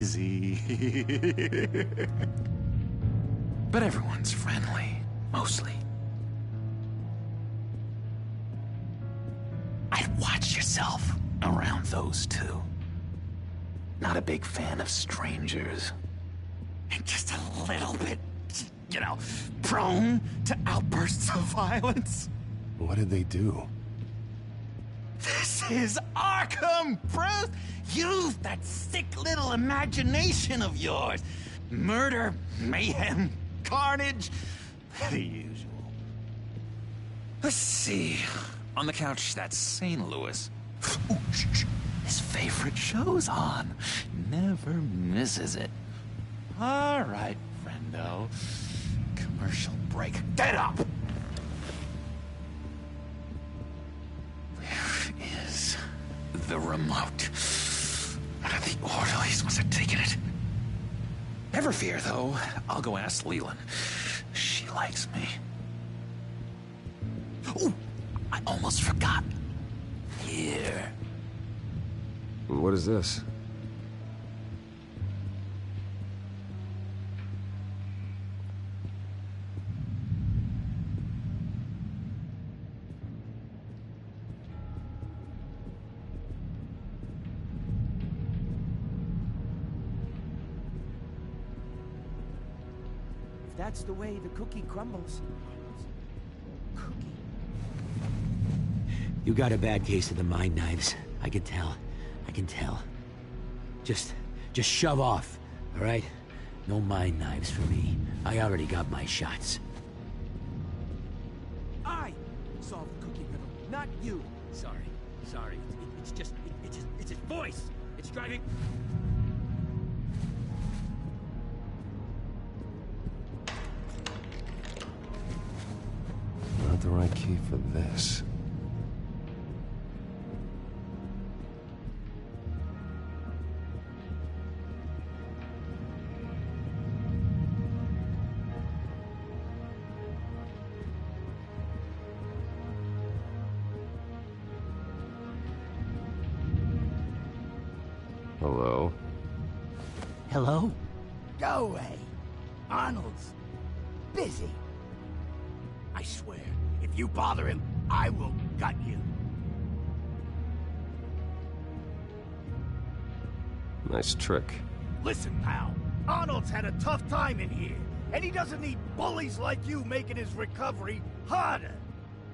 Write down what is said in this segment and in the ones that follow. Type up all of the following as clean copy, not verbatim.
Easy. But everyone's friendly, mostly. I'd watch yourself around those two. Not a big fan of strangers. And just a little bit, you know, prone to outbursts of violence. What did they do? This is Arkham, Bruce! Use that sick little imagination of yours. Murder, mayhem, carnage, the usual. Let's see. On the couch, that's St. Louis. Ooh, shh. His favorite show's on. Never misses it. All right, friendo. Commercial break. Get up! Where is the remote? One of the orderlies must have taken it. Never fear, though. I'll go ask Leland. She likes me. Ooh, I almost forgot. Here. What is this? That's the way the cookie crumbles. Cookie. You got a bad case of the mind knives. I can tell. I can tell. Just shove off, all right? No mind knives for me. I already got my shots. I solved the cookie riddle, not you. Sorry. It's his voice. It's driving. Not the right key for this. Hello? Hello? Go away. Arnold's busy. I swear, if you bother him, I will gut you. Nice trick. Listen, pal. Arnold's had a tough time in here, and he doesn't need bullies like you making his recovery harder.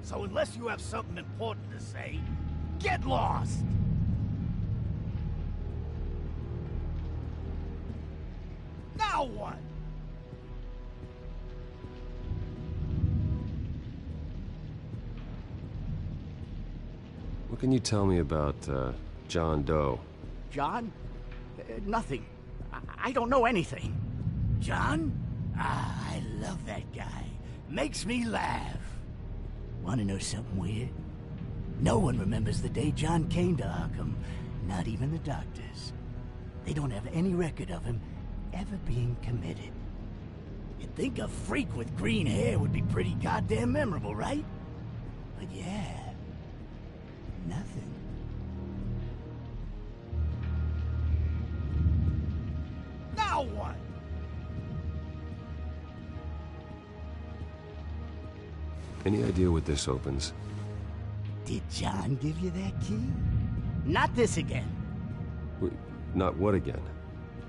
So unless you have something important to say, get lost! Now what? What can you tell me about, John Doe? John? Nothing. I don't know anything. John? Ah, I love that guy. Makes me laugh. Want to know something weird? No one remembers the day John came to Arkham. Not even the doctors. They don't have any record of him ever being committed. You'd think a freak with green hair would be pretty goddamn memorable, right? But yeah, nothing. Now what? Any idea what this opens? Did John give you that key? Not this again. Wait, not what again?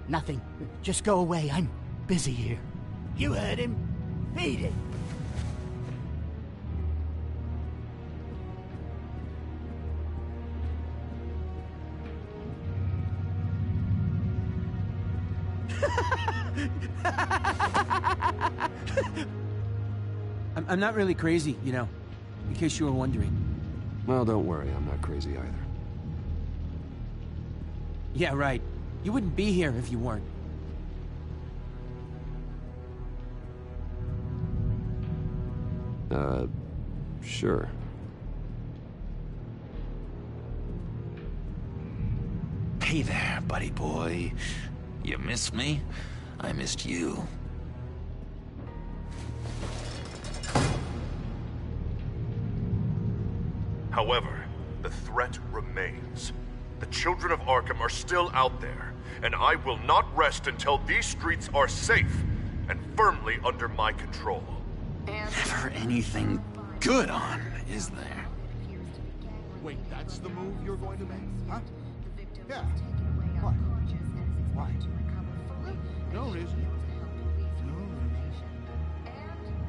Nothing. Just go away. I'm busy here. You heard him. Beat it. I'm not really crazy, you know, in case you were wondering. Well, don't worry, I'm not crazy either. Yeah, right. You wouldn't be here if you weren't. Sure. Hey there, buddy boy. You missed me? I missed you. However, the threat remains. The children of Arkham are still out there, and I will not rest until these streets are safe and firmly under my control. Never anything good on, is there? Wait, that's the move you're going to make? Huh? Yeah. What? Why? No reason.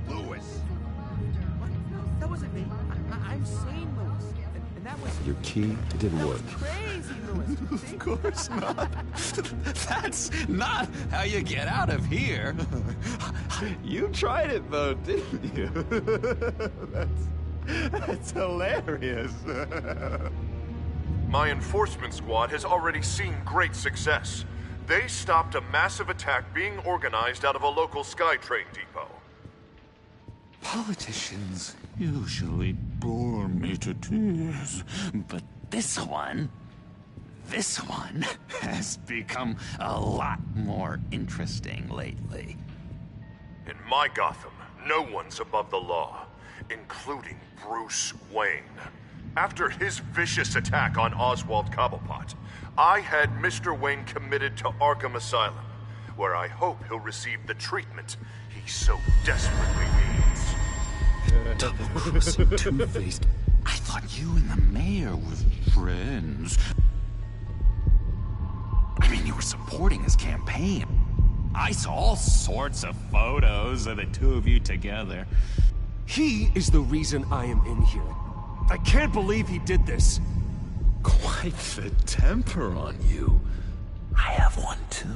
Louis! What? No, that wasn't me. I'm sane, Louis. And that was... Your key, it didn't work. Crazy, Louis. See? Of course not. That's not how you get out of here. You tried it though, didn't you? That's hilarious. My enforcement squad has already seen great success. They stopped a massive attack being organized out of a local SkyTrain depot. Politicians usually bore me to tears, but this one has become a lot more interesting lately. In my Gotham, no one's above the law, including Bruce Wayne. After his vicious attack on Oswald Cobblepot, I had Mr. Wayne committed to Arkham Asylum, where I hope he'll receive the treatment he so desperately needs. Double-crossing, two-faced. I thought you and the mayor were friends. I mean, you were supporting his campaign. I saw all sorts of photos of the two of you together. He is the reason I am in here. I can't believe he did this. Quite the temper on you. I have one too.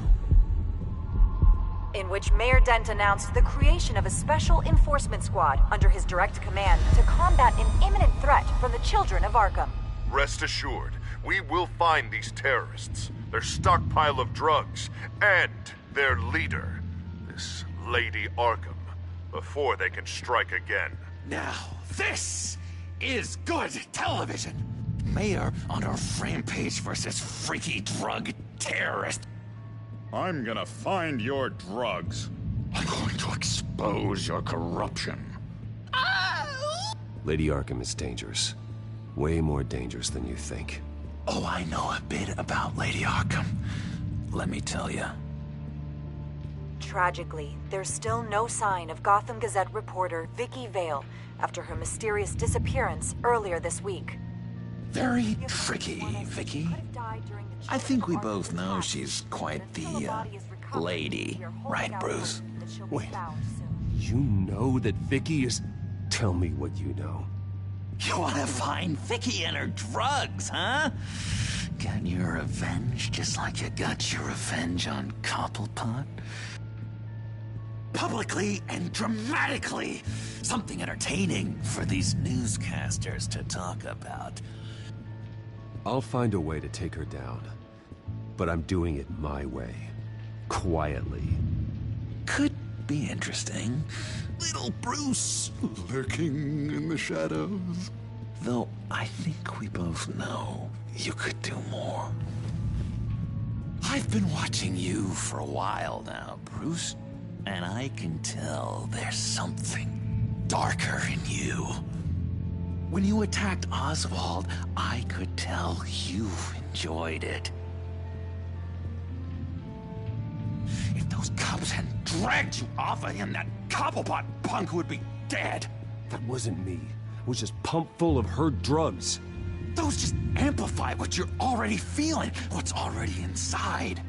In which Mayor Dent announced the creation of a special enforcement squad under his direct command to combat an imminent threat from the children of Arkham. Rest assured, we will find these terrorists, their stockpile of drugs, and their leader, this Lady Arkham, before they can strike again. Now, this is good television. Mayor on a rampage versus freaky drug terrorist. I'm gonna find your drugs. I'm going to expose your corruption. Lady Arkham is dangerous. Way more dangerous than you think. Oh, I know a bit about Lady Arkham. Let me tell you. Tragically, there's still no sign of Gotham Gazette reporter Vicky Vale after her mysterious disappearance earlier this week. Very tricky, Vicky. I think we both know she's quite the, lady, right, Bruce? Wait, you know that Vicky is... Tell me what you know. You want to find Vicky and her drugs, huh? Get your revenge just like you got your revenge on Cobblepot? Publicly and dramatically. Something entertaining for these newscasters to talk about. I'll find a way to take her down. But I'm doing it my way. Quietly. Could be interesting. Little Bruce lurking in the shadows. Though I think we both know you could do more. I've been watching you for a while now, Bruce, and I can tell there's something darker in you. When you attacked Oswald, I could tell you enjoyed it. If those cops hadn't dragged you off of him, that Cobblepot punk would be dead. That wasn't me. It was just pumped full of her drugs. Those just amplify what you're already feeling, what's already inside.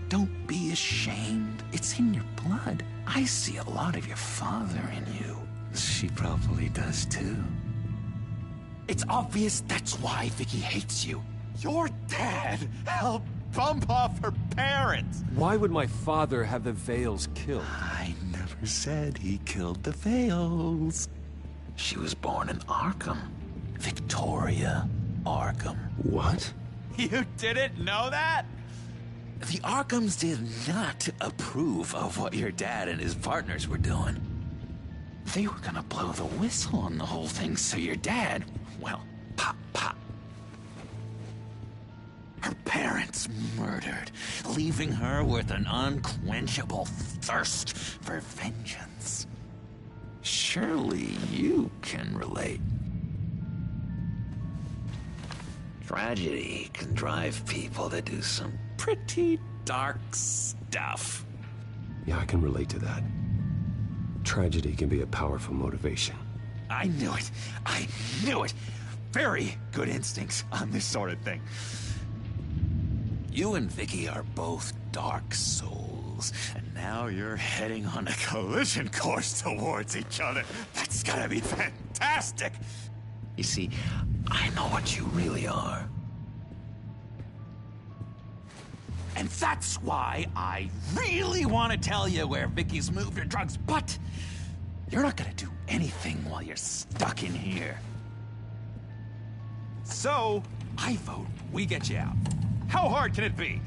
Don't be ashamed. It's in your blood. I see a lot of your father in you. She probably does too. It's obvious that's why Vicky hates you. Your dad helped bump off her parents. Why would my father have the Vales killed? I never said he killed the Vales. She was born in Arkham. Victoria Arkham. What? You didn't know that? The Arkhams did not approve of what your dad and his partners were doing. They were gonna blow the whistle on the whole thing, so your dad, well, pop, pop. Her parents murdered, leaving her with an unquenchable thirst for vengeance. Surely you can relate. Tragedy can drive people to do some pretty dark stuff. Yeah, I can relate to that. Tragedy can be a powerful motivation. I knew it. I knew it. Very good instincts on this sort of thing. You and Vicky are both dark souls, and now you're heading on a collision course towards each other. That's gotta be fantastic. You see, I know what you really are. And that's why I really want to tell you where Vicky's moved her drugs, but you're not gonna do anything while you're stuck in here. So, I vote we get you out. How hard can it be?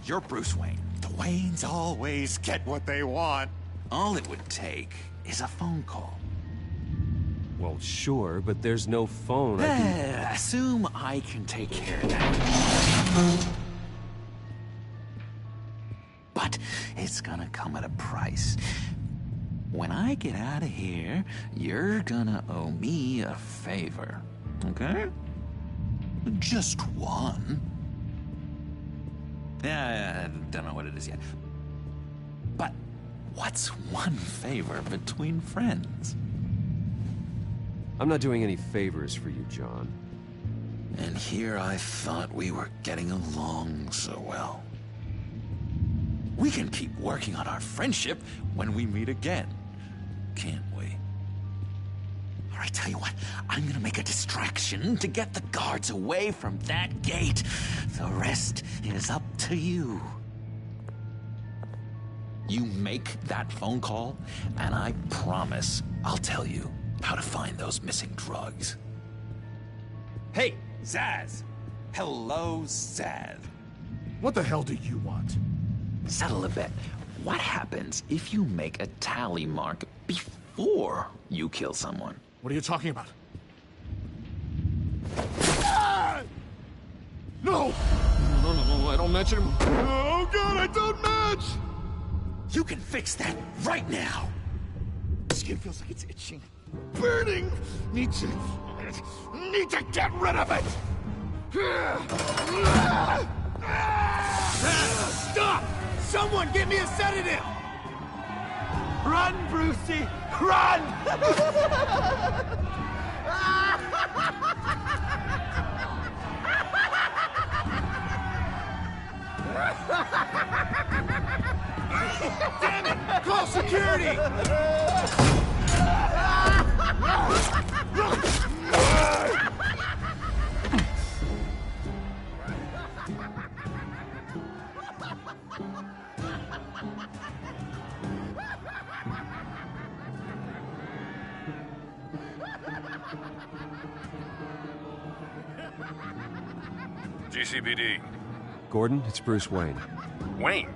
You're Bruce Wayne. The Waynes always get what they want. All it would take is a phone call. Well, sure, but there's no phone. Assume I can take care of that. But it's gonna come at a price. When I get out of here, you're gonna owe me a favor, okay? Just one. Yeah, I don't know what it is yet. But what's one favor between friends? I'm not doing any favors for you, John. And here I thought we were getting along so well. We can keep working on our friendship when we meet again, can't we? All right, tell you what, I'm gonna make a distraction to get the guards away from that gate. The rest is up to you. You make that phone call, and I promise I'll tell you how to find those missing drugs. Hey, Zaz. Hello, Zaz. What the hell do you want? Settle a bet. What happens if you make a tally mark before you kill someone? What are you talking about? Ah! No! No, I don't match him. Oh, God, I don't match! You can fix that right now. Skin feels like it's itching. Burning! Need to get rid of it! Stop! Someone get me a sedative! Run, Brucey! Run! Damn it! Call security! GCPD. Gordon, it's Bruce Wayne. Wayne?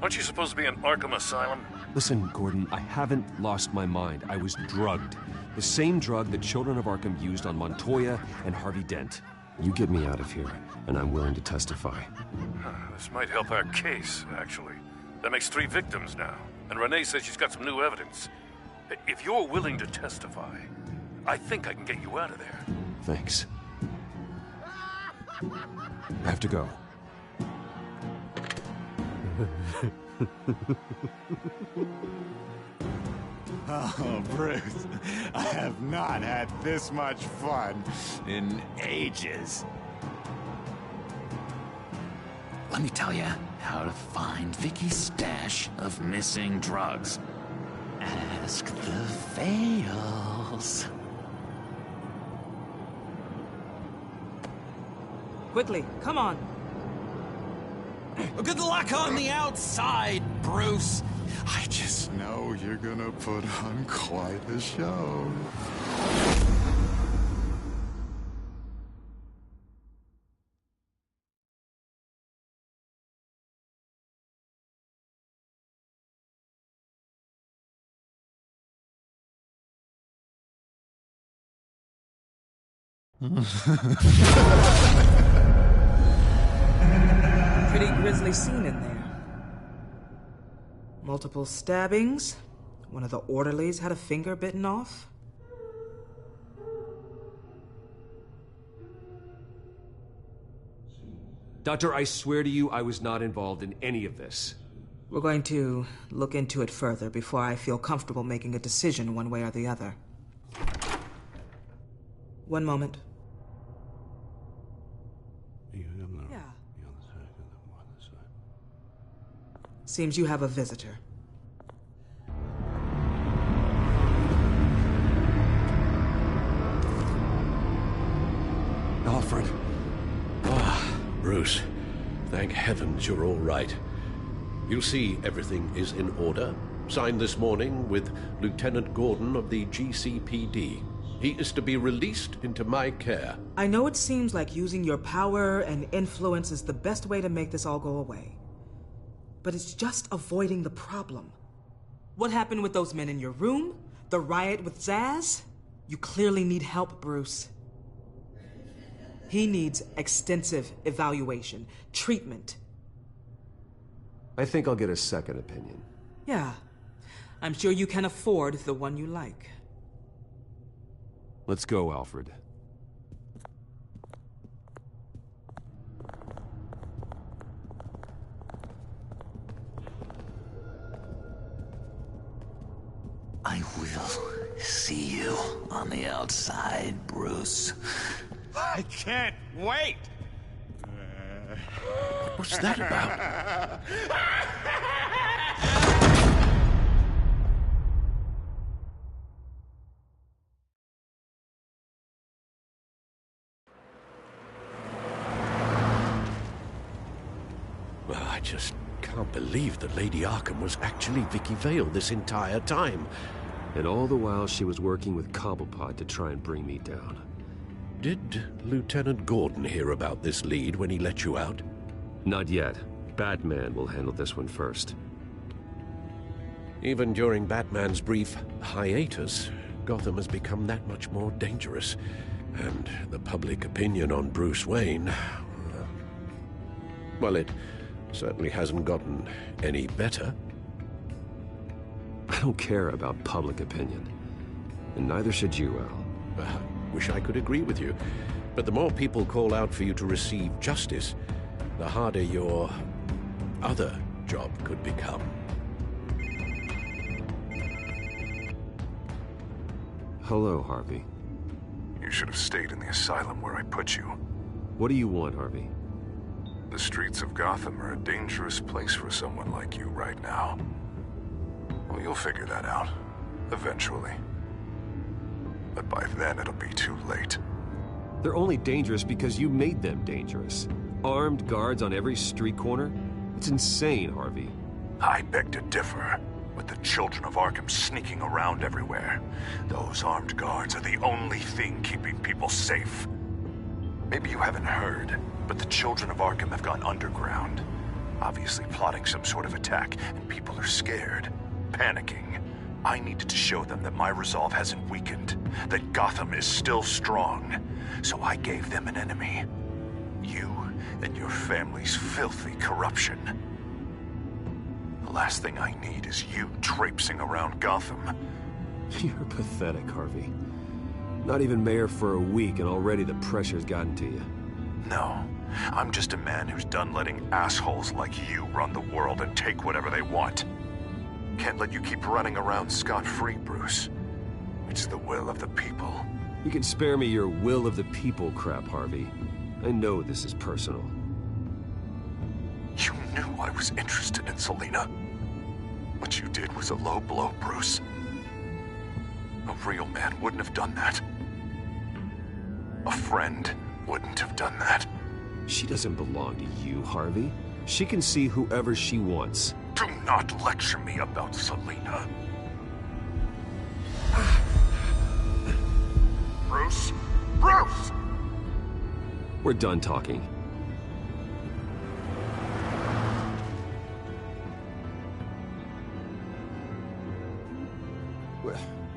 Aren't you supposed to be in Arkham Asylum? Listen, Gordon, I haven't lost my mind. I was drugged. The same drug the children of Arkham used on Montoya and Harvey Dent. You get me out of here, and I'm willing to testify. This might help our case, actually. That makes 3 victims now, and Renee says she's got some new evidence. If you're willing to testify, I think I can get you out of there. Thanks. I have to go. Oh, Bruce, I have not had this much fun in ages. Let me tell you how to find Vicky's stash of missing drugs. Ask the Fails. Quickly, come on. Good luck on the outside, Bruce. I just know you're gonna put on quite a show. Pretty grisly scene in there. Multiple stabbings. One of the orderlies had a finger bitten off. Doctor, I swear to you, I was not involved in any of this. We're going to look into it further before I feel comfortable making a decision one way or the other. One moment. Yeah. Seems you have a visitor. Alfred. Bruce, thank heavens you're all right. You'll see everything is in order. Signed this morning with Lieutenant Gordon of the GCPD. He is to be released into my care. I know it seems like using your power and influence is the best way to make this all go away. But it's just avoiding the problem. What happened with those men in your room? The riot with Zaz? You clearly need help, Bruce. He needs extensive evaluation, treatment. I think I'll get a second opinion. Yeah. I'm sure you can afford the one you like. Let's go, Alfred. I will see you on the outside, Bruce. I can't wait! What's that about? Well, I just can't believe that Lady Arkham was actually Vicky Vale this entire time. And all the while she was working with Cobblepot to try and bring me down. Did Lieutenant Gordon hear about this lead when he let you out? Not yet. Batman will handle this one first. Even during Batman's brief hiatus, Gotham has become that much more dangerous. And the public opinion on Bruce Wayne... well, it certainly hasn't gotten any better. I don't care about public opinion. And neither should you, Al. I wish I could agree with you. But the more people call out for you to receive justice, the harder your other job could become. Hello, Harvey. You should have stayed in the asylum where I put you. What do you want, Harvey? The streets of Gotham are a dangerous place for someone like you right now. Well, you'll figure that out. Eventually. But by then, it'll be too late. They're only dangerous because you made them dangerous. Armed guards on every street corner? It's insane, Harvey. I beg to differ. With the children of Arkham sneaking around everywhere, those armed guards are the only thing keeping people safe. Maybe you haven't heard, but the children of Arkham have gone underground. Obviously plotting some sort of attack, and people are scared, panicking. I needed to show them that my resolve hasn't weakened, that Gotham is still strong. So I gave them an enemy. You and your family's filthy corruption. The last thing I need is you traipsing around Gotham. You're pathetic, Harvey. Not even mayor for a week and already the pressure's gotten to you. No, I'm just a man who's done letting assholes like you run the world and take whatever they want. Can't let you keep running around scot-free, Bruce. It's the will of the people. You can spare me your will of the people crap, Harvey. I know this is personal. You knew I was interested in Selina. What you did was a low blow, Bruce. A real man wouldn't have done that. A friend wouldn't have done that. She doesn't belong to you, Harvey. She can see whoever she wants. Do not lecture me about Selina. Bruce? Bruce! We're done talking.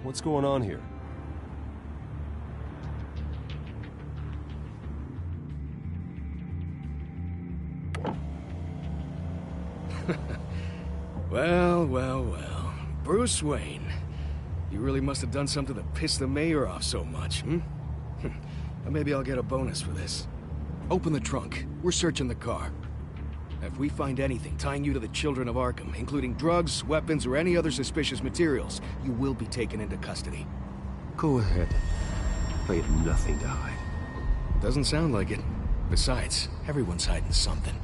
What's going on here? Well. Bruce Wayne. You really must have done something to piss the mayor off so much, hmm? Maybe I'll get a bonus for this. Open the trunk. We're searching the car. If we find anything tying you to the children of Arkham, including drugs, weapons, or any other suspicious materials, you will be taken into custody. Go ahead. I have nothing to hide. Doesn't sound like it. Besides, everyone's hiding something.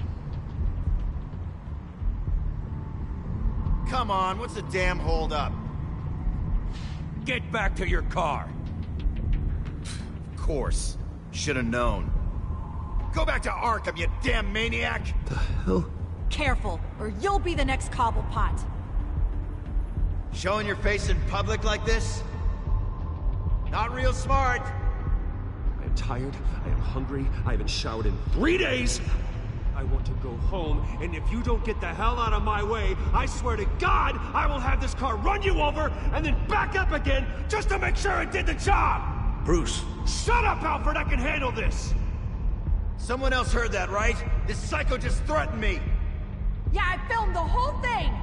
Come on, what's the damn holdup? Get back to your car! Of course. Should've known. Go back to Arkham, you damn maniac! The hell? Careful, or you'll be the next Cobblepot. Showing your face in public like this? Not real smart. I am tired, I am hungry, I haven't showered in 3 days! I want to go home, and if you don't get the hell out of my way, I swear to God, I will have this car run you over, and then back up again, just to make sure it did the job! Bruce. Shut up, Alfred, I can handle this! Someone else heard that, right? This psycho just threatened me! Yeah, I filmed the whole thing!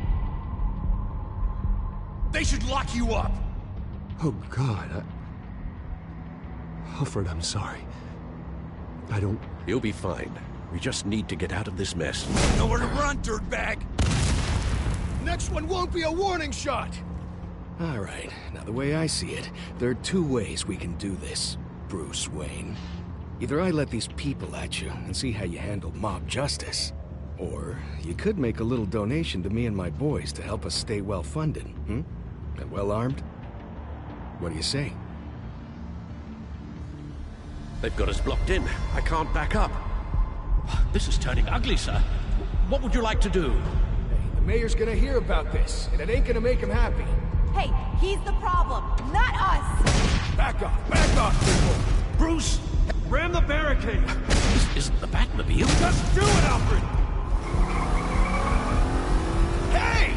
They should lock you up! Oh, God, Alfred, I'm sorry. I don't... You'll be fine. We just need to get out of this mess. Nowhere to run, dirtbag! Next one won't be a warning shot! Alright, now the way I see it, there are 2 ways we can do this, Bruce Wayne. Either I let these people at you and see how you handle mob justice, or you could make a little donation to me and my boys to help us stay well-funded, And well-armed? What do you say? They've got us blocked in. I can't back up. This is turning ugly, sir. What would you like to do? Hey, the mayor's gonna hear about this, and it ain't gonna make him happy. Hey, he's the problem, not us! Back off, people! Bruce! Ram the barricade! This isn't the Batmobile. Just do it, Alfred! Hey!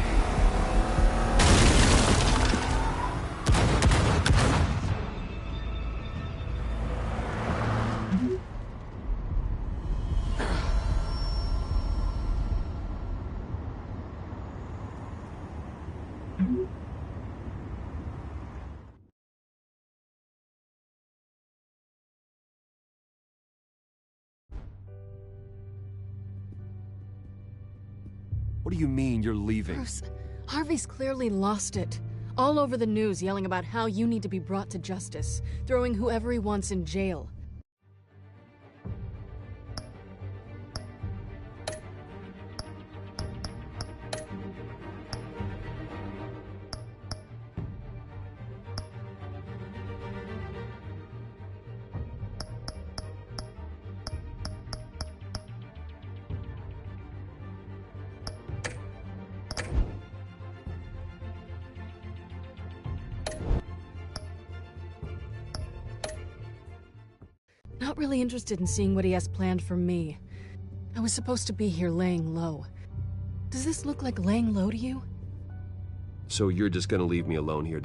What do you mean you're leaving? Bruce, Harvey's clearly lost it. All over the news yelling about how you need to be brought to justice, throwing whoever he wants in jail. Not really interested in seeing what he has planned for me. I was supposed to be here laying low. Does this look like laying low to you? So you're just gonna leave me alone here?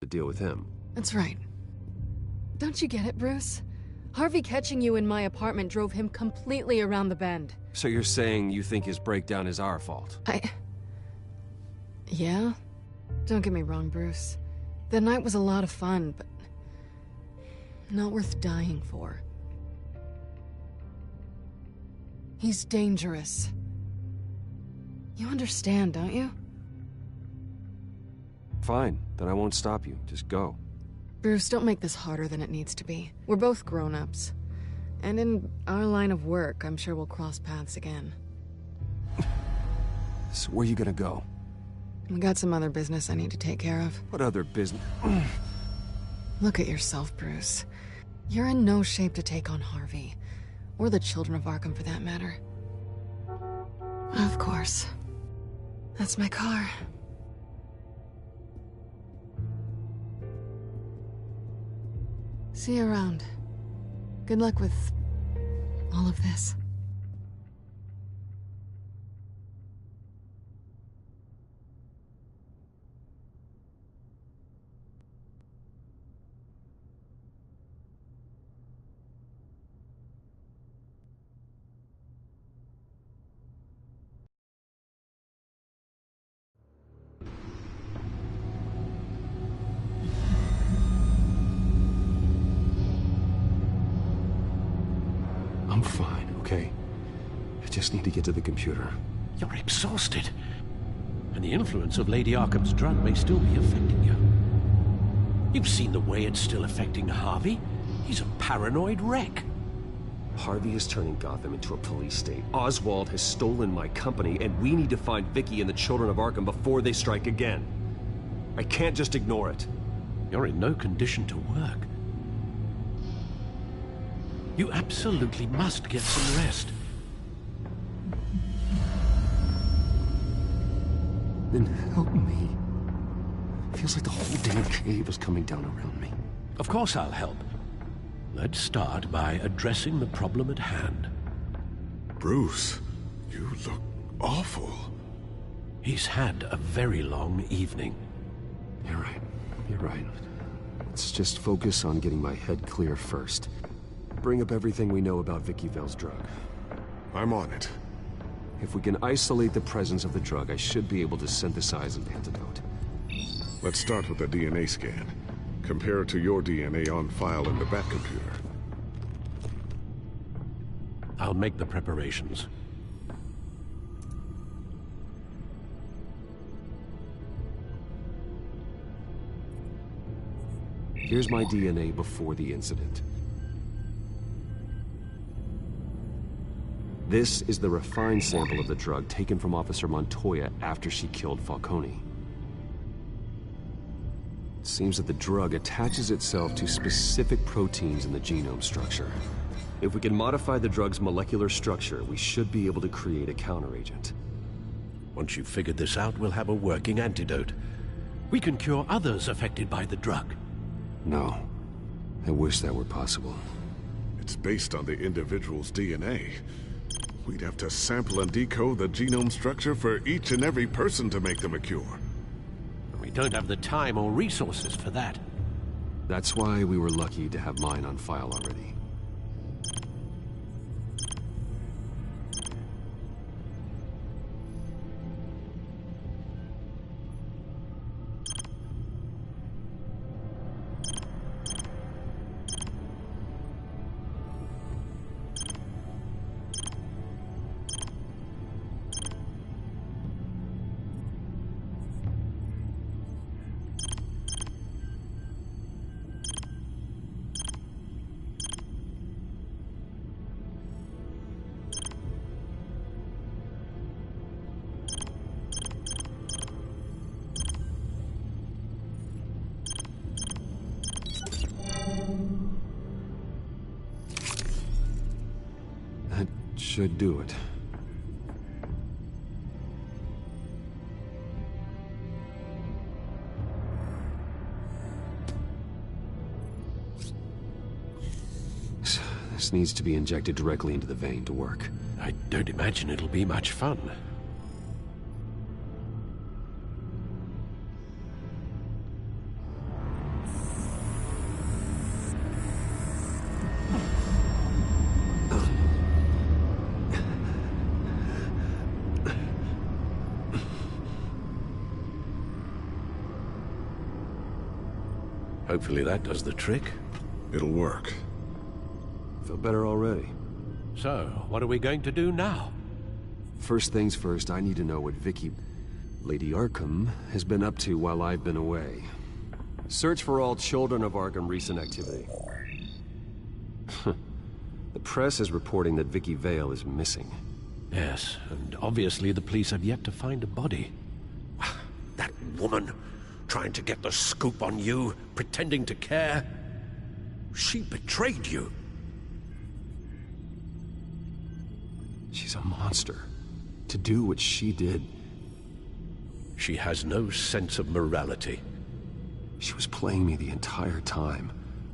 To deal with him. That's right. Don't you get it, Bruce? Harvey catching you in my apartment drove him completely around the bend. So you're saying you think his breakdown is our fault? Yeah? Don't get me wrong, Bruce. The night was a lot of fun, but not worth dying for. He's dangerous. You understand, don't you? Fine, then I won't stop you. Just go. Bruce, don't make this harder than it needs to be. We're both grown-ups. And in our line of work, I'm sure we'll cross paths again. So where are you gonna go? We got some other business I need to take care of. What other business? Look at yourself, Bruce. You're in no shape to take on Harvey. Or the children of Arkham, for that matter. Of course. That's my car. See you around. Good luck with all of this. I'm fine, okay? I just need to get to the computer. You're exhausted. And the influence of Lady Arkham's drug may still be affecting you. You've seen the way it's still affecting Harvey. He's a paranoid wreck. Harvey is turning Gotham into a police state. Oswald has stolen my company, and we need to find Vicky and the children of Arkham before they strike again. I can't just ignore it. You're in no condition to work. You absolutely must get some rest. Then help me. Feels like the whole damn cave is coming down around me. Of course I'll help. Let's start by addressing the problem at hand. Bruce, you look awful. He's had a very long evening. You're right. You're right. Let's just focus on getting my head clear first. Bring up everything we know about Vicky Vale's drug. I'm on it. If we can isolate the presence of the drug, I should be able to synthesize an antidote. Let's start with a DNA scan. Compare it to your DNA on file in the Batcomputer. I'll make the preparations. Here's my DNA before the incident. This is the refined sample of the drug taken from Officer Montoya after she killed Falcone. It seems that the drug attaches itself to specific proteins in the genome structure. If we can modify the drug's molecular structure, we should be able to create a counteragent. Once you've figured this out, we'll have a working antidote. We can cure others affected by the drug. No. I wish that were possible. It's based on the individual's DNA. We'd have to sample and decode the genome structure for each and every person to make them a cure. We don't have the time or resources for that. That's why we were lucky to have mine on file already. That should do it. This needs to be injected directly into the vein to work. I don't imagine it'll be much fun. Hopefully that does the trick. It'll work. Feel better already. So, what are we going to do now? First things first, I need to know what Vicky, Lady Arkham, has been up to while I've been away. Search for all children of Arkham recent activity. The press is reporting that Vicky Vale is missing. Yes, and obviously the police have yet to find a body. That woman, trying to get the scoop on you, pretending to care. She betrayed you. She's a monster. To do what she did. She has no sense of morality. She was playing me the entire time,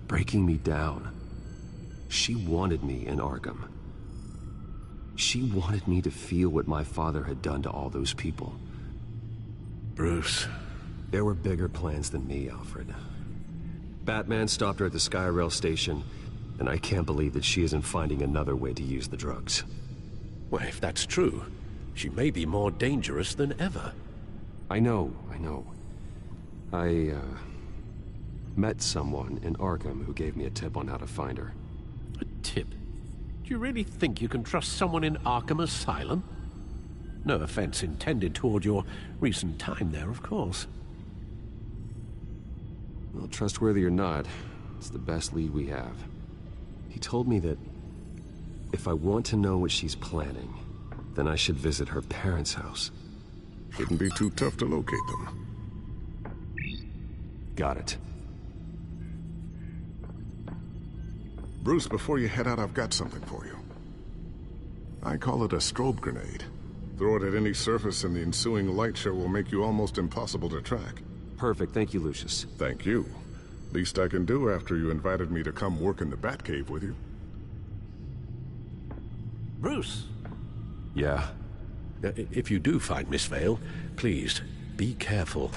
breaking me down. She wanted me in Arkham. She wanted me to feel what my father had done to all those people. Bruce. There were bigger plans than me, Alfred. Batman stopped her at the Skyrail station, and I can't believe that she isn't finding another way to use the drugs. Well, if that's true, she may be more dangerous than ever. I know. I met someone in Arkham who gave me a tip on how to find her. A tip? Do you really think you can trust someone in Arkham Asylum? No offense intended toward your recent time there, of course. Well, trustworthy or not, it's the best lead we have. He told me that if I want to know what she's planning, then I should visit her parents' house. Shouldn't be too tough to locate them. Got it. Bruce, before you head out, I've got something for you. I call it a strobe grenade. Throw it at any surface and the ensuing light show will make you almost impossible to track. Perfect, thank you, Lucius. Thank you. Least I can do after you invited me to come work in the Batcave with you. Bruce? Yeah? If you do find Miss Vale, please, be careful.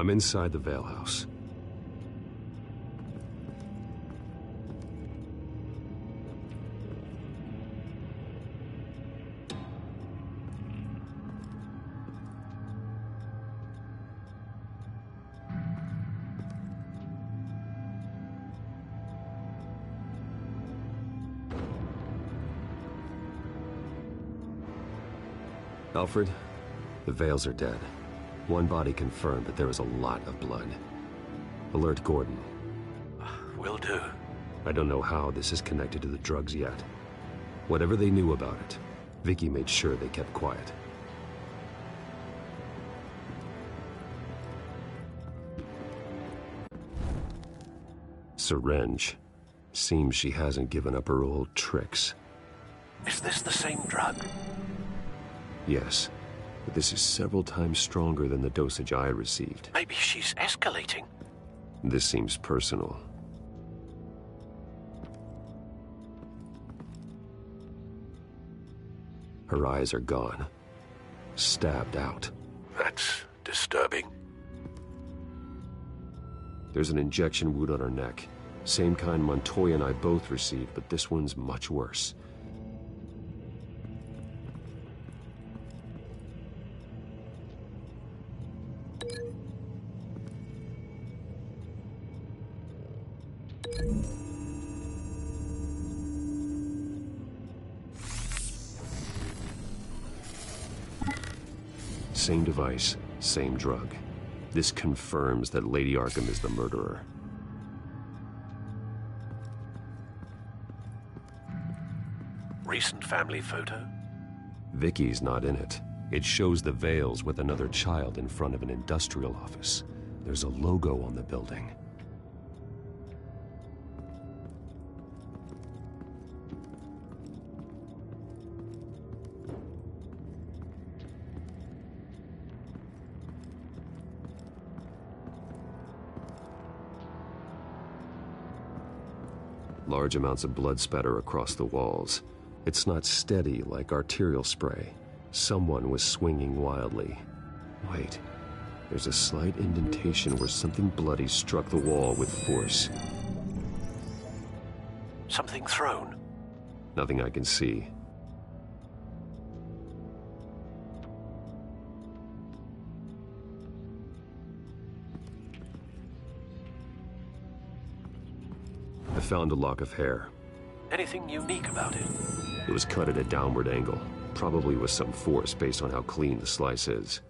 I'm inside the Vale House. Alfred, the Vales are dead. One body confirmed, but there is a lot of blood. Alert Gordon. Will do. I don't know how this is connected to the drugs yet. Whatever they knew about it, Vicky made sure they kept quiet. Syringe. Seems she hasn't given up her old tricks. Is this the same drug? Yes, but this is several times stronger than the dosage I received. Maybe she's escalating. This seems personal. Her eyes are gone. Stabbed out. That's disturbing. There's an injection wound on her neck. Same kind Montoya and I both received, but this one's much worse. Same device, same drug. This confirms that Lady Arkham is the murderer. recent family photo? Vicky's not in it. It shows the Vales with another child in front of an industrial office. There's a logo on the building. Large amounts of blood spatter across the walls. It's not steady like arterial spray. Someone was swinging wildly. Wait, there's a slight indentation where something bloody struck the wall with force. Something thrown? Nothing I can see. I found a lock of hair. Anything unique about it? It was cut at a downward angle, probably with some force based on how clean the slice is.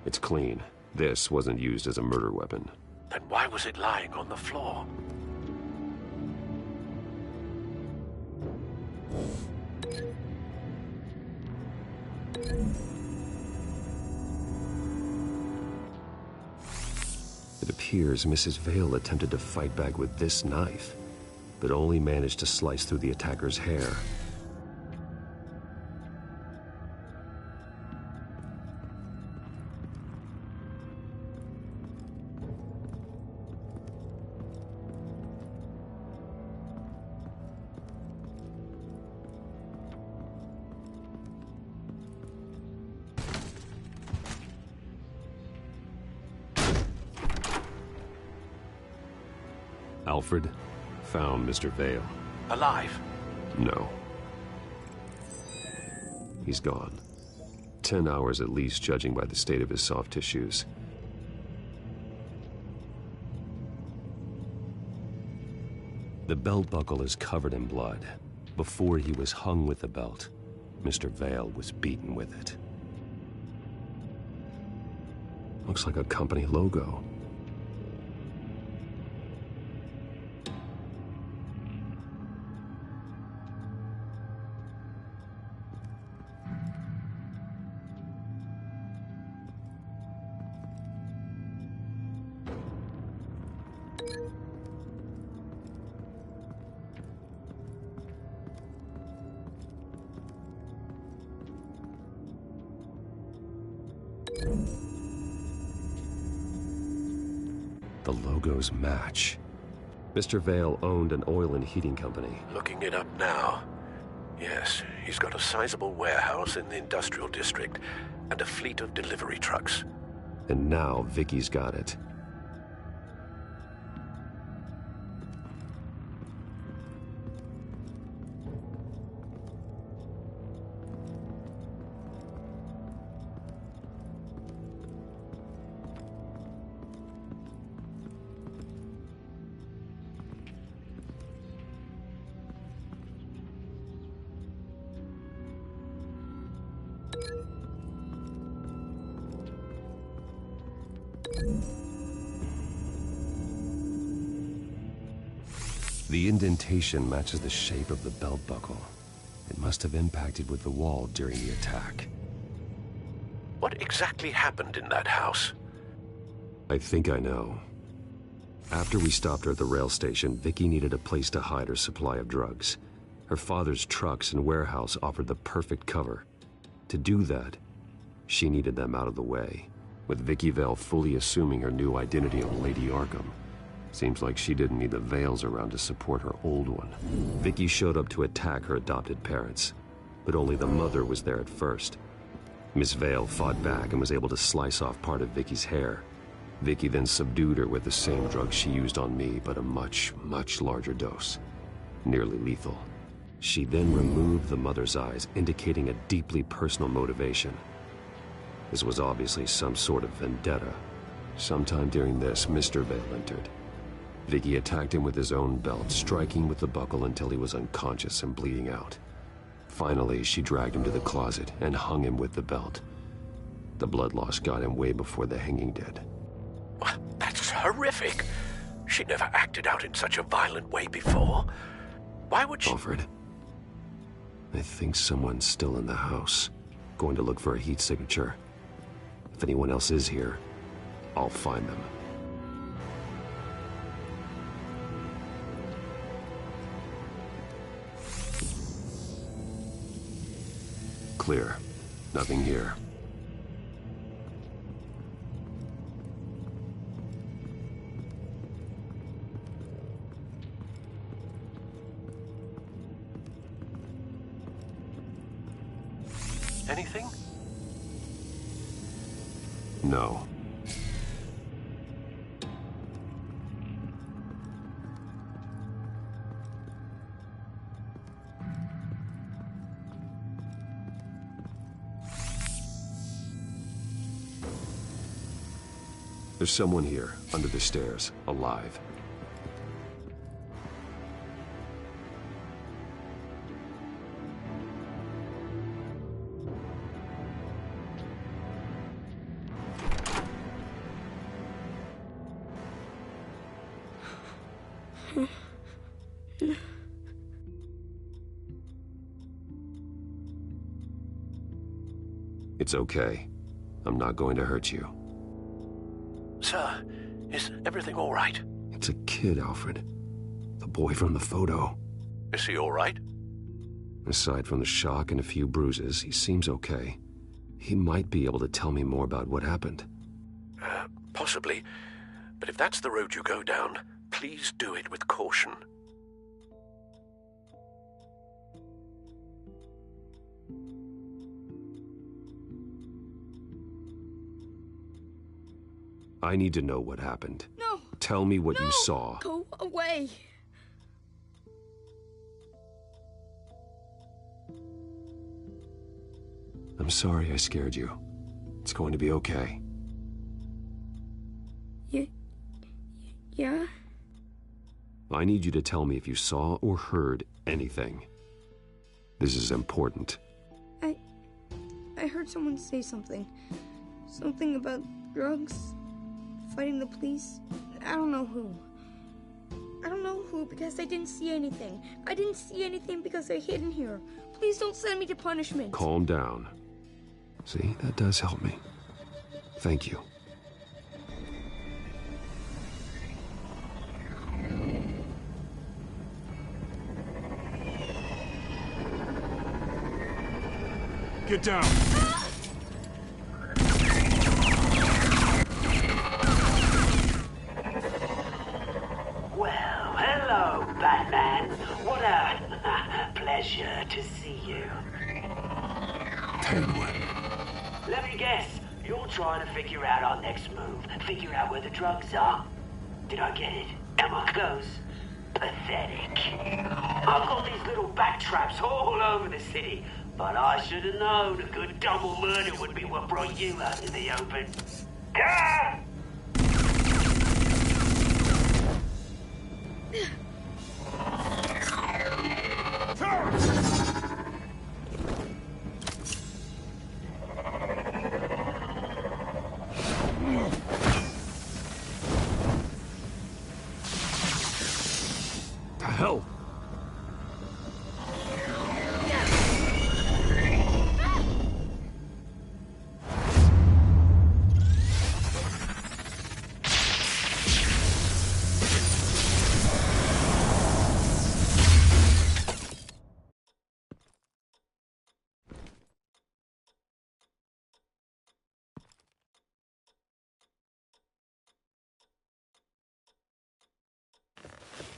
It's clean. This wasn't used as a murder weapon. Then why was it lying on the floor? It appears Mrs. Vale attempted to fight back with this knife, but only managed to slice through the attacker's hair. Alfred found Mr. Vale. Alive? No. He's gone. 10 hours at least, judging by the state of his soft tissues. The belt buckle is covered in blood. Before he was hung with the belt, Mr. Vale was beaten with it. Looks like a company logo. The logos match. Mr. Vale owned an oil and heating company. Looking it up now. Yes, he's got a sizable warehouse in the industrial district and a fleet of delivery trucks. And now Vicky's got it. The indentation matches the shape of the belt buckle. It must have impacted with the wall during the attack. What exactly happened in that house? I think I know. After we stopped her at the rail station, Vicky needed a place to hide her supply of drugs. Her father's trucks and warehouse offered the perfect cover. To do that, she needed them out of the way, with Vicky Vale fully assuming her new identity of Lady Arkham. Seems like she didn't need the Vales around to support her old one. Vicky showed up to attack her adopted parents, but only the mother was there at first. Miss Vale fought back and was able to slice off part of Vicky's hair. Vicky then subdued her with the same drug she used on me, but a much, much larger dose. Nearly lethal. She then removed the mother's eyes, indicating a deeply personal motivation. This was obviously some sort of vendetta. Sometime during this, Mr. Vale entered. Vicky attacked him with his own belt, striking with the buckle until he was unconscious and bleeding out. Finally, she dragged him to the closet and hung him with the belt. The blood loss got him way before the hanging did. That's horrific. She never acted out in such a violent way before. Why would she... Alfred, I think someone's still in the house. Going to look for a heat signature. If anyone else is here, I'll find them. Clear. Nothing here. Anything? No. There's someone here, under the stairs, alive. It's okay. I'm not going to hurt you. Sir, is everything all right? It's a kid, Alfred. The boy from the photo. Is he all right? Aside from the shock and a few bruises, he seems okay. He might be able to tell me more about what happened. Possibly. But if that's the road you go down, please do it with caution. I need to know what happened. No! Tell me what you saw. Go away! I'm sorry I scared you. It's going to be okay. Yeah? I need you to tell me if you saw or heard anything. This is important. I heard someone say something. Something about drugs, fighting the police. I don't know who. I don't know who because I didn't see anything. I didn't see anything because I hid in here. Please don't send me to punishment. Calm down. See, that does help me. Thank you. Get down! Well, hello, Batman. What a pleasure to see you. Penguin. Let me guess, you're trying to figure out our next move. Figure out where the drugs are. Did I get it? Am I close? Pathetic. I've got these little bat traps all over the city, but I should have known a good double murder would be what brought you out in the open. Ah! The hell?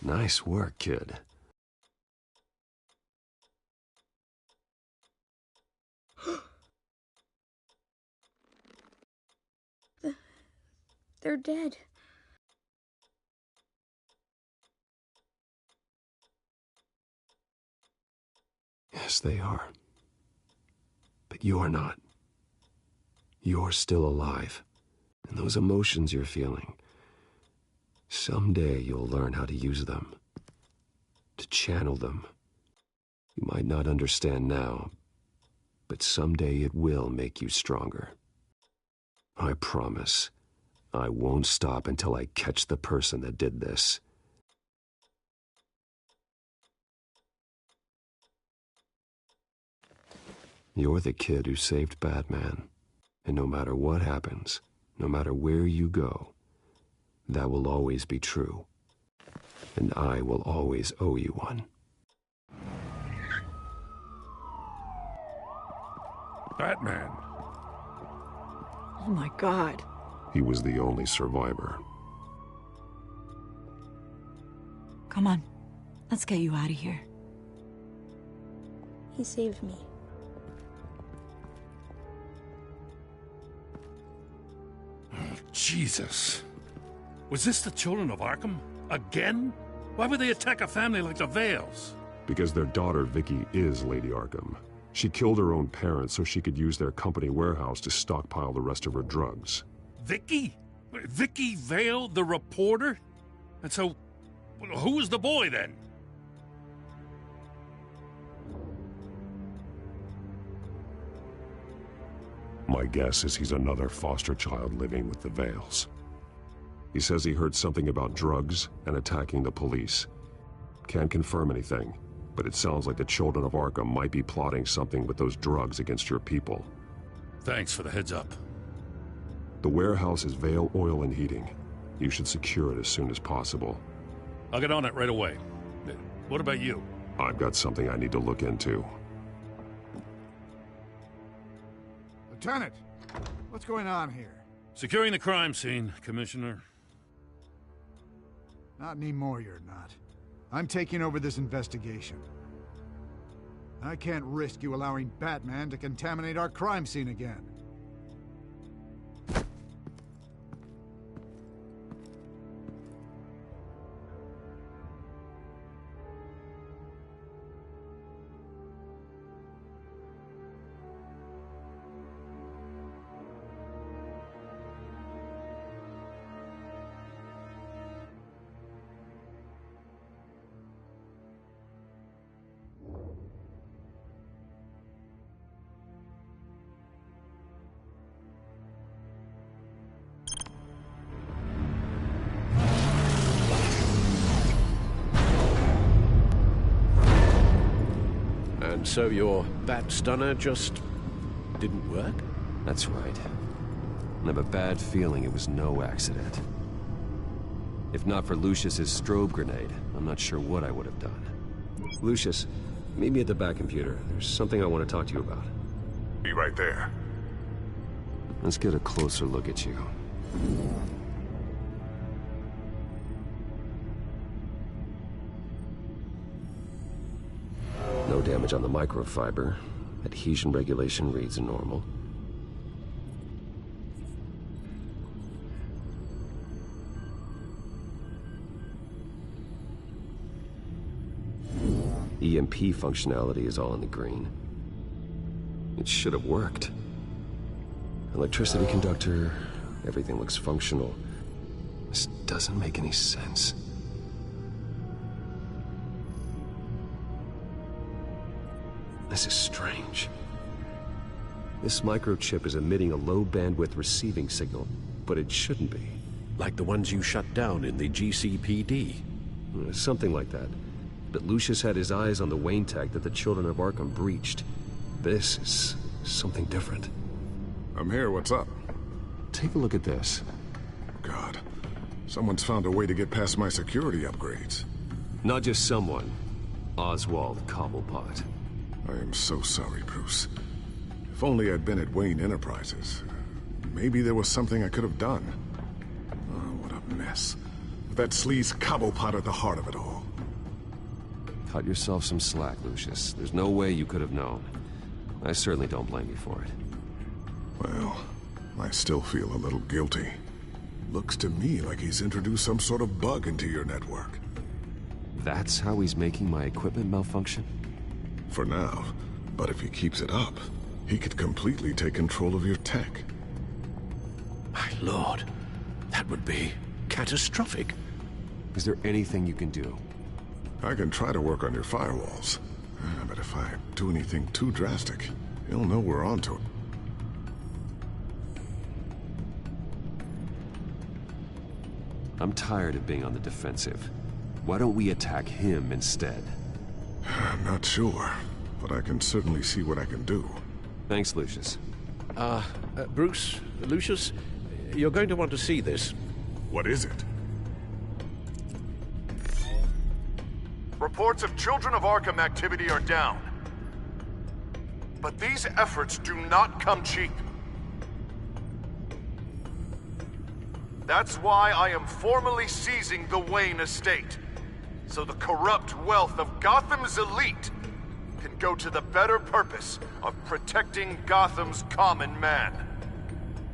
Nice work, kid. They're dead. Yes, they are. But you're not. You're still alive. And those emotions you're feeling, someday you'll learn how to use them. To channel them. You might not understand now, but someday it will make you stronger. I promise. I won't stop until I catch the person that did this. You're the kid who saved Batman. And no matter what happens, no matter where you go, that will always be true. And I will always owe you one. Batman. Oh my God. He was the only survivor. Come on. Let's get you out of here. He saved me. Oh, Jesus. Was this the children of Arkham? Again? Why would they attack a family like the Vales? Because their daughter, Vicky, is Lady Arkham. She killed her own parents so she could use their company warehouse to stockpile the rest of her drugs. Vicky? Vicky Vale, the reporter? And so, who was the boy then? My guess is he's another foster child living with the Vales. He says he heard something about drugs and attacking the police. Can't confirm anything, but it sounds like the children of Arkham might be plotting something with those drugs against your people. Thanks for the heads up. The warehouse is Vale Oil and Heating. You should secure it as soon as possible. I'll get on it right away. What about you? I've got something I need to look into. Lieutenant, what's going on here? Securing the crime scene, Commissioner. Not anymore, you're not. I'm taking over this investigation. I can't risk you allowing Batman to contaminate our crime scene again. And so your bat stunner just didn't work? That's right. I have a bad feeling it was no accident. If not for Lucius's strobe grenade, I'm not sure what I would have done. Lucius, meet me at the back computer. There's something I want to talk to you about. Be right there. Let's get a closer look at you. No damage on the microfiber. Adhesion regulation reads normal. EMP functionality is all in the green. It should have worked. Electricity conductor, everything looks functional. This doesn't make any sense. This is strange. This microchip is emitting a low-bandwidth receiving signal, but it shouldn't be. Like the ones you shut down in the GCPD? Something like that. But Lucius had his eyes on the Wayne tech that the children of Arkham breached. This is something different. I'm here, what's up? Take a look at this. God, someone's found a way to get past my security upgrades. Not just someone. Oswald Cobblepot. I am so sorry, Bruce. If only I'd been at Wayne Enterprises. Maybe there was something I could have done. Oh, what a mess. With that sleaze Cobblepot at the heart of it all. Cut yourself some slack, Lucius. There's no way you could have known. I certainly don't blame you for it. Well, I still feel a little guilty. Looks to me like he's introduced some sort of bug into your network. That's how he's making my equipment malfunction? For now, but if he keeps it up, he could completely take control of your tech. My lord, that would be catastrophic. Is there anything you can do? I can try to work on your firewalls. But if I do anything too drastic, he'll know we're onto it. I'm tired of being on the defensive. Why don't we attack him instead? I'm not sure, but I can certainly see what I can do. Thanks, Lucius. Bruce, Lucius, you're going to want to see this. What is it? Reports of Children of Arkham activity are down. But these efforts do not come cheap. That's why I am formally seizing the Wayne estate, so the corrupt wealth of Gotham's elite can go to the better purpose of protecting Gotham's common man.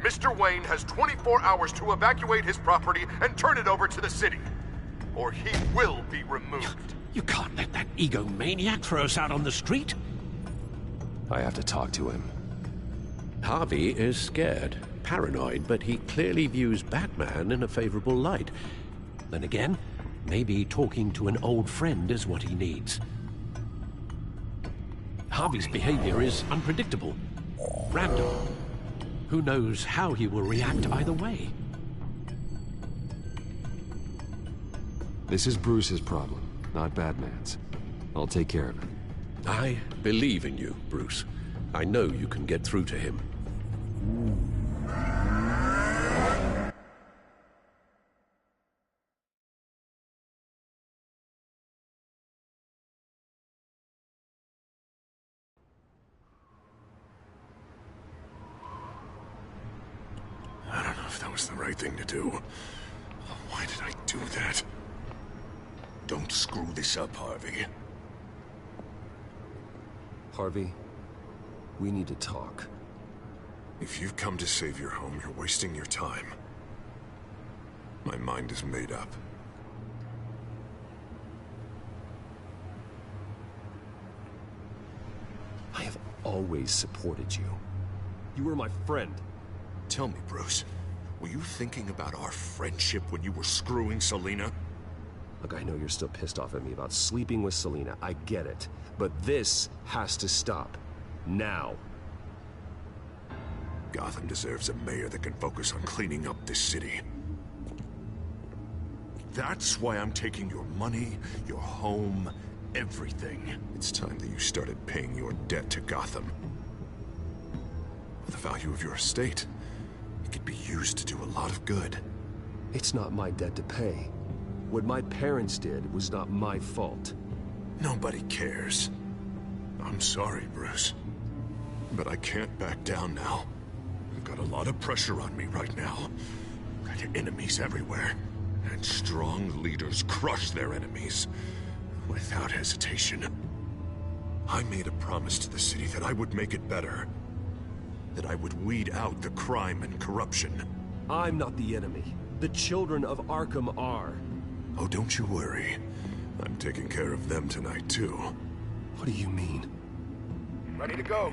Mr. Wayne has 24 hours to evacuate his property and turn it over to the city, or he will be removed. You can't let that egomaniac throw us out on the street. I have to talk to him. Harvey is scared, paranoid, but he clearly views Batman in a favorable light. Then again, maybe talking to an old friend is what he needs. Harvey's behavior is unpredictable, random. Who knows how he will react either way? This is Bruce's problem, not Batman's. I'll take care of it. I believe in you, Bruce. I know you can get through to him. I don't know if that was the right thing to do. Why did I do that? Don't screw this up, Harvey. Harvey, we need to talk. If you've come to save your home, you're wasting your time. My mind is made up. I have always supported you. You were my friend. Tell me, Bruce, were you thinking about our friendship when you were screwing Selina? Look, I know you're still pissed off at me about sleeping with Selina. I get it. But this has to stop. Now. Gotham deserves a mayor that can focus on cleaning up this city. That's why I'm taking your money, your home, everything. It's time that you started paying your debt to Gotham. For the value of your estate, it could be used to do a lot of good. It's not my debt to pay. What my parents did was not my fault. Nobody cares. I'm sorry, Bruce. But I can't back down now. I've got a lot of pressure on me right now. Got enemies everywhere. And strong leaders crush their enemies. Without hesitation. I made a promise to the city that I would make it better. That I would weed out the crime and corruption. I'm not the enemy. The children of Arkham are. Oh, don't you worry. I'm taking care of them tonight, too. What do you mean? Ready to go.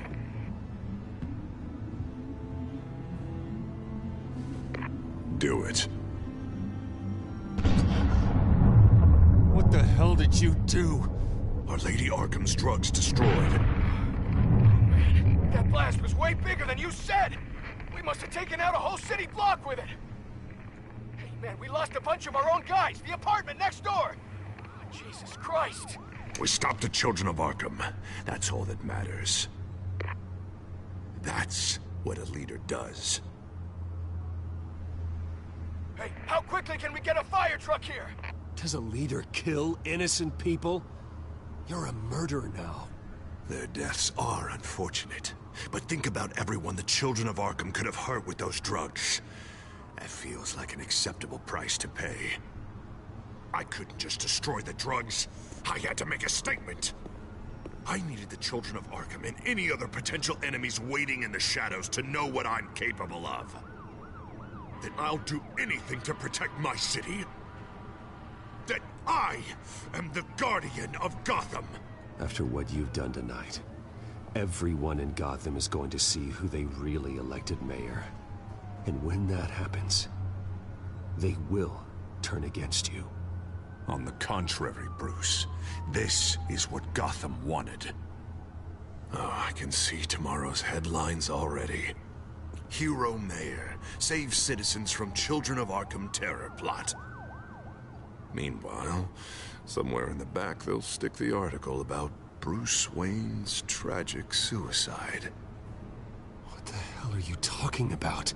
Do it. What the hell did you do? Our Lady Arkham's drugs destroyed. Man, that blast was way bigger than you said! We must have taken out a whole city block with it! Hey man, we lost a bunch of our own guys! The apartment next door! Oh, Jesus Christ! We stopped the Children of Arkham. That's all that matters. That's what a leader does. Hey, how quickly can we get a fire truck here? Does a leader kill innocent people? You're a murderer now. Their deaths are unfortunate. But think about everyone the Children of Arkham could have hurt with those drugs. That feels like an acceptable price to pay. I couldn't just destroy the drugs. I had to make a statement. I needed the Children of Arkham and any other potential enemies waiting in the shadows to know what I'm capable of. That I'll do anything to protect my city? That I am the guardian of Gotham? After what you've done tonight, everyone in Gotham is going to see who they really elected mayor. And when that happens, they will turn against you. On the contrary, Bruce. This is what Gotham wanted. Oh, I can see tomorrow's headlines already. Hero Mayor saves citizens from Children of Arkham terror plot. Meanwhile, somewhere in the back they'll stick the article about Bruce Wayne's tragic suicide. What the hell are you talking about?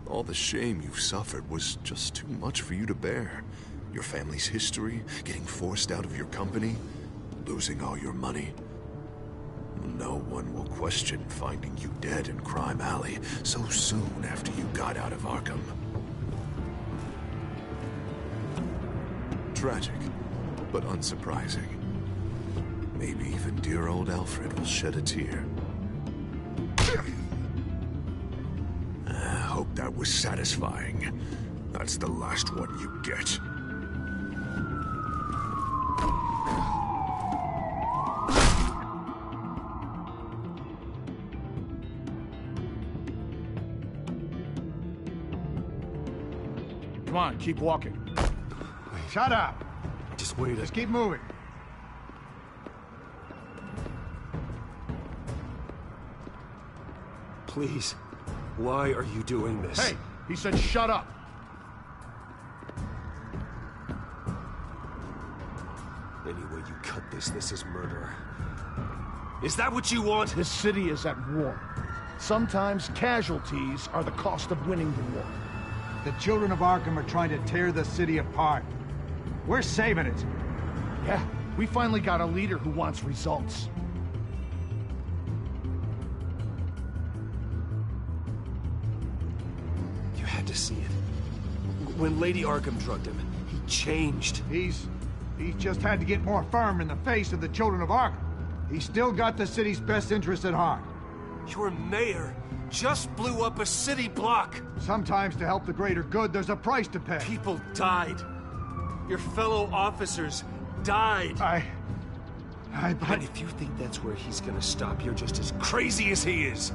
All the shame you've suffered was just too much for you to bear. Your family's history, getting forced out of your company, losing all your money. No one will question finding you dead in Crime Alley so soon after you got out of Arkham. Tragic, but unsurprising. Maybe even dear old Alfred will shed a tear. I hope that was satisfying. That's the last one you get. Come on, keep walking. Shut up. Just wait. Just keep moving. Please, why are you doing this? Hey, he said shut up. Any way you cut this is murder. Is that what you want? This city is at war. Sometimes casualties are the cost of winning the war. The children of Arkham are trying to tear the city apart. We're saving it. Yeah, we finally got a leader who wants results. You had to see it. When Lady Arkham drugged him, he changed. He just had to get more firm in the face of the children of Arkham. He's still got the city's best interest at heart. Your mayor just blew up a city block. Sometimes to help the greater good, there's a price to pay. People died. Your fellow officers died. But if you think that's where he's gonna stop, you're just as crazy as he is.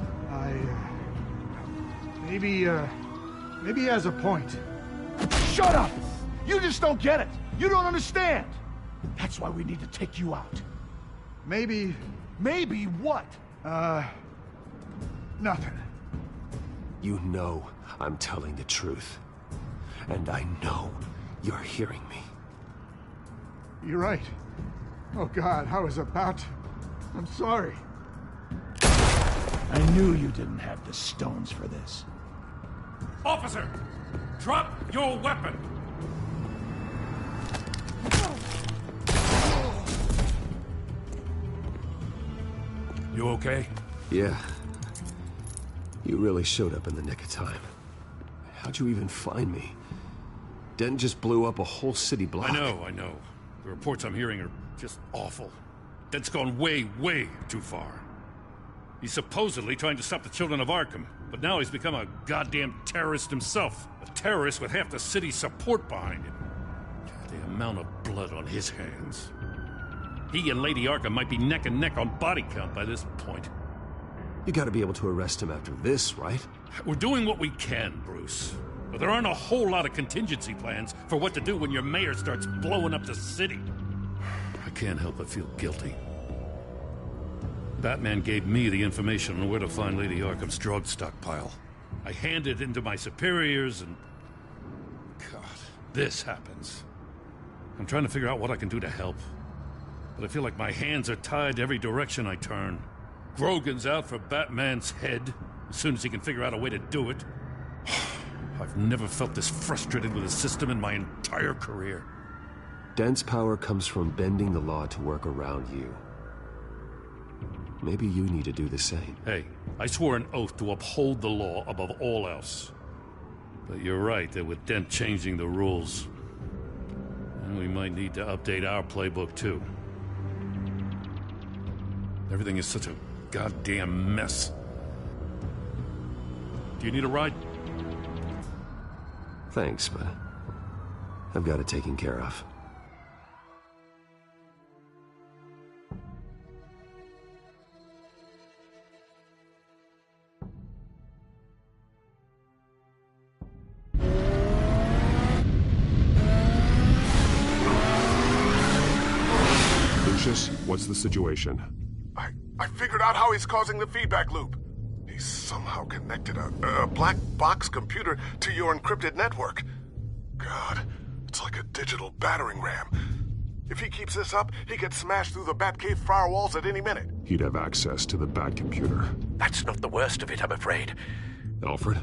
Maybe he has a point. Shut up! You just don't get it. You don't understand. That's why we need to take you out. Maybe what? Nothing. You know I'm telling the truth. And I know you're hearing me. You're right. Oh God, I was about to... I'm sorry. I knew you didn't have the stones for this. Officer! Drop your weapon! You okay? Yeah. You really showed up in the nick of time. How'd you even find me? Dent just blew up a whole city block. I know. The reports I'm hearing are just awful. Dent's gone way, way too far. He's supposedly trying to stop the children of Arkham, but now he's become a goddamn terrorist himself. A terrorist with half the city's support behind him. The amount of blood on his hands. He and Lady Arkham might be neck and neck on body count by this point. You gotta be able to arrest him after this, right? We're doing what we can, Bruce. But there aren't a whole lot of contingency plans for what to do when your mayor starts blowing up the city. I can't help but feel guilty. Batman gave me the information on where to find Lady Arkham's drug stockpile. I handed it into my superiors and... God, this happens. I'm trying to figure out what I can do to help. But I feel like my hands are tied every direction I turn. Grogan's out for Batman's head as soon as he can figure out a way to do it. I've never felt this frustrated with the system in my entire career. Dent's power comes from bending the law to work around you. Maybe you need to do the same. Hey, I swore an oath to uphold the law above all else. But you're right that with Dent changing the rules, we might need to update our playbook too. Everything is such a goddamn mess. Do you need a ride? Thanks, but I've got it taken care of. Lucius, what's the situation? I figured out how he's causing the feedback loop. He's somehow connected a black box computer to your encrypted network. God, it's like a digital battering ram. If he keeps this up, he could smash through the Batcave firewalls at any minute. He'd have access to the Bat computer. That's not the worst of it, I'm afraid. Alfred?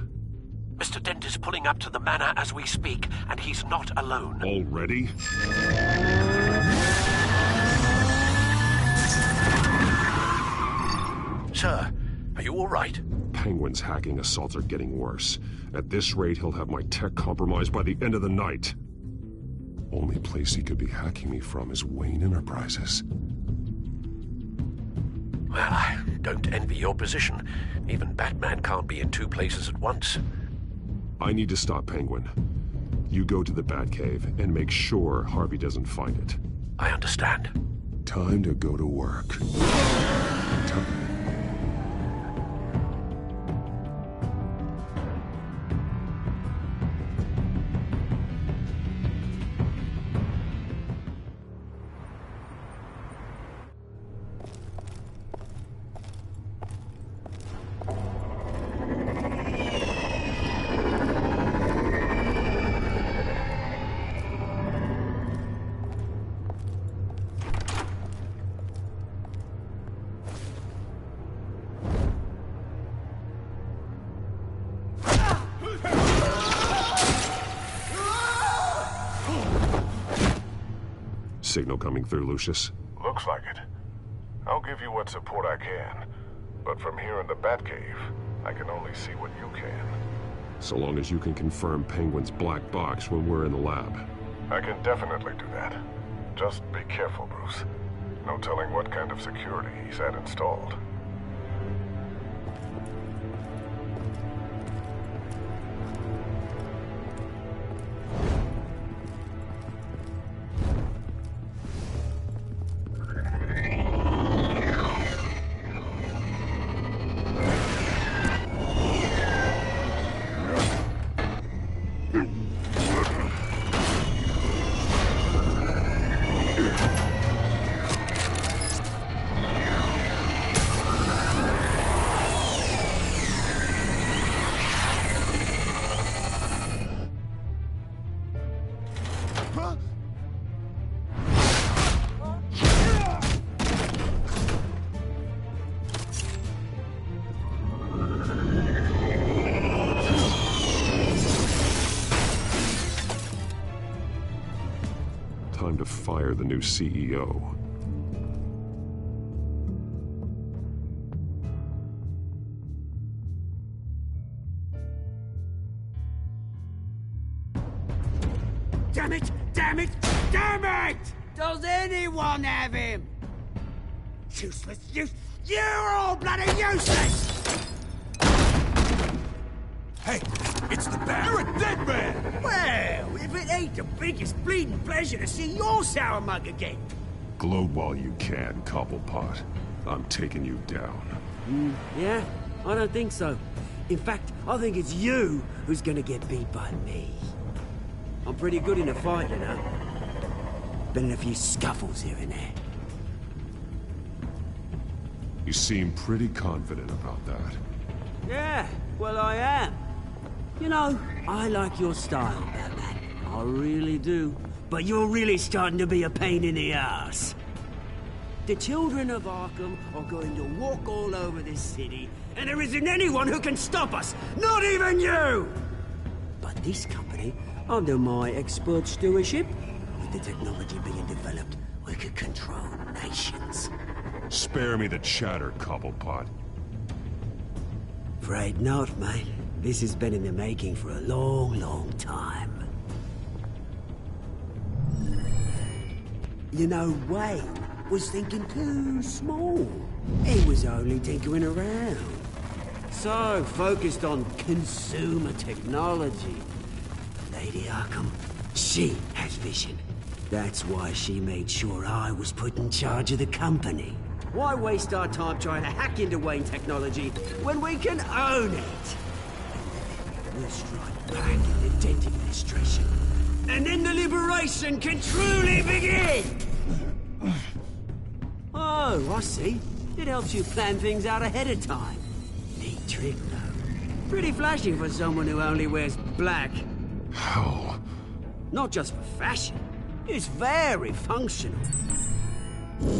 Mr. Dent is pulling up to the manor as we speak, and he's not alone. Already? Sir, are you all right? Penguin's hacking assaults are getting worse. At this rate, he'll have my tech compromised by the end of the night. Only place he could be hacking me from is Wayne Enterprises. Well, I don't envy your position. Even Batman can't be in two places at once. I need to stop Penguin. You go to the Batcave and make sure Harvey doesn't find it. I understand. Time to go to work. Time. Signal coming through, Lucius. Looks like it. I'll give you what support I can. But from here in the Batcave, I can only see what you can. So long as you can confirm Penguin's black box when we're in the lab. I can definitely do that. Just be careful, Bruce. No telling what kind of security he's had installed. Time to fire the new CEO. Damn it! Damn it! Damn it! Does anyone have him? Useless! You're all bloody useless! Hey, it's the Bat. You're a dead man! Well, if it ain't the biggest bleeding pleasure to see your sour mug again. Gloat while you can, Cobblepot. I'm taking you down. Yeah? I don't think so. In fact, I think it's you who's gonna get beat by me. I'm pretty good in a fight, you know. Been in a few scuffles here and there. You seem pretty confident about that. Yeah, well, I am. You know, I like your style, Batman. I really do. But you're really starting to be a pain in the ass. The children of Arkham are going to walk all over this city, and there isn't anyone who can stop us! Not even you! But this company, under my expert stewardship, with the technology being developed, we could control nations. Spare me the chatter, Cobblepot. Afraid not, mate. This has been in the making for a long, long time. You know, Wayne was thinking too small. He was only tinkering around. So focused on consumer technology. Lady Arkham. She has vision. That's why she made sure I was put in charge of the company. Why waste our time trying to hack into Wayne technology when we can own it? We'll strike back in the Dent administration. And then the liberation can truly begin! Oh, I see. It helps you plan things out ahead of time. Neat trick, though. Pretty flashy for someone who only wears black. How? Not just for fashion. It's very functional.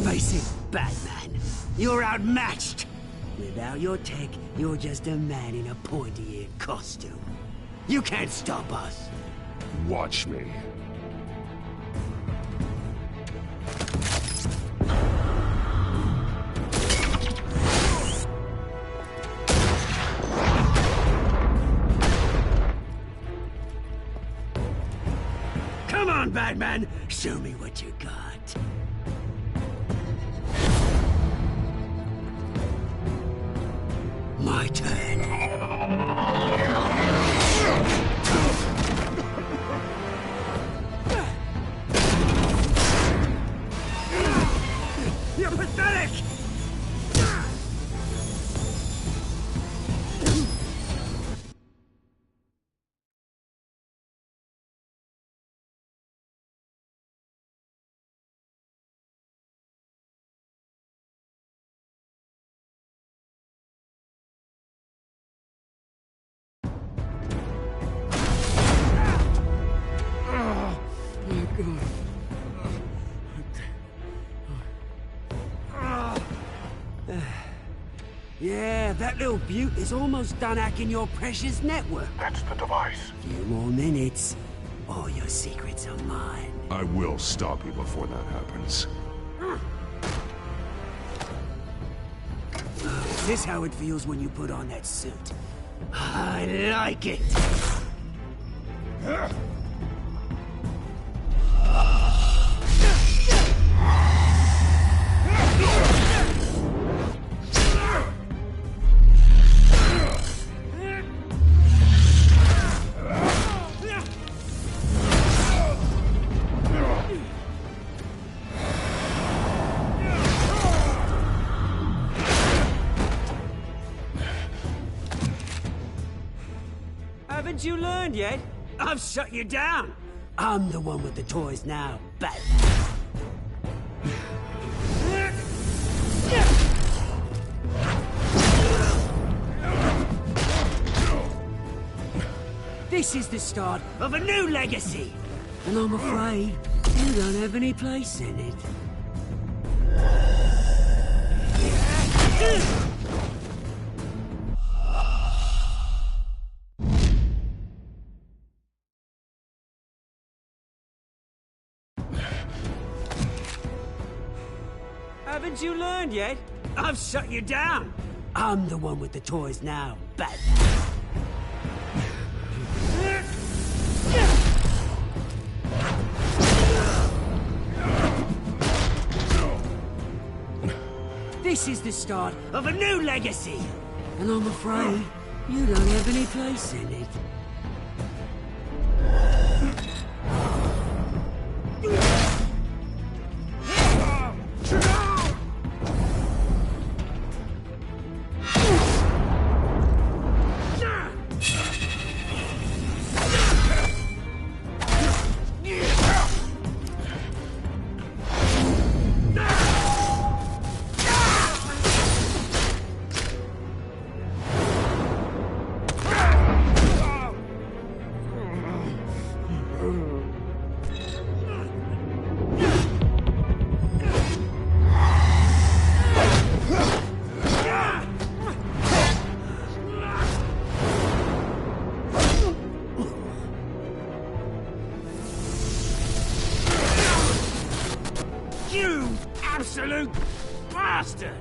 Face it, Batman. You're outmatched. Without your tech, you're just a man in a pointy-eared costume. You can't stop us. Watch me. Come on, Batman! Show me what you got. My turn. You're pathetic! Yeah, that little beaut is almost done hacking your precious network. That's the device. Few more minutes. All your secrets are mine. I will stop you before that happens. Is this how it feels when you put on that suit? I like it. Haven't you learned yet? I've shut you down. I'm the one with the toys now, Batman. This is the start of a new legacy. And I'm afraid you don't have any place in it. Haven't you learned yet? I've shut you down. I'm the one with the toys now, Batman. This is the start of a new legacy. And I'm afraid you don't have any place in it. You absolute bastard!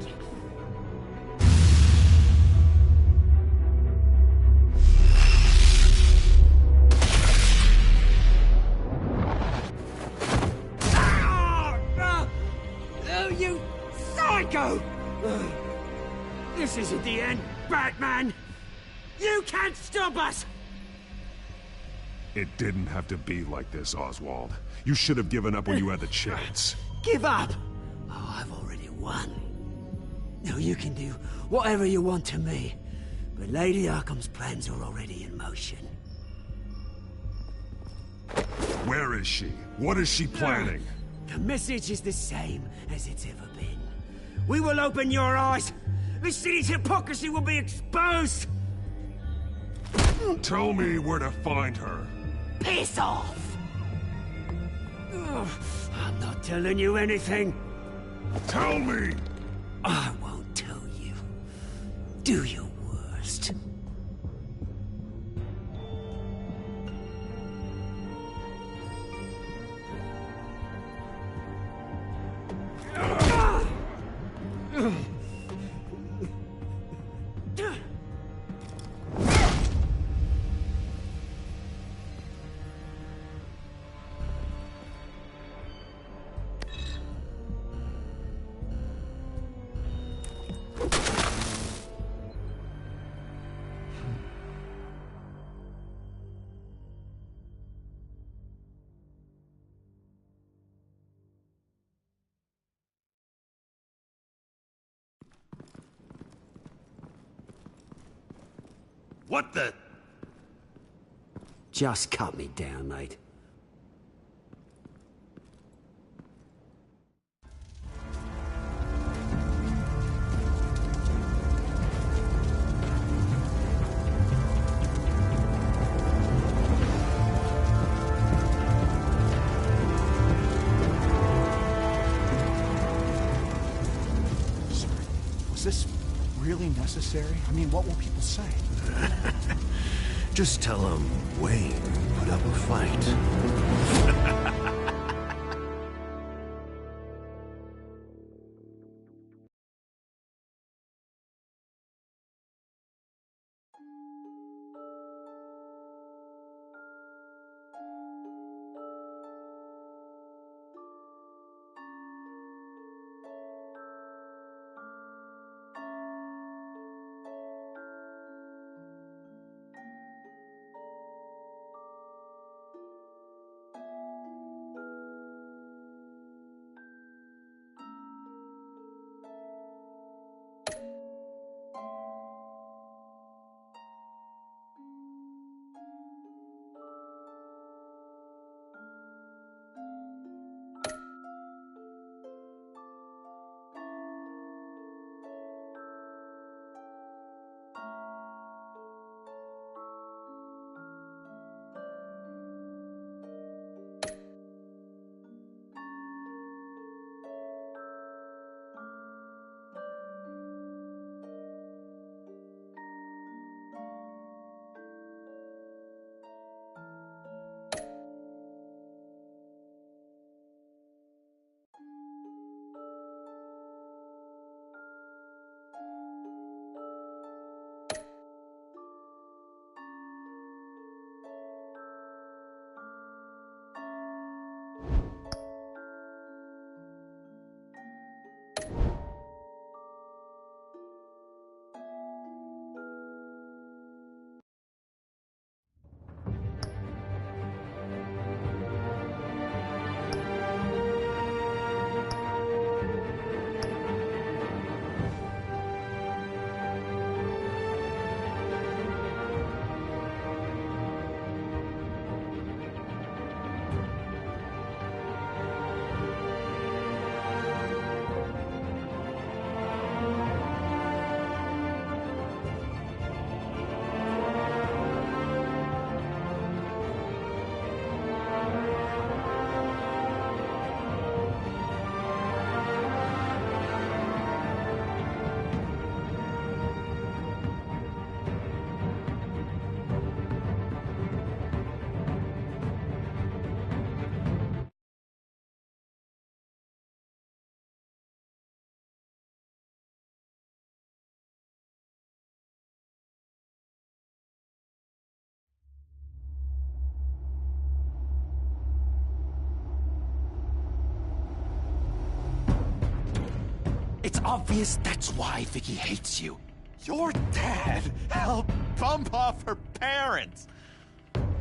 Oh, you psycho! This isn't the end, Batman! You can't stop us! It didn't have to be like this, Oswald. You should have given up when you had the chance. Give up? Oh, I've already won. Now you can do whatever you want to me, but Lady Arkham's plans are already in motion. Where is she? What is she planning? The message is the same as it's ever been. We will open your eyes. This city's hypocrisy will be exposed. Tell me where to find her. Piss off! Ugh, I'm not telling you anything. Tell me! I won't tell you. Do your worst. What the? Just cut me down, mate. Was this really necessary? I mean, what will people say? Just tell him Wayne put up a fight. It's obvious that's why Vicky hates you. Your dad helped bump off her parents.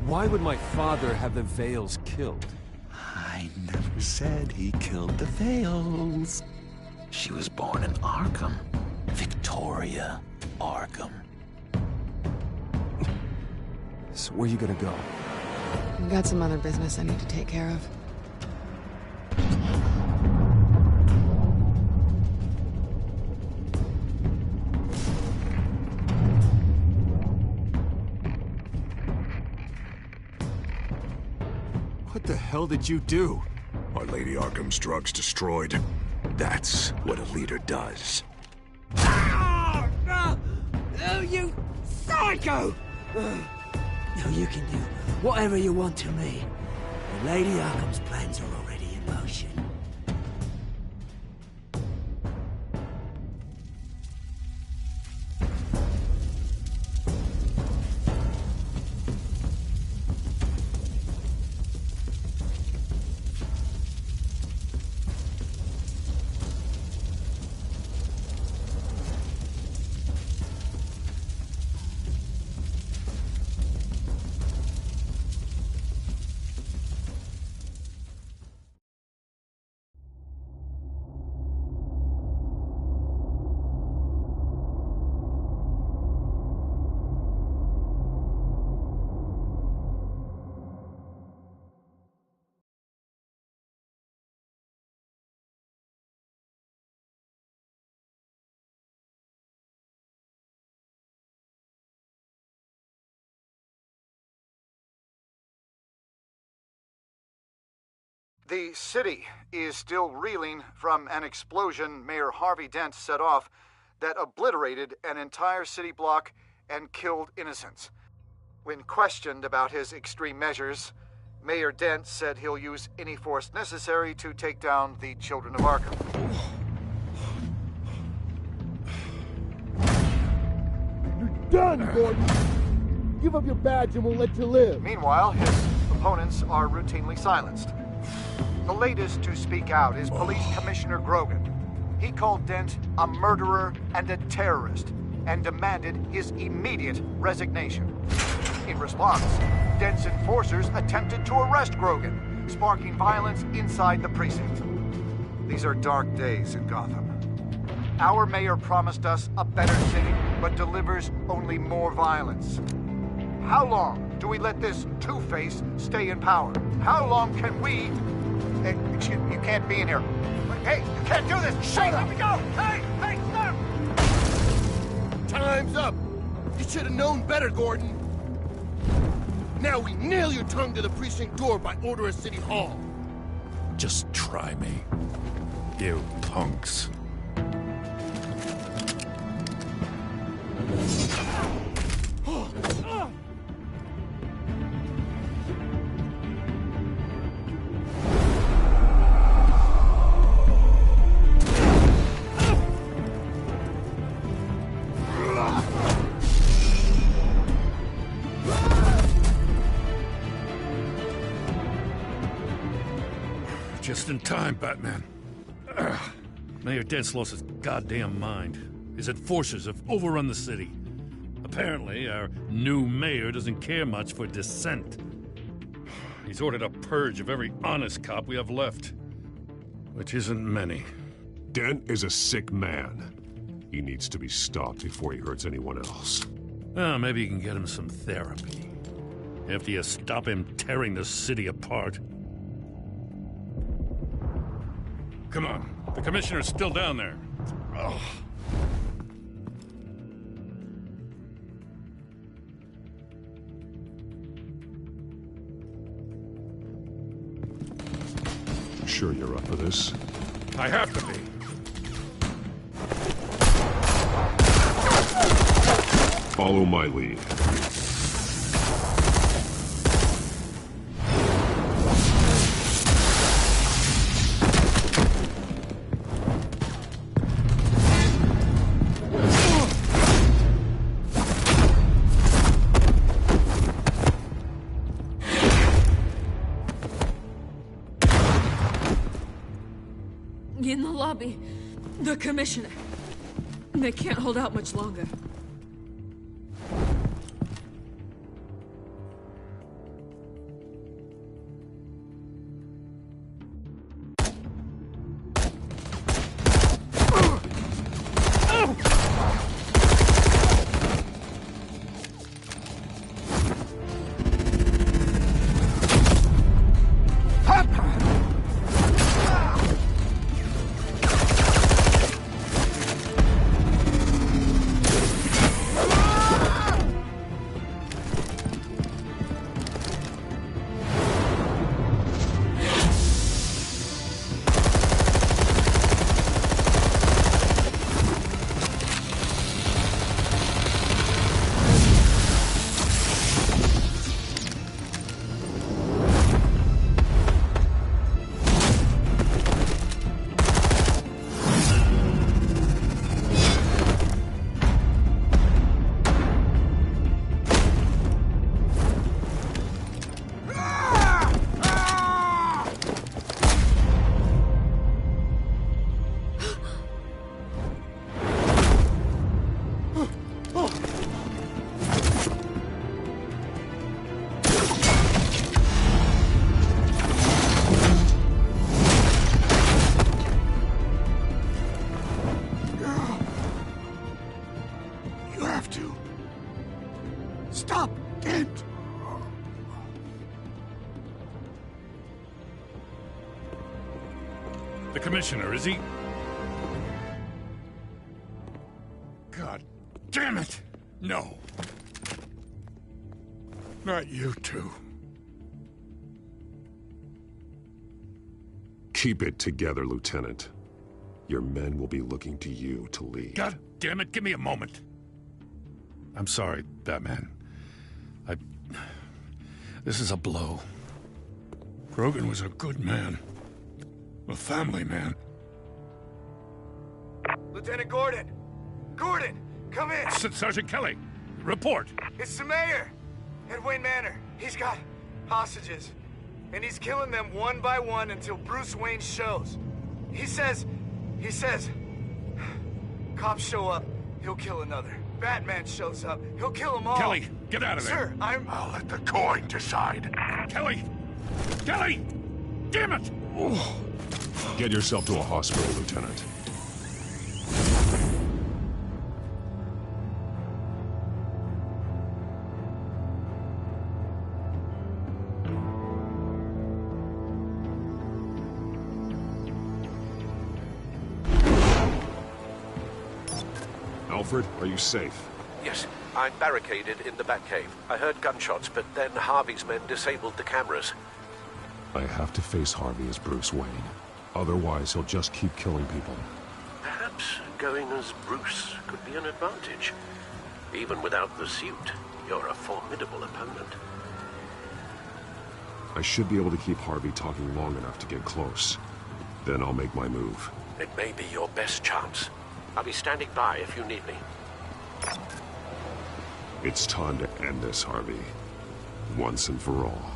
Why would my father have the Vales killed? I never said he killed the Vales. She was born in Arkham. Victoria Arkham. So where you gonna go? Got some other business I need to take care of. What the hell did you do? Our Lady Arkham's drugs destroyed. That's what a leader does. Oh, no! Oh, you psycho! No, you can do whatever you want to me. The Lady Arkham's plans are already in motion. The city is still reeling from an explosion Mayor Harvey Dent set off that obliterated an entire city block and killed innocents. When questioned about his extreme measures, Mayor Dent said he'll use any force necessary to take down the Children of Arkham. You're done, Gordon! Give up your badge and we'll let you live. Meanwhile, his opponents are routinely silenced. The latest to speak out is Police Commissioner Grogan. He called Dent a murderer and a terrorist and demanded his immediate resignation. In response, Dent's enforcers attempted to arrest Grogan, sparking violence inside the precinct. These are dark days in Gotham. Our mayor promised us a better city, but delivers only more violence. How long do we let this Two-Face stay in power? How long can we... Hey, excuse me, you can't be in here. Hey, you can't do this! Shut up! Let me go! Hey, stop! Time's up! You should have known better, Gordon. Now we nail your tongue to the precinct door by order of City Hall. Just try me, you punks. Just in time, Batman. Mayor Dent's lost his goddamn mind. His enforcers have overrun the city. Apparently, our new mayor doesn't care much for dissent. He's ordered a purge of every honest cop we have left. Which isn't many. Dent is a sick man. He needs to be stopped before he hurts anyone else. Well, maybe you can get him some therapy. After you stop him tearing the city apart. Come on. The commissioner's still down there. Oh. Sure you're up for this? I have to be. Follow my lead. In the lobby, the commissioner. They can't hold out much longer. Stop! Kent! The commissioner, is he? God damn it! No. Not you two. Keep it together, Lieutenant. Your men will be looking to you to lead. God damn it, give me a moment. I'm sorry, Batman. This is a blow. Grogan was a good man. A family man. Lieutenant Gordon! Gordon, come in! Sergeant Kelly, report. It's the mayor! At Wayne Manor. He's got hostages. And he's killing them one by one until Bruce Wayne shows. He says... Cops show up, he'll kill another. Batman shows up, he'll kill them all. Kelly, get out of there. Sir, I'll let the coin decide. Kelly! Kelly! Damn it! Get yourself to a hospital, Lieutenant. Alfred, are you safe? Yes, I'm barricaded in the Batcave. I heard gunshots, but then Harvey's men disabled the cameras. I have to face Harvey as Bruce Wayne. Otherwise, he'll just keep killing people. Perhaps going as Bruce could be an advantage. Even without the suit, you're a formidable opponent. I should be able to keep Harvey talking long enough to get close. Then I'll make my move. It may be your best chance. I'll be standing by if you need me. It's time to end this, Harvey. Once and for all.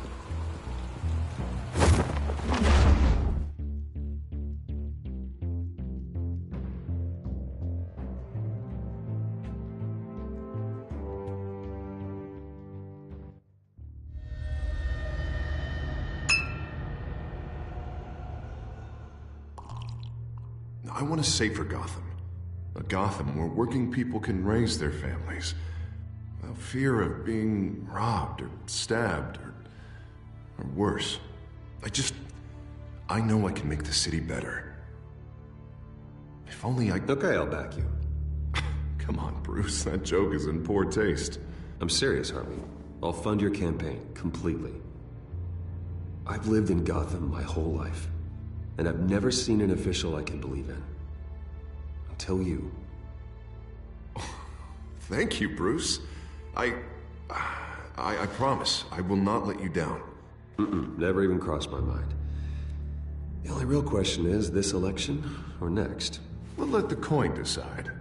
I want a safer Gotham. A Gotham where working people can raise their families without fear of being robbed or stabbed or worse. I know I can make the city better. If only I... Okay, I'll back you. Come on, Bruce, that joke is in poor taste. I'm serious, Harvey. I'll fund your campaign, completely. I've lived in Gotham my whole life, and I've never seen an official I can believe in. Until you. Thank you, Bruce. I promise, I will not let you down. Never even crossed my mind. The only real question is, this election or next? We'll let the coin decide.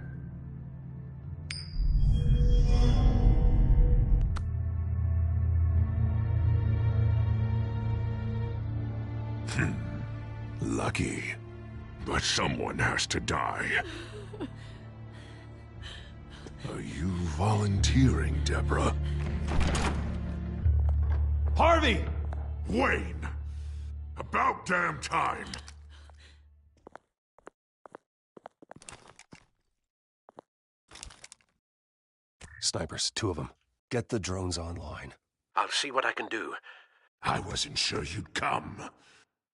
Lucky. But someone has to die. Are you volunteering, Deborah? Harvey! Wayne! About damn time! Snipers, 2 of them. Get the drones online. I'll see what I can do. I wasn't sure you'd come.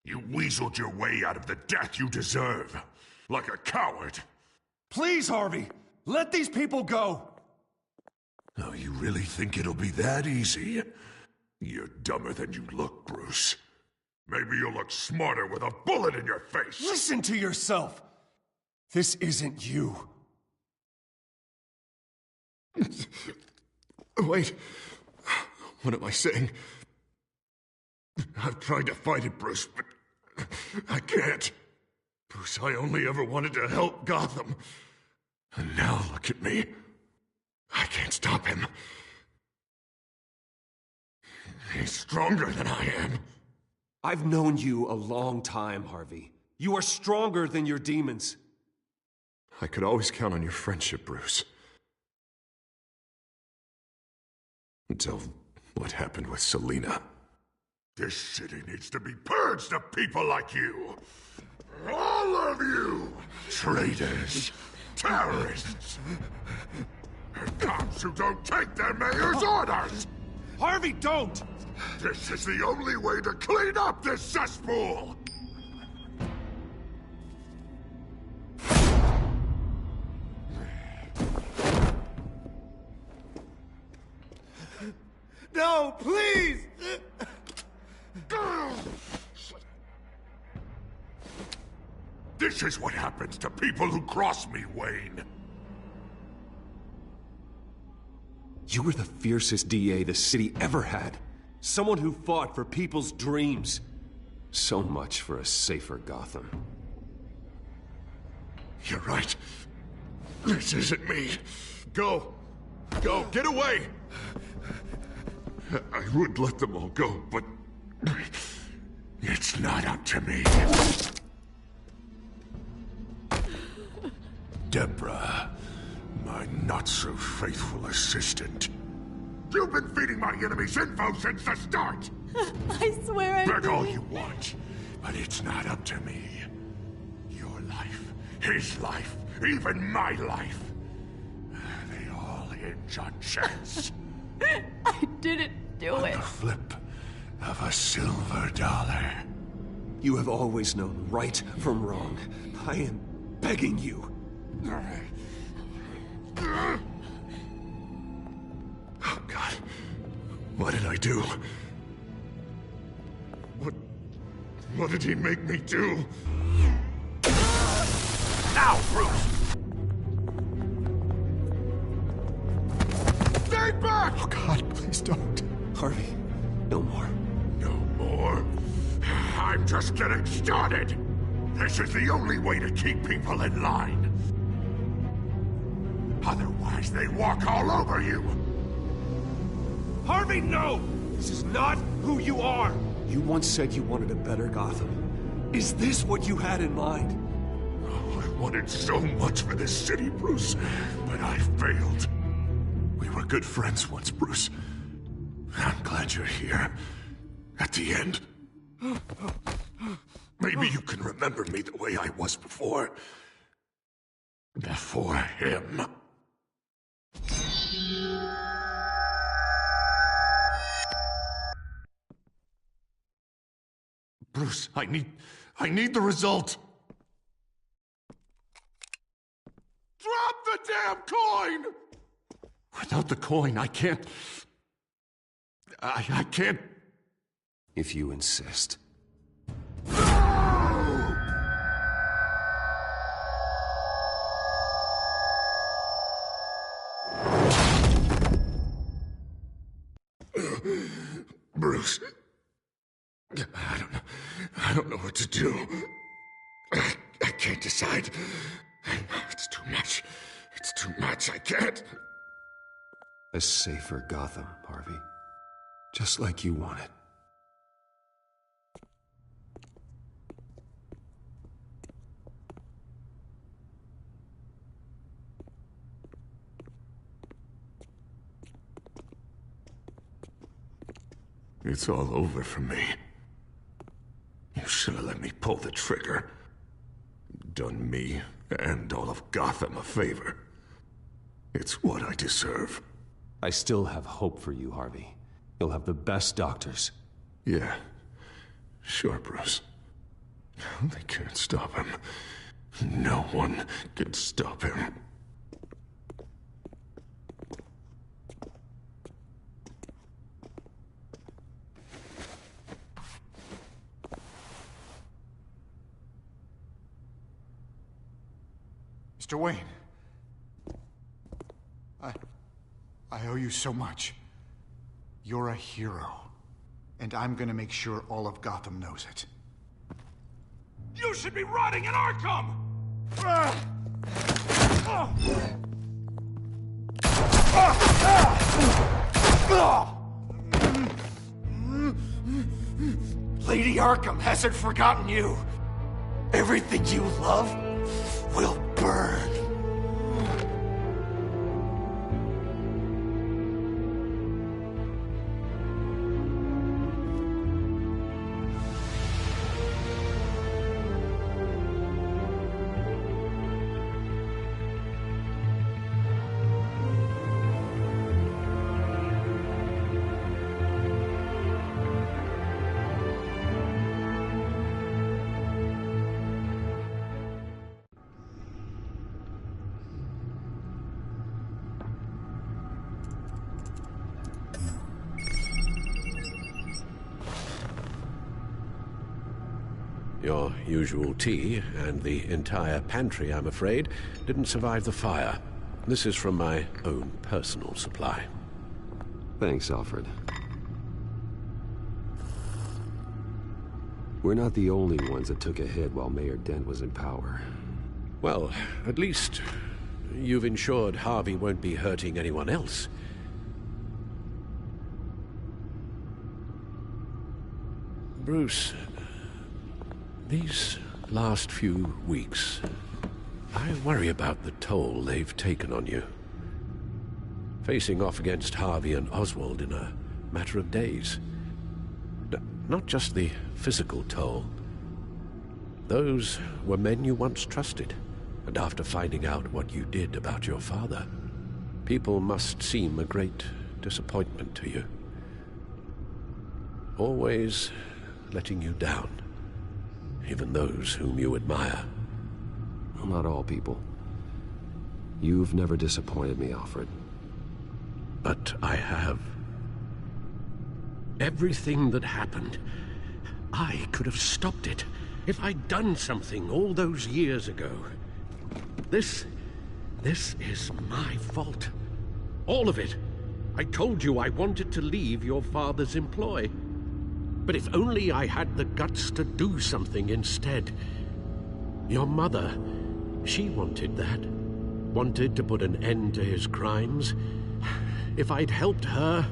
You weaseled your way out of the death you deserve. Like a coward. Please, Harvey! Let these people go! Oh, you really think it'll be that easy? You're dumber than you look, Bruce. Maybe you'll look smarter with a bullet in your face. Listen to yourself! This isn't you. Wait. What am I saying? I've tried to fight it, Bruce, but I can't. Bruce, I only ever wanted to help Gotham. And now look at me. I can't stop him. He's stronger than I am. I've known you a long time, Harvey. You are stronger than your demons. I could always count on your friendship, Bruce. Until what happened with Selina. This city needs to be purged of people like you. All of you! Traitors! Terrorists! Cops who don't take their mayor's orders! Harvey, don't! This is the only way to clean up this cesspool! No, please! This is what happens to people who cross me, Wayne. You were the fiercest DA the city ever had. Someone who fought for people's dreams. So much for a safer Gotham. You're right. This isn't me. Go. Go. Get away. I would let them all go, but it's not up to me. Deborah, my not-so-faithful assistant. You've been feeding my enemies info since the start! I swear I Beg all didn't. you want, but it's not up to me. Your life, his life, even my life. They all hinge on chance. I didn't do it. The flip of a silver dollar. You have always known right from wrong. I am begging you. Oh, God. What did I do? What did he make me do? Now, Bruce! Stay back! Oh, God, please don't. Harvey, no more. No more? I'm just getting started. This is the only way to keep people in line. Otherwise, they walk all over you. Harvey, no! This is not who you are! You once said you wanted a better Gotham. Is this what you had in mind? Oh, I wanted so much for this city, Bruce, but I failed. We were good friends once, Bruce. I'm glad you're here. At the end. Maybe you can remember me the way I was before. Before him. Bruce, I need the result. Drop the damn coin! Without the coin, I can't... I can't... If you insist. Bruce... I don't know what to do. I can't decide. It's too much. It's too much. I can't. A safer Gotham, Harvey. Just like you wanted. It's all over for me. You should have let me pull the trigger. Done me and all of Gotham a favor. It's what I deserve. I still have hope for you, Harvey. You'll have the best doctors. Yeah. Sure, Bruce. They can't stop him. No one can stop him. Mr. Wayne. I owe you so much. You're a hero. And I'm gonna make sure all of Gotham knows it. You should be rotting in Arkham! Lady Arkham hasn't forgotten you. Everything you love will burn. Your usual tea and the entire pantry, I'm afraid, didn't survive the fire. This is from my own personal supply. Thanks, Alfred. We're not the only ones that took a hit while Mayor Dent was in power. Well, at least you've ensured Harvey won't be hurting anyone else. Bruce, these last few weeks, I worry about the toll they've taken on you. Facing off against Harvey and Oswald in a matter of days. Not just the physical toll. Those were men you once trusted, and after finding out what you did about your father, people must seem a great disappointment to you. Always letting you down, even those whom you admire. Well, not all people. You've never disappointed me, Alfred. But I have. Everything that happened, I could have stopped it if I'd done something all those years ago. This is my fault. All of it. I told you I wanted to leave your father's employ. But if only I had the guts to do something instead. Your mother, she wanted that. Wanted to put an end to his crimes. If I'd helped her,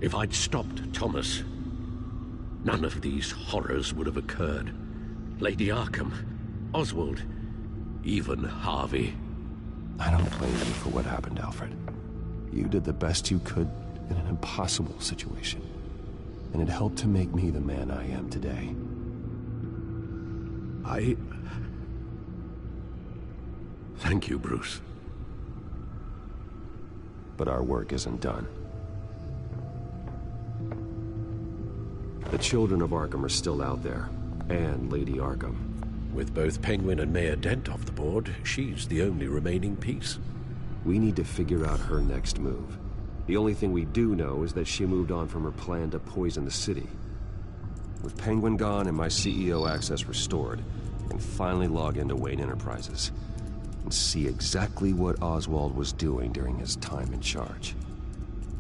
if I'd stopped Thomas, none of these horrors would have occurred. Lady Arkham, Oswald, even Harvey. I don't blame you for what happened, Alfred. You did the best you could in an impossible situation. And it helped to make me the man I am today. Thank you, Bruce. But our work isn't done. The children of Arkham are still out there, and Lady Arkham. With both Penguin and Mayor Dent off the board, she's the only remaining piece. We need to figure out her next move. The only thing we do know is that she moved on from her plan to poison the city. With Penguin gone and my CEO access restored, I can finally log into Wayne Enterprises and see exactly what Oswald was doing during his time in charge.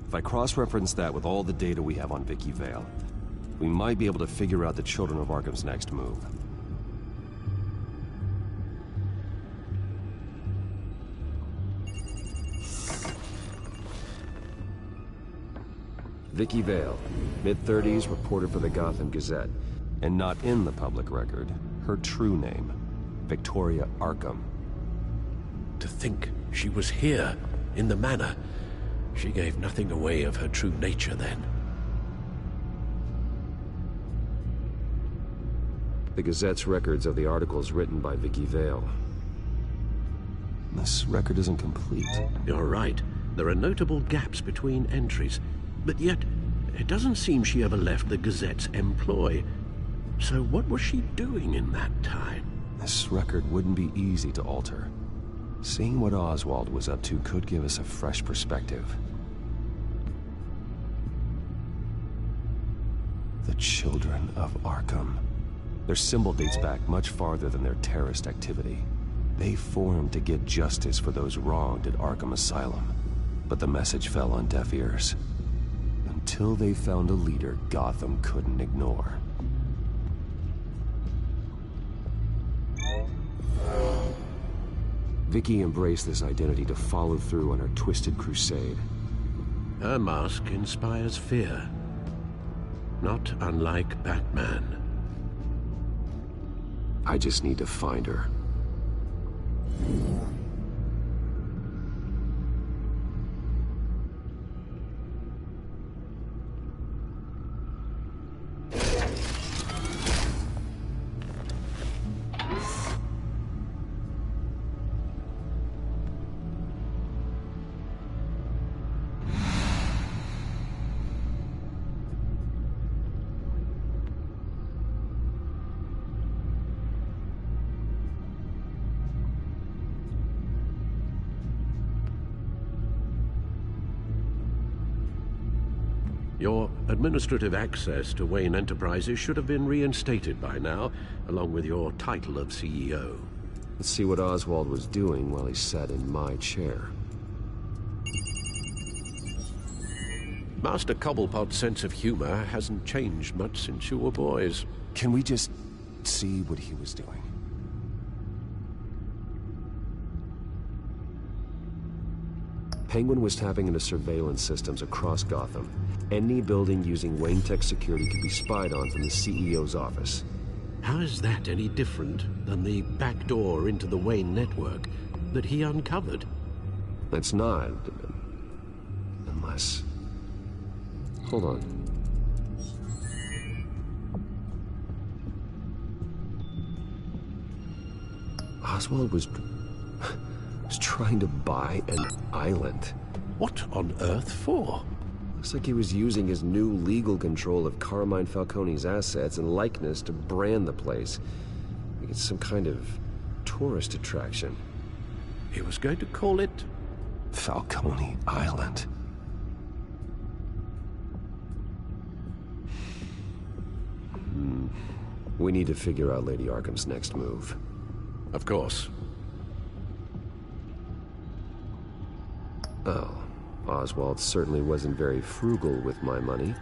If I cross-reference that with all the data we have on Vicky Vale, we might be able to figure out the Children of Arkham's next move. Vicky Vale, mid-30s, reporter for the Gotham Gazette, and not in the public record, her true name, Victoria Arkham. To think she was here, in the manor. She gave nothing away of her true nature then. The Gazette's records of the articles written by Vicky Vale. This record isn't complete. You're right. There are notable gaps between entries. But yet, it doesn't seem she ever left the Gazette's employ. So what was she doing in that time? This record wouldn't be easy to alter. Seeing what Oswald was up to could give us a fresh perspective. The Children of Arkham. Their symbol dates back much farther than their terrorist activity. They formed to get justice for those wronged at Arkham Asylum. But the message fell on deaf ears. Until they found a leader Gotham couldn't ignore. Vicky embraced this identity to follow through on her twisted crusade. Her mask inspires fear. Not unlike Batman. I just need to find her. Your administrative access to Wayne Enterprises should have been reinstated by now, along with your title of CEO. Let's see what Oswald was doing while he sat in my chair. Master Cobblepot's sense of humor hasn't changed much since you were boys. Can we just see what he was doing? Penguin was tapping into surveillance systems across Gotham. Any building using Wayne Tech security could be spied on from the CEO's office. How is that any different than the back door into the Wayne network that he uncovered? It's not. Unless... Hold on. Oswald was trying to buy an island. What on earth for? Looks like he was using his new legal control of Carmine Falcone's assets and likeness to brand the place. Like it's some kind of tourist attraction. He was going to call it... Falcone Island. We need to figure out Lady Arkham's next move. Of course. Oh, Oswald certainly wasn't very frugal with my money.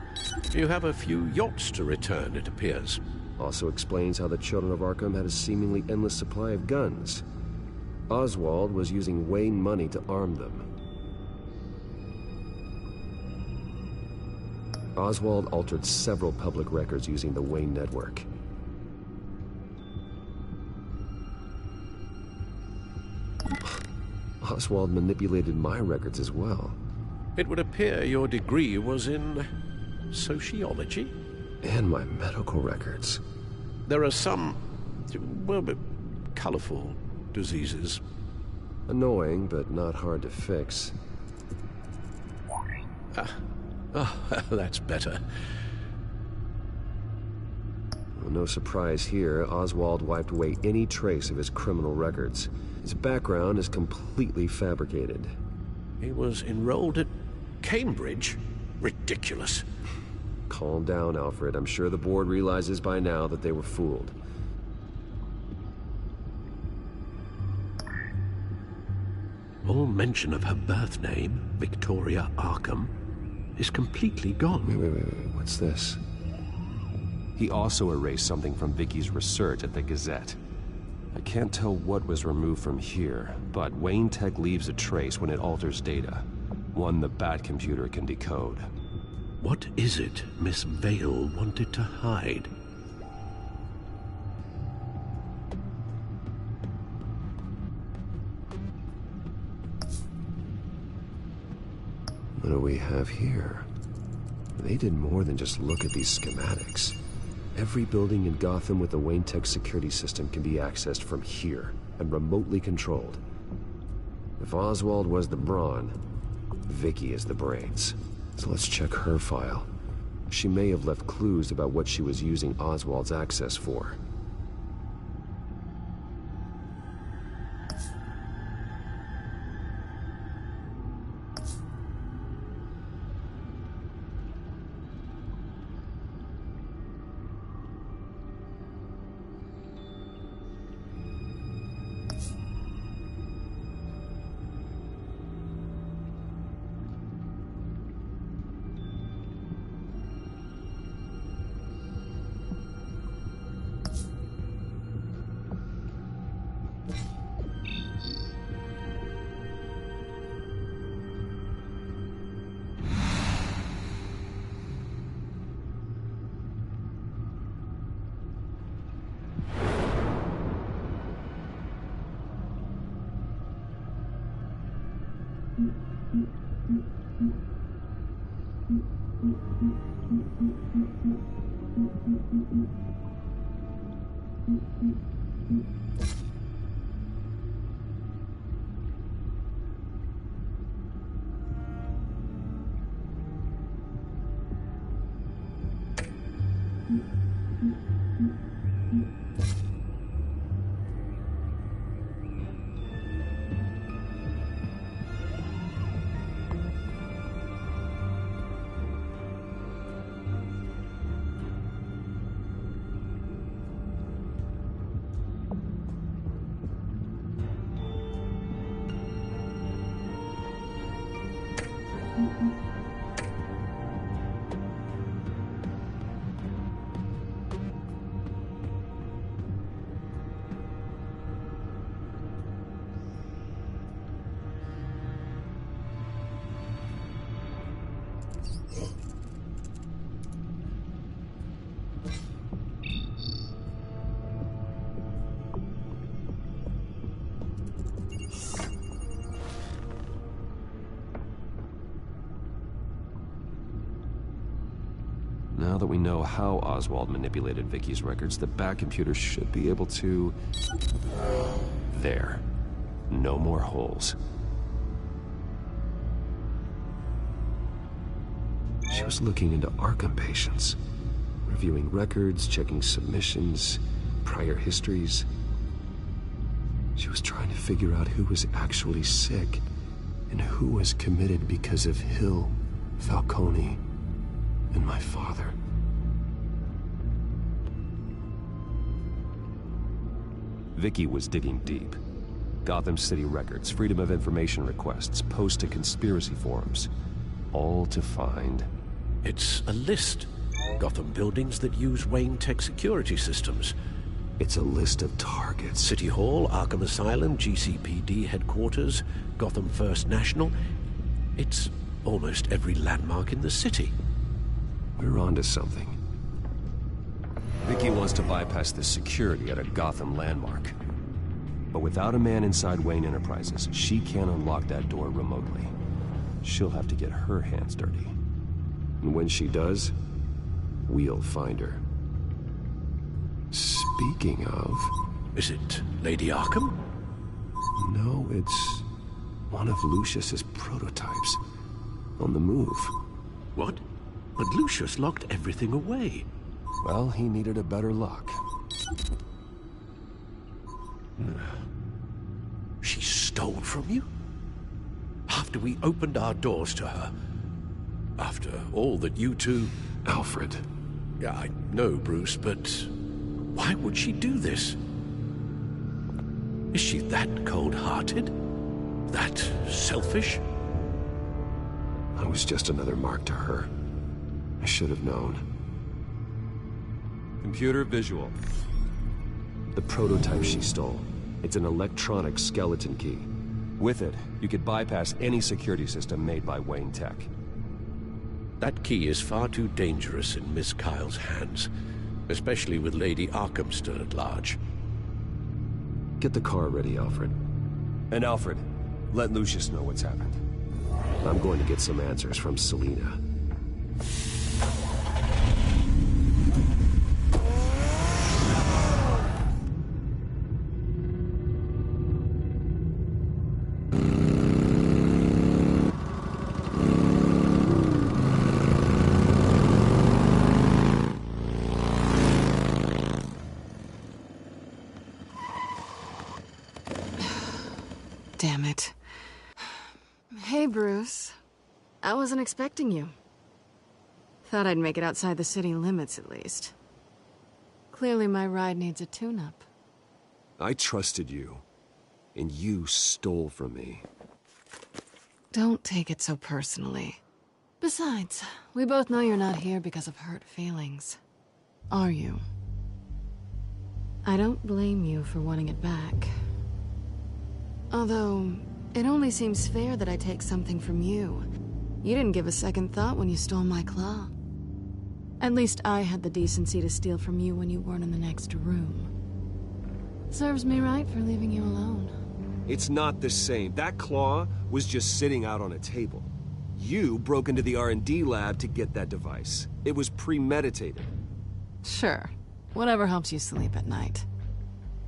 You have a few yachts to return, it appears. Also explains how the Children of Arkham had a seemingly endless supply of guns. Oswald was using Wayne money to arm them. Oswald altered several public records using the Wayne network. Oswald manipulated my records as well. It would appear your degree was in... sociology? And my medical records. There are some... well, colorful diseases. Annoying, but not hard to fix. Oh, that's better. Well, no surprise here, Oswald wiped away any trace of his criminal records. His background is completely fabricated. He was enrolled at Cambridge? Ridiculous. Calm down, Alfred. I'm sure the board realizes by now that they were fooled. All mention of her birth name, Victoria Arkham, is completely gone. Wait. What's this? He also erased something from Vicky's research at the Gazette. I can't tell what was removed from here, but Wayne Tech leaves a trace when it alters data. One the Bat computer can decode. What is it Miss Vale wanted to hide? What do we have here? They did more than just look at these schematics. Every building in Gotham with a Wayne Tech security system can be accessed from here and remotely controlled. If Oswald was the brawn, Vicky is the brains. So let's check her file. She may have left clues about what she was using Oswald's access for. Now that we know how Oswald manipulated Vicky's records, the back computer should be able to... There. No more holes. She was looking into Arkham patients, reviewing records, checking submissions, prior histories. She was trying to figure out who was actually sick and who was committed because of Hill, Falcone, and my father. Vicky was digging deep. Gotham City records, Freedom of Information requests, posts to conspiracy forums. All to find... It's a list. Gotham buildings that use Wayne Tech security systems. It's a list of targets. City Hall, Arkham Asylum, GCPD headquarters, Gotham First National. It's almost every landmark in the city. We're onto something. Vicky wants to bypass the security at a Gotham landmark. But without a man inside Wayne Enterprises, she can't unlock that door remotely. She'll have to get her hands dirty. And when she does, we'll find her. Speaking of... Is it Lady Arkham? No, it's one of Lucius's prototypes. On the move. What? But Lucius locked everything away. Well, he needed a better lock. She stole from you? After we opened our doors to her? After all that you two... Alfred. Yeah, I know, Bruce, but... why would she do this? Is she that cold-hearted? That selfish? I was just another mark to her. I should have known. Computer visual. The prototype she stole. It's an electronic skeleton key. With it, you could bypass any security system made by Wayne Tech. That key is far too dangerous in Miss Kyle's hands, especially with Lady Arkham still at large. Get the car ready, Alfred. And Alfred, let Lucius know what's happened. I'm going to get some answers from Selina. Damn it. Hey, Bruce. I wasn't expecting you. Thought I'd make it outside the city limits, at least. Clearly my ride needs a tune-up. I trusted you, and you stole from me. Don't take it so personally. Besides, we both know you're not here because of hurt feelings. Are you? I don't blame you for wanting it back. Although, it only seems fair that I take something from you. You didn't give a second thought when you stole my claw. At least I had the decency to steal from you when you weren't in the next room. Serves me right for leaving you alone. It's not the same. That claw was just sitting out on a table. You broke into the R&D lab to get that device. It was premeditated. Sure. Whatever helps you sleep at night.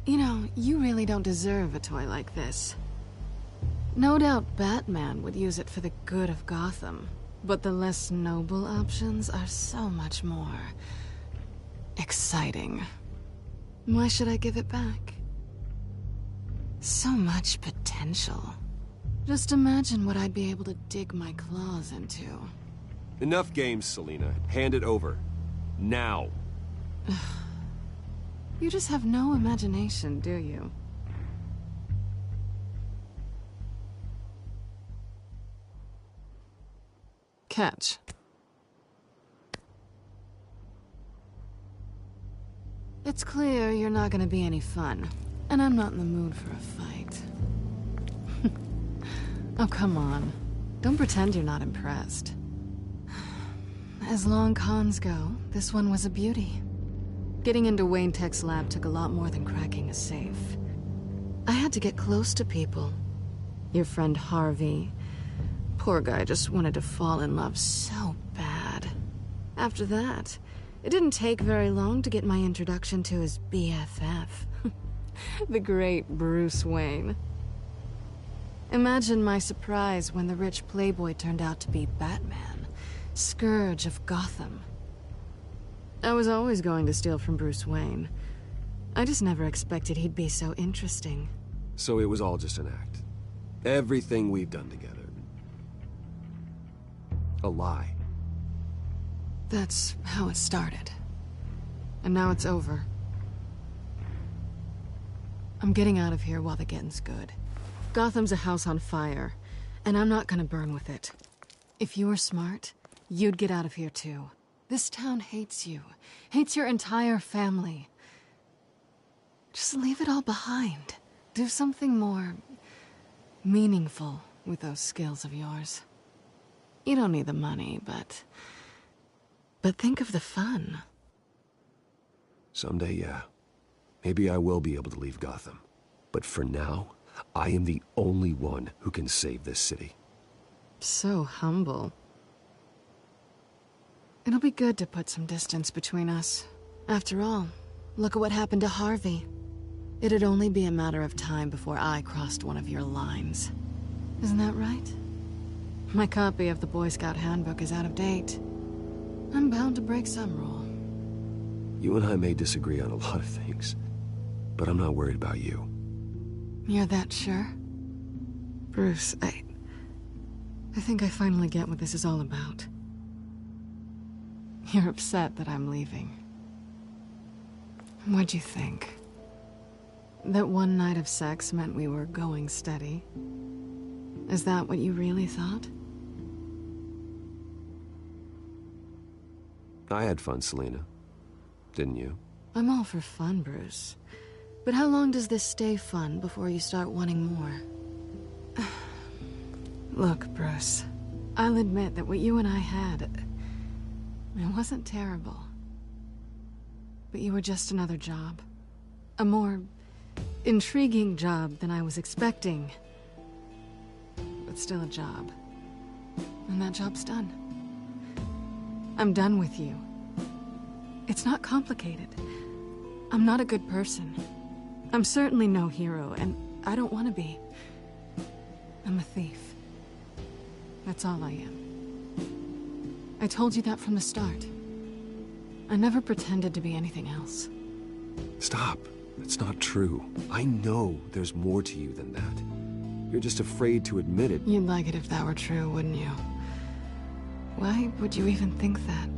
You know, you really don't deserve a toy like this. No doubt Batman would use it for the good of Gotham, but the less noble options are so much more... exciting. Why should I give it back? So much potential. Just imagine what I'd be able to dig my claws into. Enough games, Selina. Hand it over. Now. You just have no imagination, do you? Catch. It's clear you're not gonna be any fun, and I'm not in the mood for a fight. Oh, come on. Don't pretend you're not impressed. As long cons go, this one was a beauty. Getting into Wayne Tech's lab took a lot more than cracking a safe. I had to get close to people. Your friend Harvey. Poor guy just wanted to fall in love so bad. After that, it didn't take very long to get my introduction to his BFF. The great Bruce Wayne. Imagine my surprise when the rich playboy turned out to be Batman, Scourge of Gotham. I was always going to steal from Bruce Wayne. I just never expected he'd be so interesting. So it was all just an act. Everything we've done together. A lie. That's how it started. And now it's over. I'm getting out of here while the getting's good. Gotham's a house on fire, and I'm not gonna burn with it. If you were smart, you'd get out of here too. This town hates you. Hates your entire family. Just leave it all behind. Do something more meaningful with those skills of yours. You don't need the money, but think of the fun. Someday, yeah. Maybe I will be able to leave Gotham. But for now, I am the only one who can save this city. So humble. It'll be good to put some distance between us. After all, look at what happened to Harvey. It'd only be a matter of time before I crossed one of your lines. Isn't that right? My copy of the Boy Scout Handbook is out of date. I'm bound to break some rule. You and I may disagree on a lot of things, but I'm not worried about you. You're that sure? Bruce, I think I finally get what this is all about. You're upset that I'm leaving. What'd you think? That one night of sex meant we were going steady? Is that what you really thought? I had fun, Selina. Didn't you? I'm all for fun, Bruce. But how long does this stay fun before you start wanting more? Look, Bruce. I'll admit that what you and I had... it wasn't terrible. But you were just another job. A more intriguing job than I was expecting. But still a job. And that job's done. I'm done with you. It's not complicated. I'm not a good person. I'm certainly no hero, and I don't want to be. I'm a thief. That's all I am. I told you that from the start. I never pretended to be anything else. Stop. That's not true. I know there's more to you than that. You're just afraid to admit it. You'd like it if that were true, wouldn't you? Why would you even think that?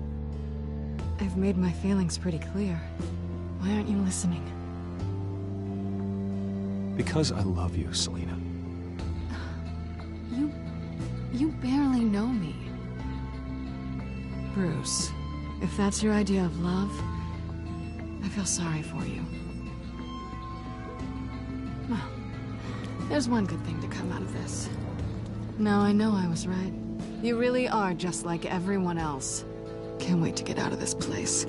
I've made my feelings pretty clear. Why aren't you listening? Because I love you, Selina. You barely know me. Bruce, if that's your idea of love, I feel sorry for you. Well, there's one good thing to come out of this. Now I know I was right. You really are just like everyone else. Can't wait to get out of this place.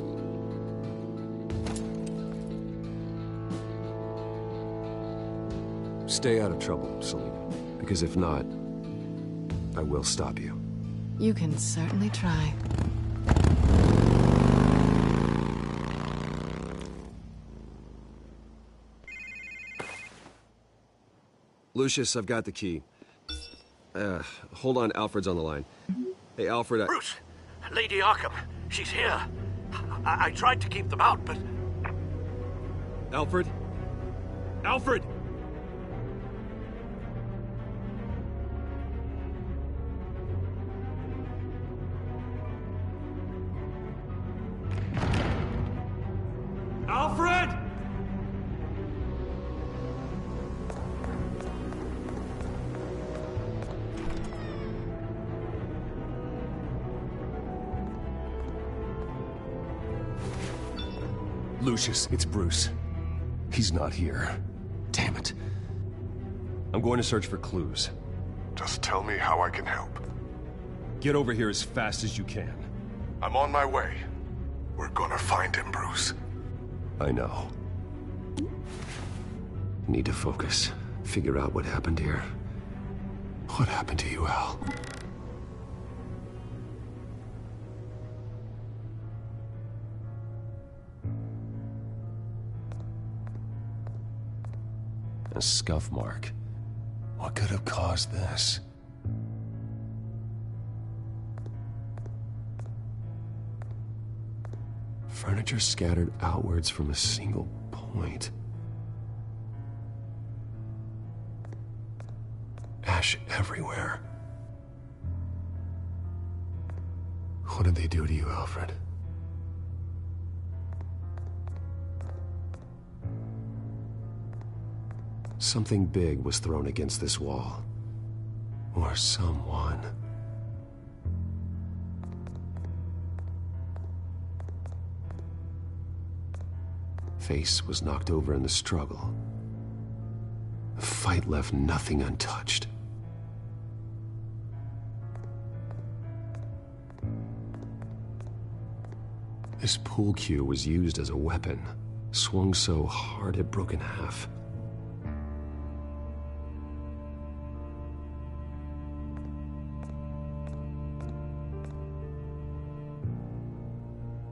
Stay out of trouble, Selina. Because if not, I will stop you. You can certainly try. Lucius, I've got the key. Hold on, Alfred's on the line. Hey, Alfred, Bruce! Lady Arkham, she's here. I tried to keep them out, but... Alfred? Alfred! Alfred! Lucius, it's Bruce. He's not here. Damn it. I'm going to search for clues. Just tell me how I can help. Get over here as fast as you can. I'm on my way. We're gonna find him, Bruce. I know. Need to focus. Figure out what happened here. What happened to you, Al? A scuff mark. What could have caused this? Furniture scattered outwards from a single point. Ash everywhere. What did they do to you, Alfred? Something big was thrown against this wall. Or someone. Face was knocked over in the struggle. The fight left nothing untouched. This pool cue was used as a weapon, swung so hard it broke in half.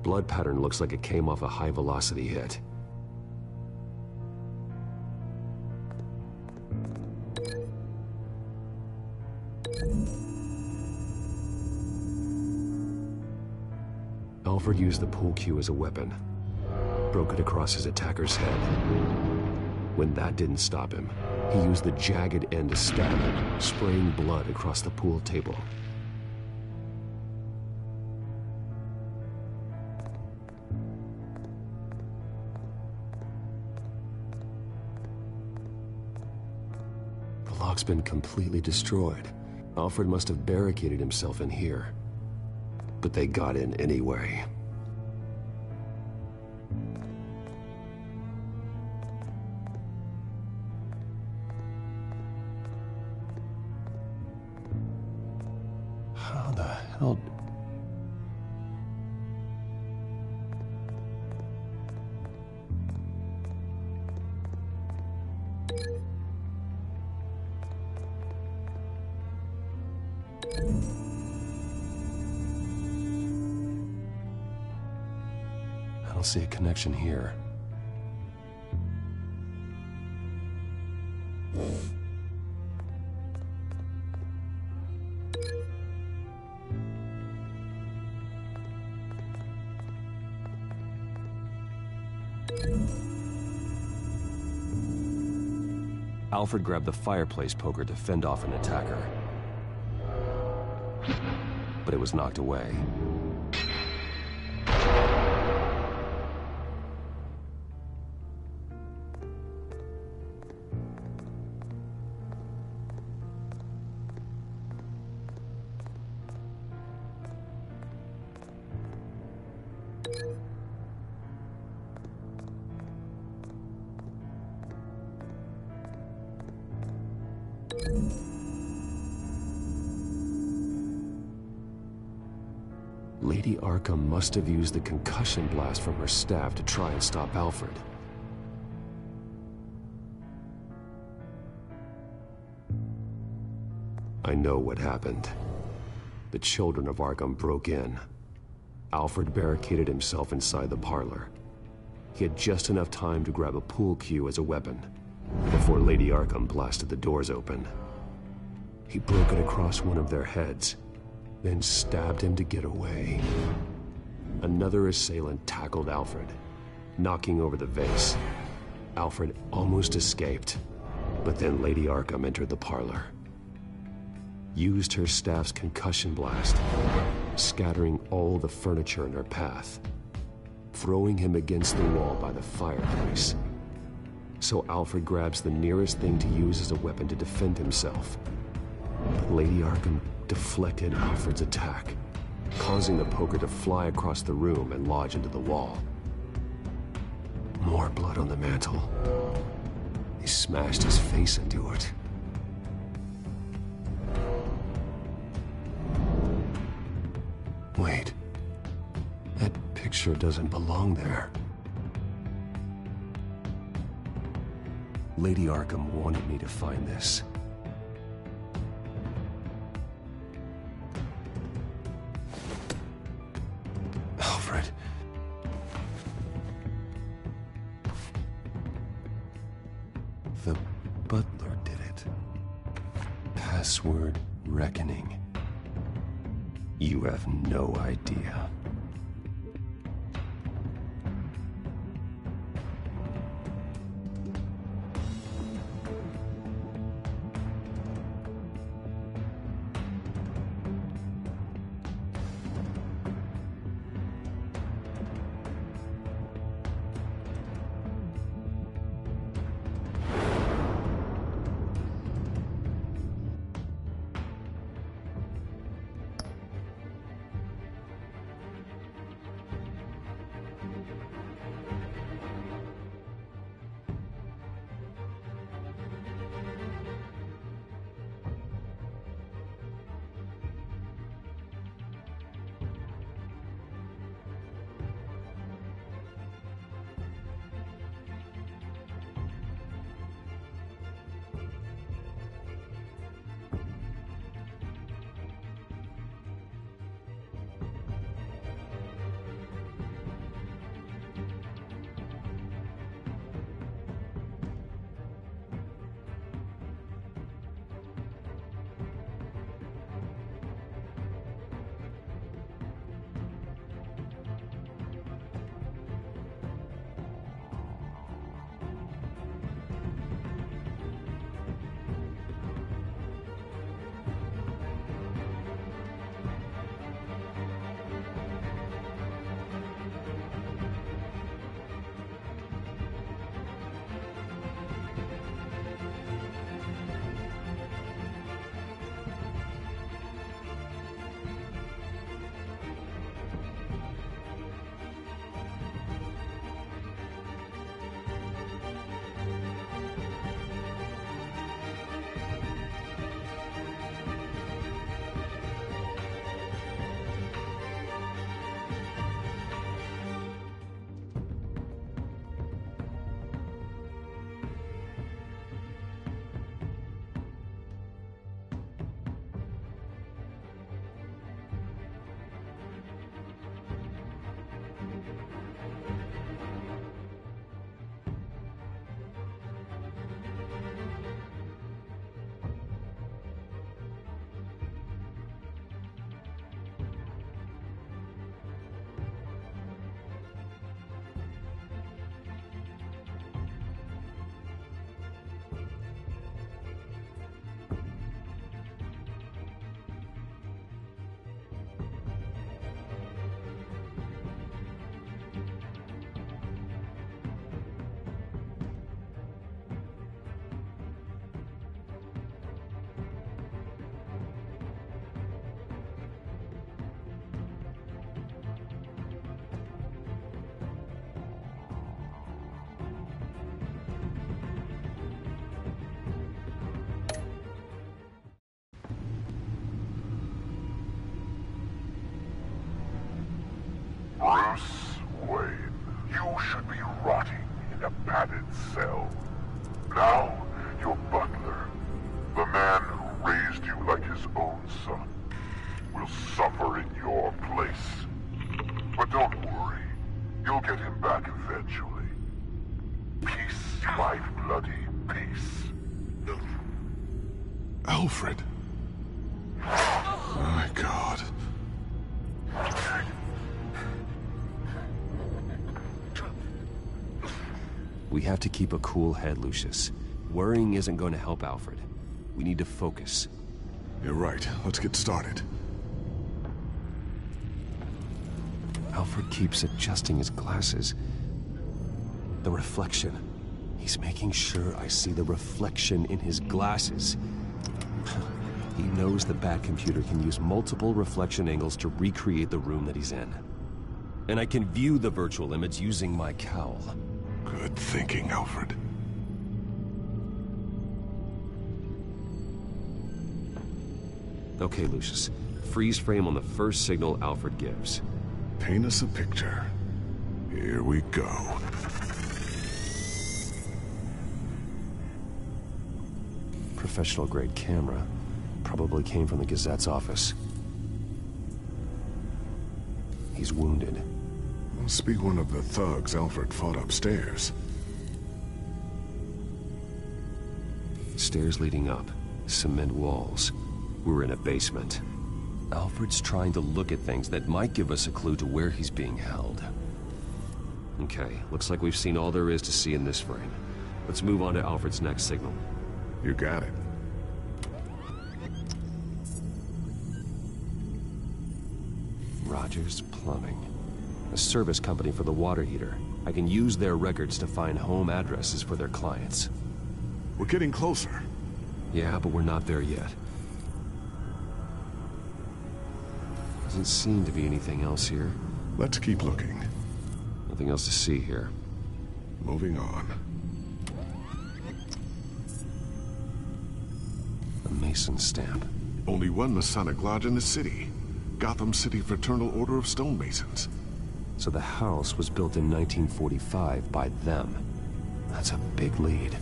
Blood pattern looks like it came off a high-velocity hit. Alfred used the pool cue as a weapon, broke it across his attacker's head. When that didn't stop him, he used the jagged end to stab him, spraying blood across the pool table. The lock's been completely destroyed. Alfred must have barricaded himself in here. But they got in anyway. How the hell... I don't see a connection here. Alfred grabbed the fireplace poker to fend off an attacker. But it was knocked away. Lady Arkham must have used the concussion blast from her staff to try and stop Alfred. I know what happened. The children of Arkham broke in. Alfred barricaded himself inside the parlor. He had just enough time to grab a pool cue as a weapon before Lady Arkham blasted the doors open. He broke it across one of their heads, then stabbed him to get away. Another assailant tackled Alfred, knocking over the vase. Alfred almost escaped, but then Lady Arkham entered the parlor. Used her staff's concussion blast, scattering all the furniture in her path, throwing him against the wall by the fireplace. So Alfred grabs the nearest thing to use as a weapon to defend himself. But Lady Arkham deflected Alfred's attack, causing the poker to fly across the room and lodge into the wall. More blood on the mantel. He smashed his face into it. Wait. picture doesn't belong there. Lady Arkham wanted me to find this. Alfred. The butler did it. Password reckoning. You have no idea. Bruce Wayne, you should be rotting in a padded cell. Now, your butler, the man who raised you like his own son, will suffer in your place. But don't worry, you'll get him back eventually. Peace, my bloody peace. Alfred. My God. We have to keep a cool head, Lucius. Worrying isn't going to help Alfred. We need to focus. You're right. Let's get started. Alfred keeps adjusting his glasses. The reflection. He's making sure I see the reflection in his glasses. He knows the Batcomputer can use multiple reflection angles to recreate the room that he's in. And I can view the virtual image using my cowl. Good thinking, Alfred. Okay, Lucius. Freeze frame on the first signal Alfred gives. Paint us a picture. Here we go. Professional-grade camera. Probably came from the Gazette's office. He's wounded. Must be one of the thugs Alfred fought upstairs. Stairs leading up. Cement walls. We're in a basement. Alfred's trying to look at things that might give us a clue to where he's being held. Okay, looks like we've seen all there is to see in this frame. Let's move on to Alfred's next signal. You got it. Rogers Plumbing. A service company for the water heater. I can use their records to find home addresses for their clients. We're getting closer. Yeah, but we're not there yet. Doesn't seem to be anything else here. Let's keep looking. Nothing else to see here. Moving on. A Mason stamp. Only one Masonic lodge in the city. Gotham City Fraternal Order of Stonemasons. So the house was built in 1945 by them. That's a big lead.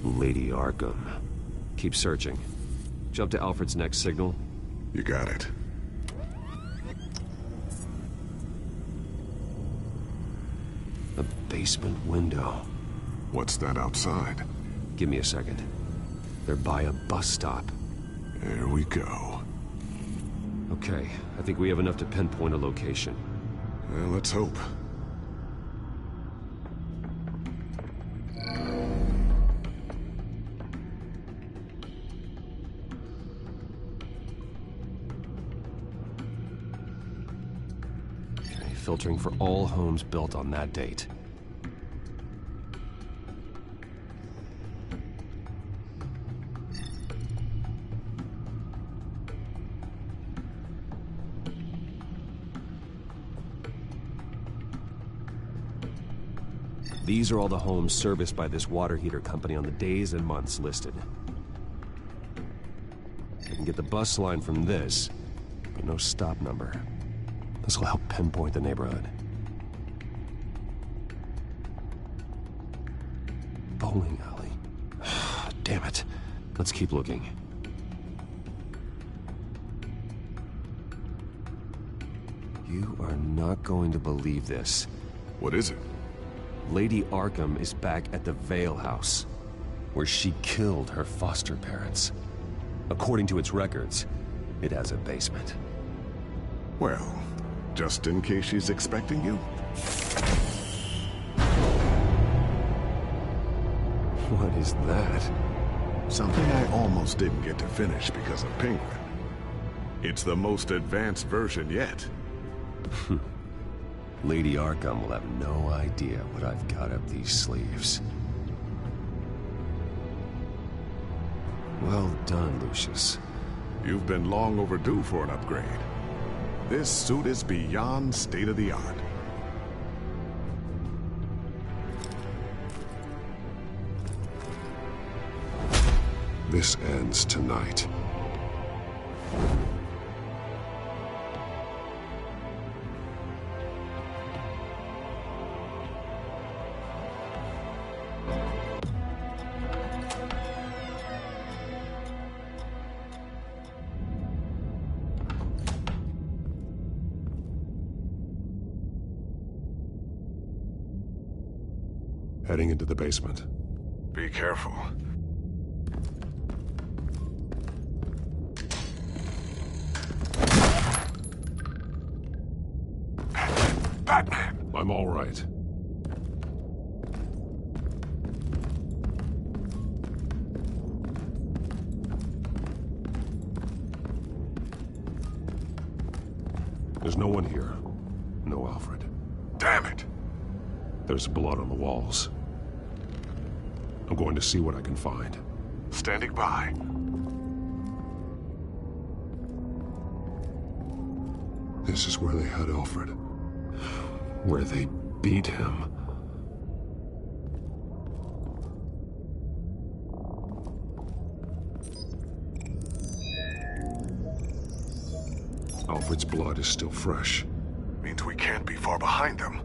Lady Arkham. Keep searching. Jump to Alfred's next signal. You got it. A basement window. What's that outside? Give me a second. They're by a bus stop. There we go. Okay, I think we have enough to pinpoint a location. Well, let's hope. Okay, filtering for all homes built on that date. These are all the homes serviced by this water heater company on the days and months listed. I can get the bus line from this, but no stop number. This will help pinpoint the neighborhood. Bowling alley. Damn it. Let's keep looking. You are not going to believe this. What is it? Lady Arkham is back at the Vale House, where she killed her foster parents. According to its records, it has a basement. Well, just in case she's expecting you. What is that? Something I almost didn't get to finish because of Penguin. It's the most advanced version yet. Lady Arkham will have no idea what I've got up these sleeves. Well done, Lucius. You've been long overdue for an upgrade. This suit is beyond state-of-the-art. This ends tonight. Heading into the basement. Be careful. Batman! I'm all right. There's no one here. No Alfred. Damn it! There's blood on the walls. I'm going to see what I can find. Standing by. This is where they had Alfred. Where they beat him. Alfred's blood is still fresh. Means we can't be far behind them.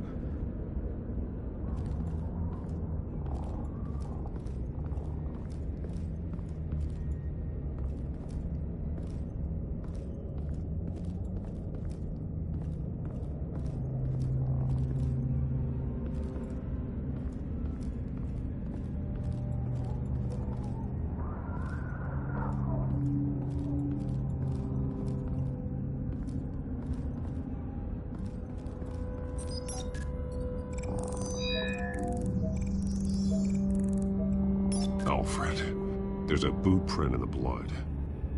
Alfred, there's a boot print in the blood.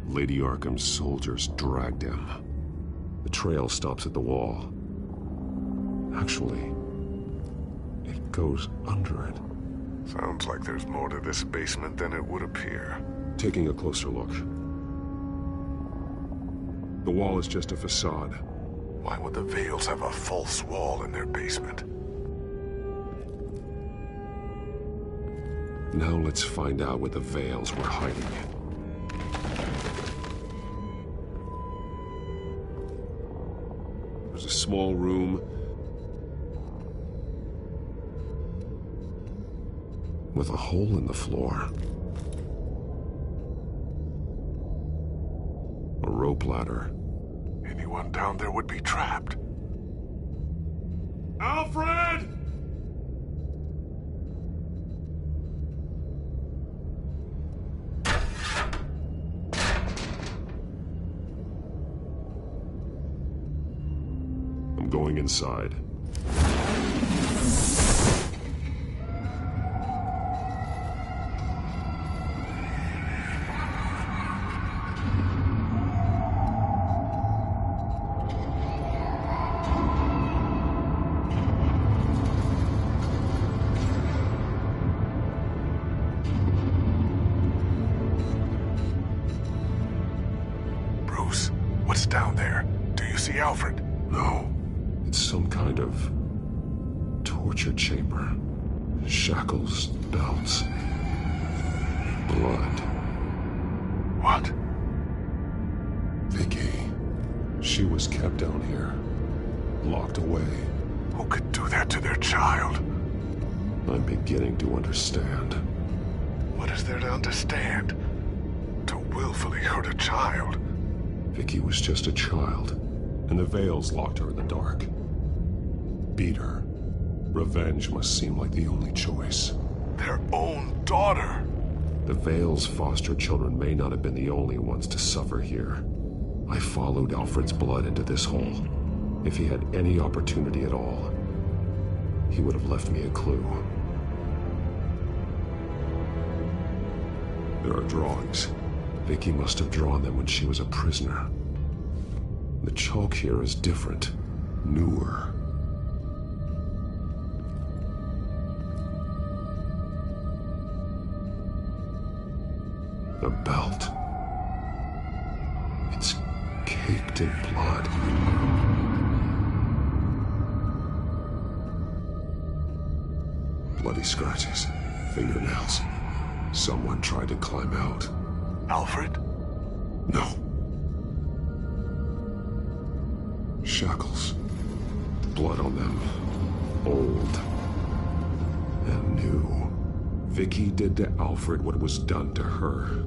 Lady Arkham's soldiers dragged him. The trail stops at the wall. Actually, it goes under it. Sounds like there's more to this basement than it would appear. Taking a closer look. The wall is just a facade. Why would the Vales have a false wall in their basement? Now let's find out what the Vales were hiding. There's a small room with a hole in the floor. A rope ladder. Anyone down there would be trapped. Alfred! I'm going inside. Bruce, what's down there? Do you see Alfred? No. It's some kind of torture chamber. Shackles, belts, blood. What? Vicky. She was kept down here, locked away. Who could do that to their child? I'm beginning to understand. What is there to understand? To willfully hurt a child? Vicky was just a child, and the Vales locked her in the dark. Beat her. Revenge must seem like the only choice. Their own daughter! The Vales' foster children may not have been the only ones to suffer here. I followed Alfred's blood into this hole. If he had any opportunity at all, he would have left me a clue. There are drawings. Vicky must have drawn them when she was a prisoner. The chalk here is different, newer. The belt. It's caked in blood. Bloody scratches, fingernails. Someone tried to climb out. Alfred? No. Shackles. Blood on them. Old. And new. Vicky did to Alfred what was done to her.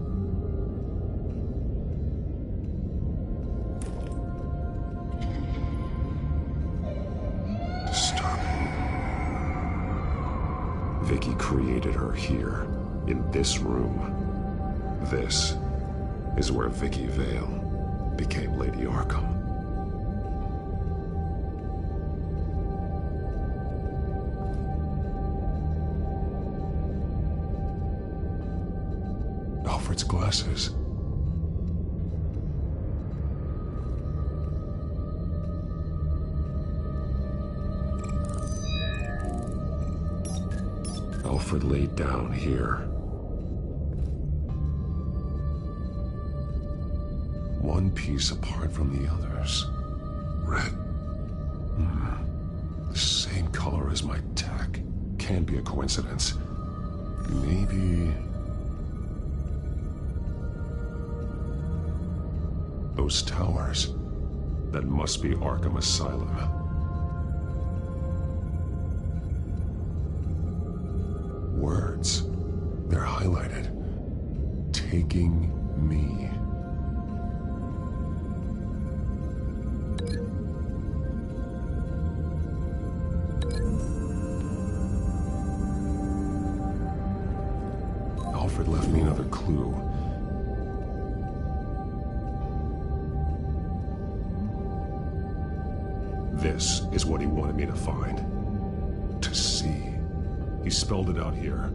Disturbing. Vicky created her here, in this room. This is where Vicky Vale became Lady Arkham. Alfred's glasses. Alfred laid down here. One piece apart from the others. Red. The same color as my tack. Can't be a coincidence. Maybe... those towers. That must be Arkham Asylum. words. They're highlighted. Taking me. Alfred left me another clue. This is what he wanted me to find. To see. He spelled it out here.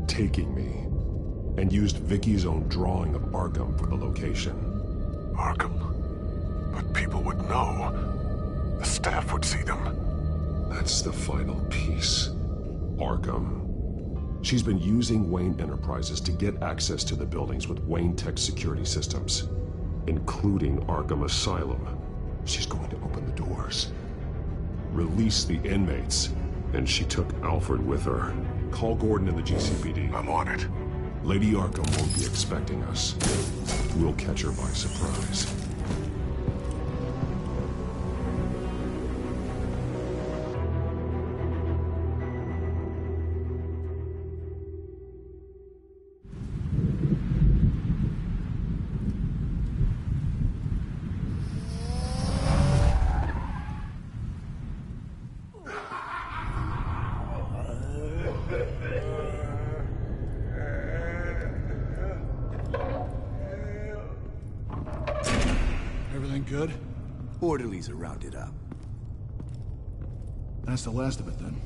Taking me. And used Vicky's own drawing of Arkham for the location. Arkham? But people would know. The staff would see them. That's the final piece. Arkham. She's been using Wayne Enterprises to get access to the buildings with Wayne Tech security systems, including Arkham Asylum. She's going to open the doors, release the inmates, and she took Alfred with her. Call Gordon in the GCPD. I'm on it. Lady Arkham won't be expecting us. We'll catch her by surprise. Everything good? Orderlies are rounded up. That's the last of it, then.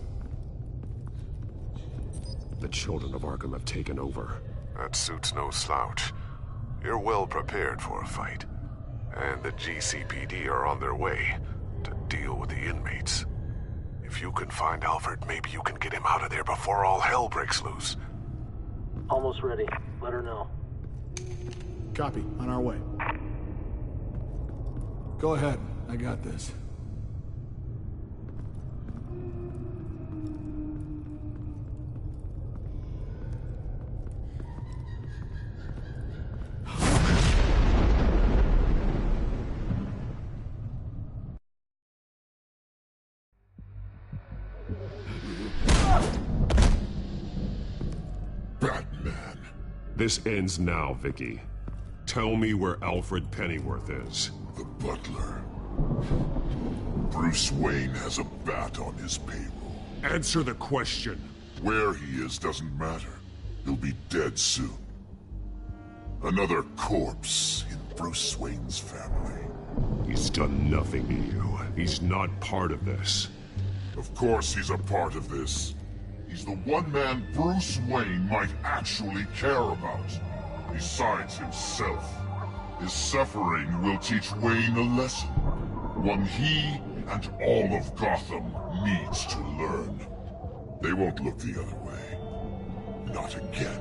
The children of Arkham have taken over. That suit's no slouch. You're well prepared for a fight. And the GCPD are on their way to deal with the inmates. If you can find Alfred, maybe you can get him out of there before all hell breaks loose. Almost ready. Let her know. Copy. On our way. Go ahead. I got this. Batman. This ends now, Vicky. Tell me where Alfred Pennyworth is. The butler. Bruce Wayne has a bat on his payroll. Answer the question. Where he is doesn't matter. He'll be dead soon. Another corpse in Bruce Wayne's family. He's done nothing to you. He's not part of this. Of course he's a part of this. He's the one man Bruce Wayne might actually care about. Besides himself. His suffering will teach Wayne a lesson. One he and all of Gotham needs to learn. They won't look the other way. Not again.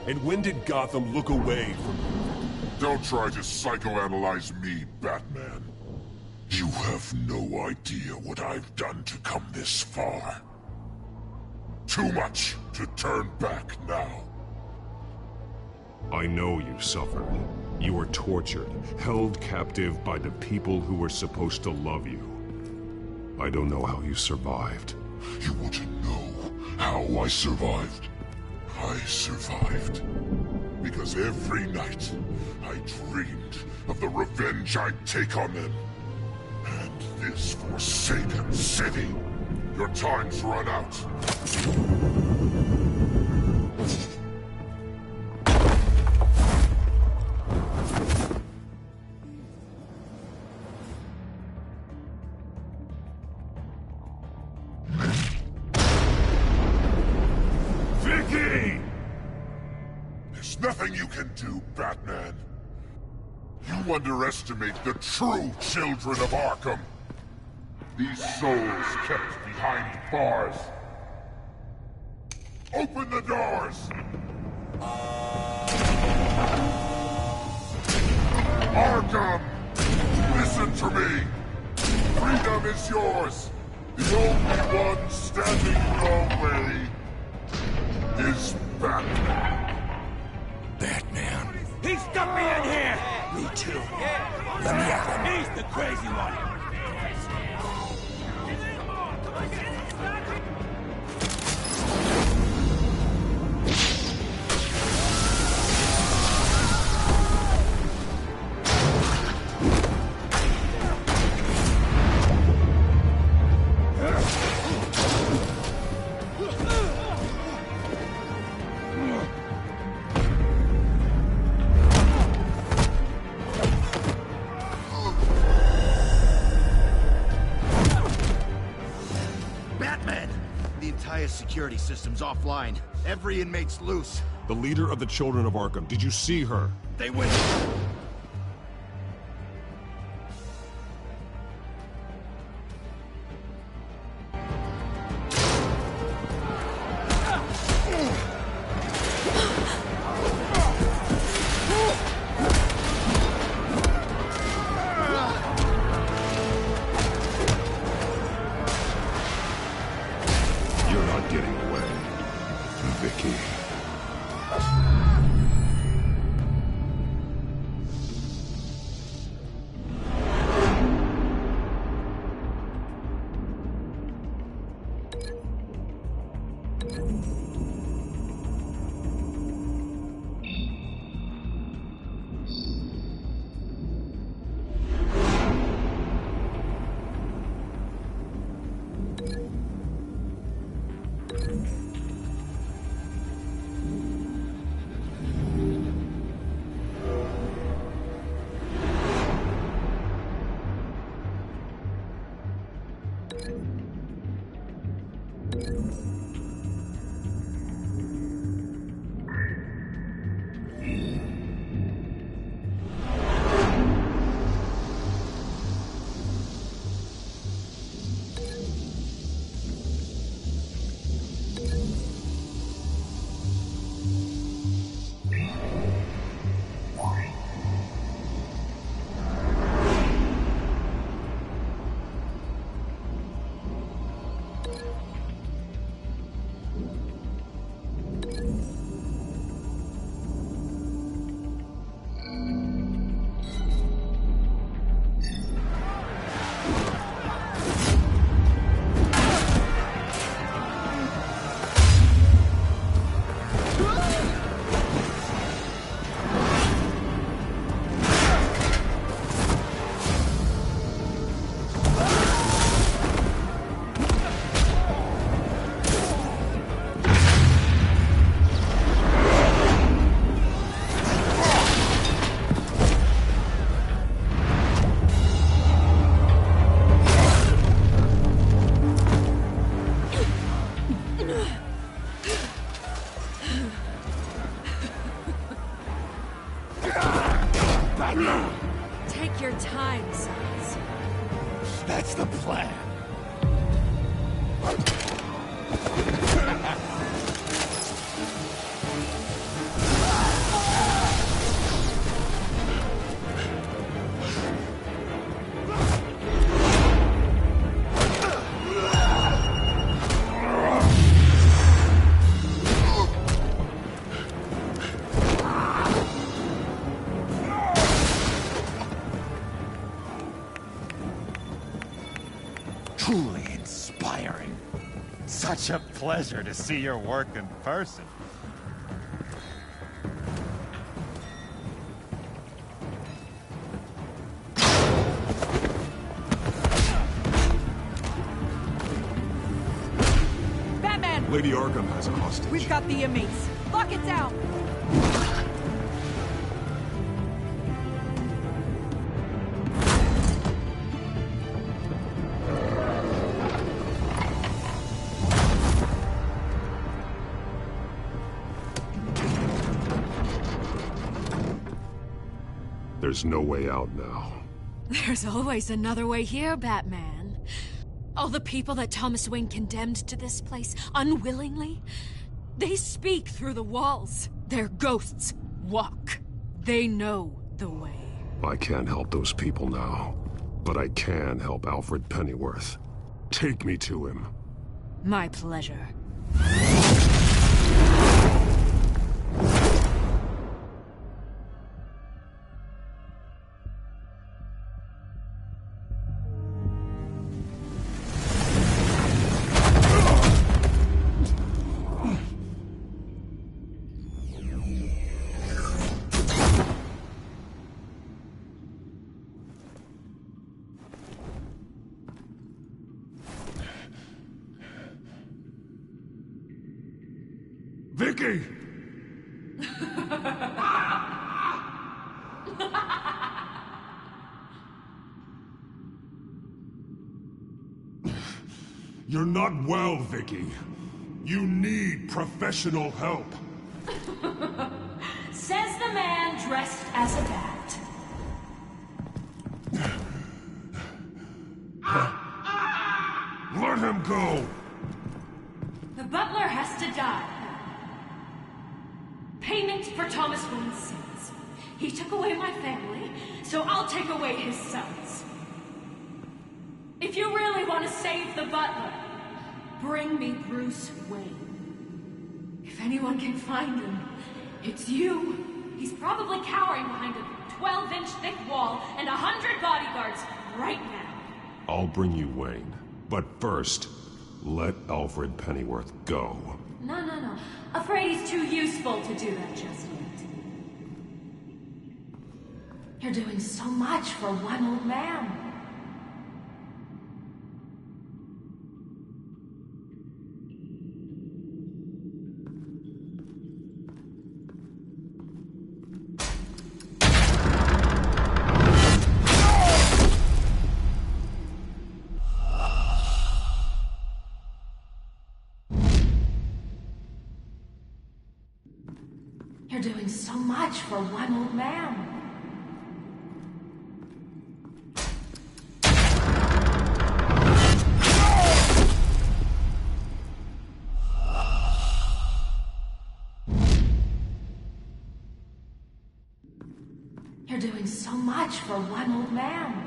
And when did Gotham look away from you? Don't try to psychoanalyze me, Batman. You have no idea what I've done to come this far. Too much to turn back now. I know you suffered. You were tortured, held captive by the people who were supposed to love you. I don't know how you survived. You want to know how I survived? I survived because every night I dreamed of the revenge I'd take on them. And this forsaken city. Your time's run out. Vicky! There's nothing you can do, Batman. You underestimate the true children of Arkham. These souls kept behind bars. Open the doors! Arkham! Listen to me! Freedom is yours! The only one standing your way is Batman. Batman. He stuck me in here! Me too. Let me at him. He's the crazy one! highest security system's offline. Every inmate's loose. The leader of the Children of Arkham, did you see her? They went... You're not getting away, Vicky. Take your time, sons. That's the plan. Truly inspiring. Such a pleasure to see your work in person. Batman! Lady Arkham has a hostage. We've got the inmates. Lock it down! There's no way out now. There's always another way here, Batman. All the people that Thomas Wayne condemned to this place unwillingly, they speak through the walls. Their ghosts walk. They know the way. I can't help those people now, but I can help Alfred Pennyworth. Take me to him. My pleasure. Vicky! You're not well, Vicky. You need professional help. Says the man dressed as a bat. Let him go! The butler has to die. Payment for Thomas Wayne's sins. He took away my family, so I'll take away his sons. If you really want to save the butler, bring me Bruce Wayne. If anyone can find him, it's you. He's probably cowering behind a 12-inch thick wall and 100 bodyguards right now. I'll bring you Wayne. But first, let Alfred Pennyworth go. No. Afraid he's too useful to do that just yet. You're doing so much for one old man. You're doing so much for one old man. You're doing so much for one old man.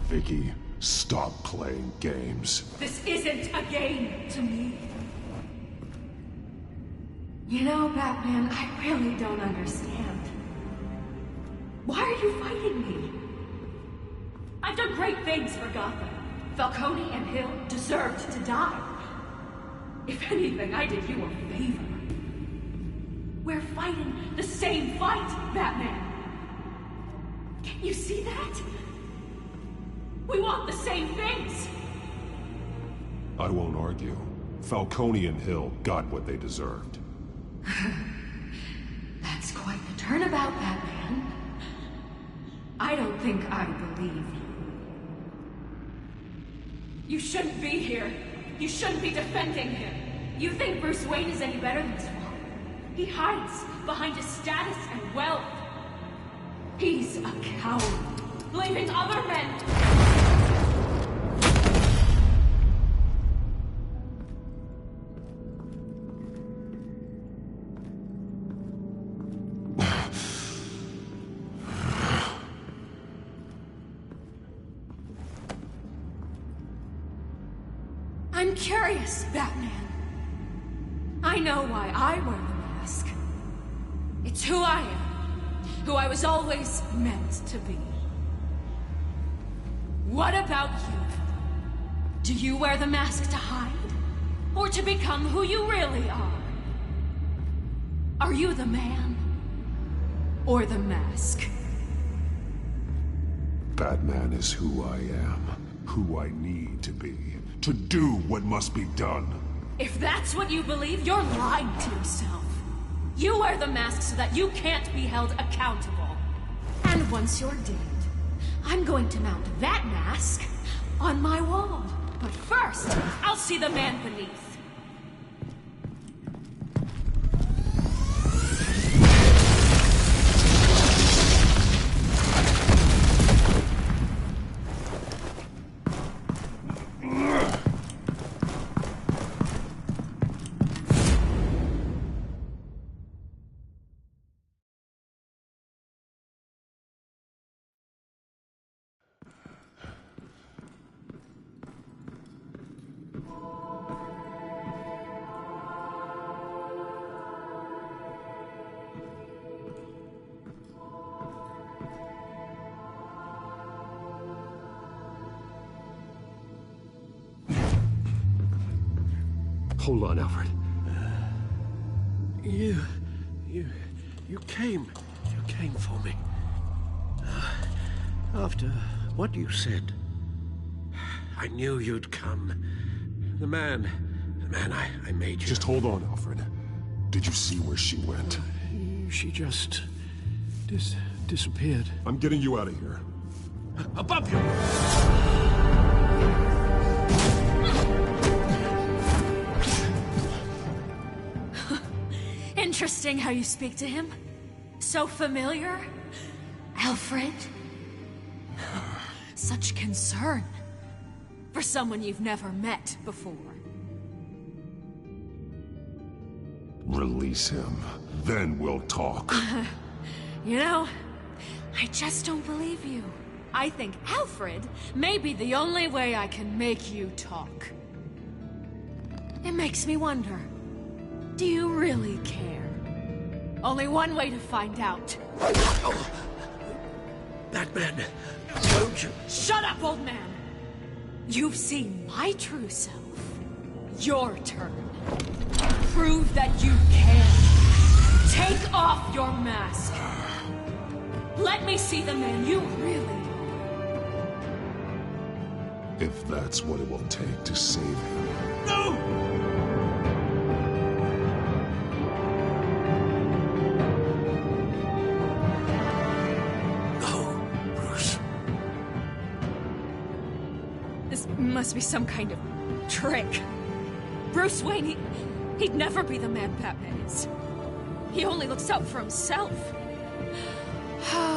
Vicky, stop playing games. This isn't a game to me. You know, Batman, I really don't understand. Why are you fighting me? I've done great things for Gotham. Falcone and Hill deserved to die. If anything, I did you a favor. We're fighting the same fight, Batman. Can you see that? We want the same things! I won't argue. Falcone and Hill got what they deserved. That's quite the turnabout, Batman. I don't think I believe you. You shouldn't be here. You shouldn't be defending him. You think Bruce Wayne is any better than his father? He hides behind his status and wealth. He's a coward, leaving other men... I'm curious, Batman. I know why I wear the mask. It's who I am. Who I was always meant to be. What about you? Do you wear the mask to hide? Or to become who you really are? Are you the man? Or the mask? Batman is who I am. Who I need to be. To do what must be done. If that's what you believe, you're lying to yourself. You wear the mask so that you can't be held accountable. And once you're dead, I'm going to mount that mask on my wall. But first, I'll see the man beneath. Hold on, Alfred. You came for me. After what you said, I knew you'd come. The man I made you. Just hold on, Alfred. Did you see where she went? She just disappeared. I'm getting you out of here. Above you! Interesting how you speak to him. So familiar. Alfred. Such concern. For someone you've never met before. Release him. Then we'll talk. You know, I just don't believe you. I think Alfred may be the only way I can make you talk. It makes me wonder, do you really care? Only one way to find out. Oh. Batman, don't you... Shut up, old man! You've seen my true self. Your turn. Prove that you can. Take off your mask. Let me see the man you really are. If that's what it will take to save him. No! No, Bruce. This must be some kind of trick. Bruce Wayne, he'd never be the man Batman is. He only looks out for himself.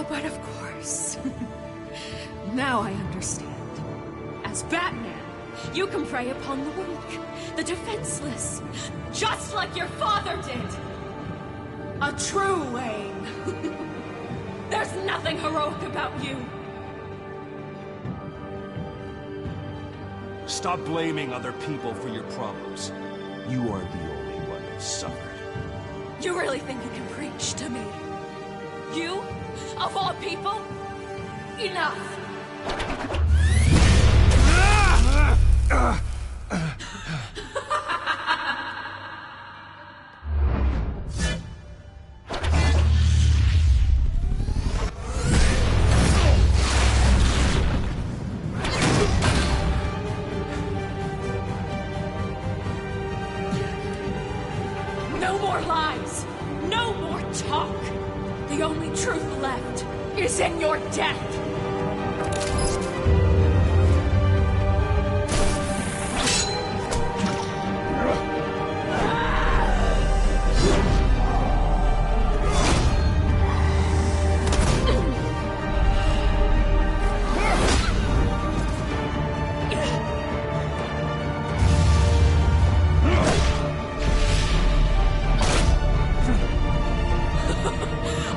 But of course. Now I understand. As Batman, you can prey upon the weak, the defenseless, just like your father did. A true Wayne. There's nothing heroic about you. Stop blaming other people for your problems. You are the only one who suffered. You really think you can preach to me? You? Of all people? Enough! No more lies! No more talk! The only truth left is in your death!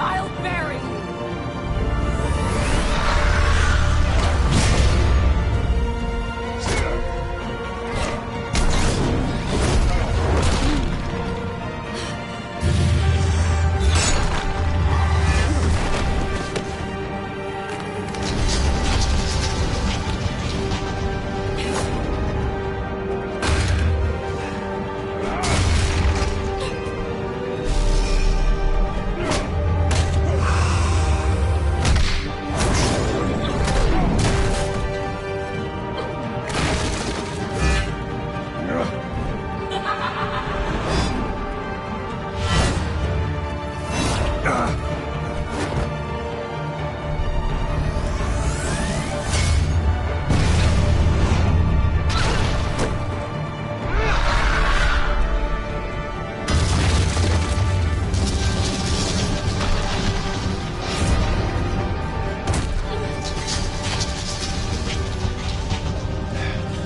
I'll bury you!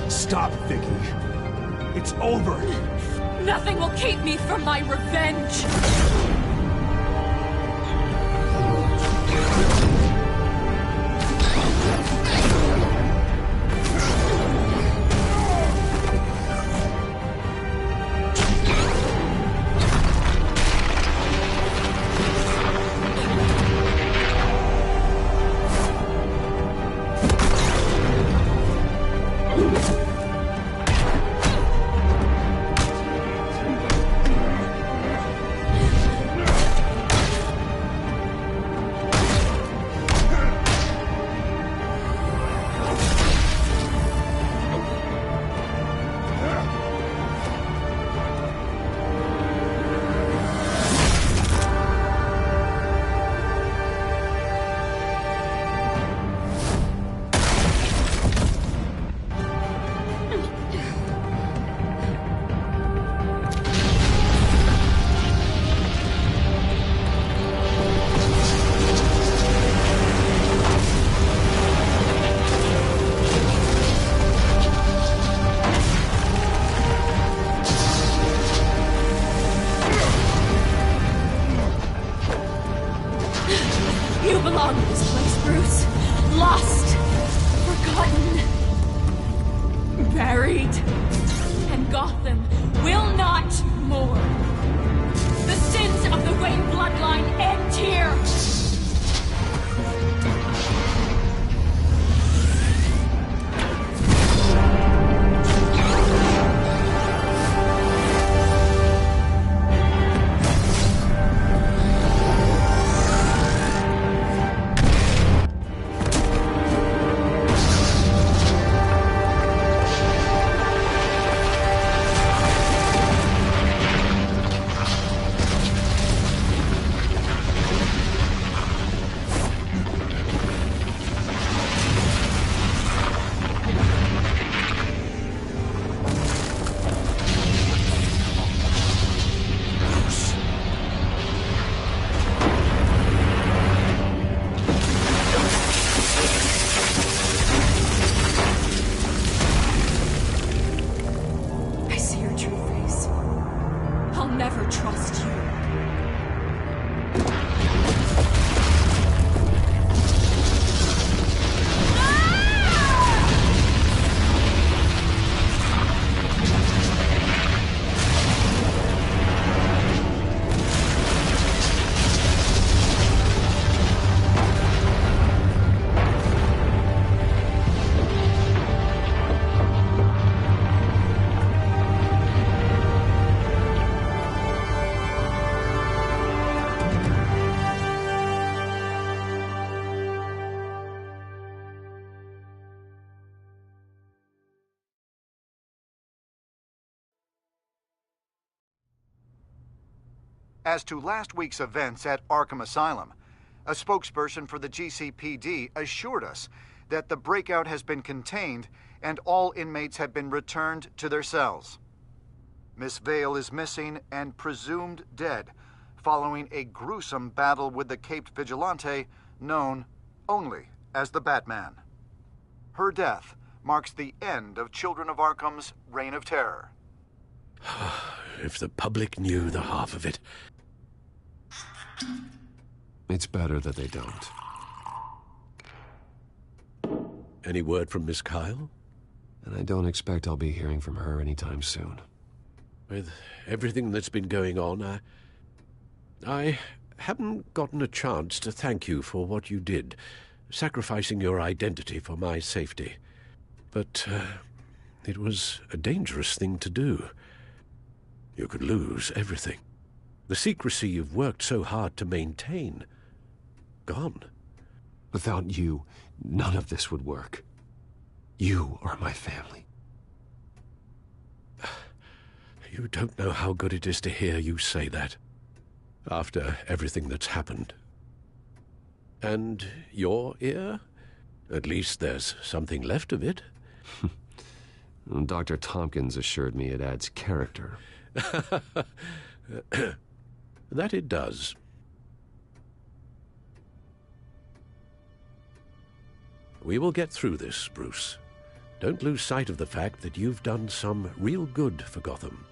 Stop, Vicky. It's over. Nothing will keep me from my revenge! As to last week's events at Arkham Asylum, a spokesperson for the GCPD assured us that the breakout has been contained and all inmates have been returned to their cells. Miss Vale is missing and presumed dead, following a gruesome battle with the caped vigilante known only as the Batman. Her death marks the end of Children of Arkham's reign of terror. If the public knew the half of it. It's better that they don't. Any word from Miss Kyle? And I don't expect I'll be hearing from her anytime soon. With everything that's been going on, I haven't gotten a chance to thank you for what you did, sacrificing your identity for my safety. But it was a dangerous thing to do. You could lose everything. The secrecy you've worked so hard to maintain. Gone. Without you, none of this would work. You are my family. You don't know how good it is to hear you say that, after everything that's happened. And your ear? At least there's something left of it. Dr. Tompkins assured me it adds character. That it does. We will get through this, Bruce. Don't lose sight of the fact that you've done some real good for Gotham.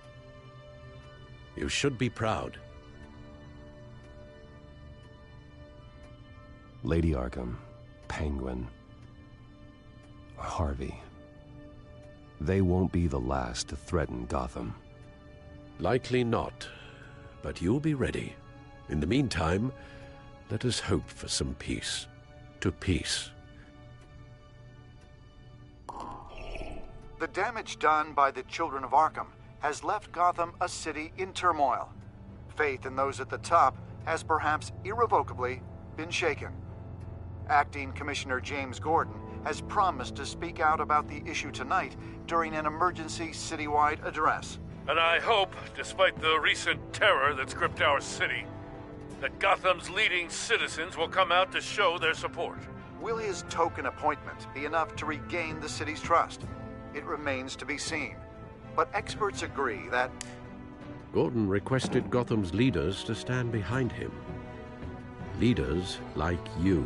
You should be proud. Lady Arkham, Penguin, Harvey. They won't be the last to threaten Gotham. Likely not, but you'll be ready. In the meantime, let us hope for some peace. To peace. The damage done by the Children of Arkham has left Gotham a city in turmoil. Faith in those at the top has perhaps irrevocably been shaken. Acting Commissioner James Gordon has promised to speak out about the issue tonight during an emergency citywide address. And I hope, despite the recent terror that's gripped our city, that Gotham's leading citizens will come out to show their support. Will his token appointment be enough to regain the city's trust? It remains to be seen. But experts agree that Gordon requested Gotham's leaders to stand behind him. Leaders like you.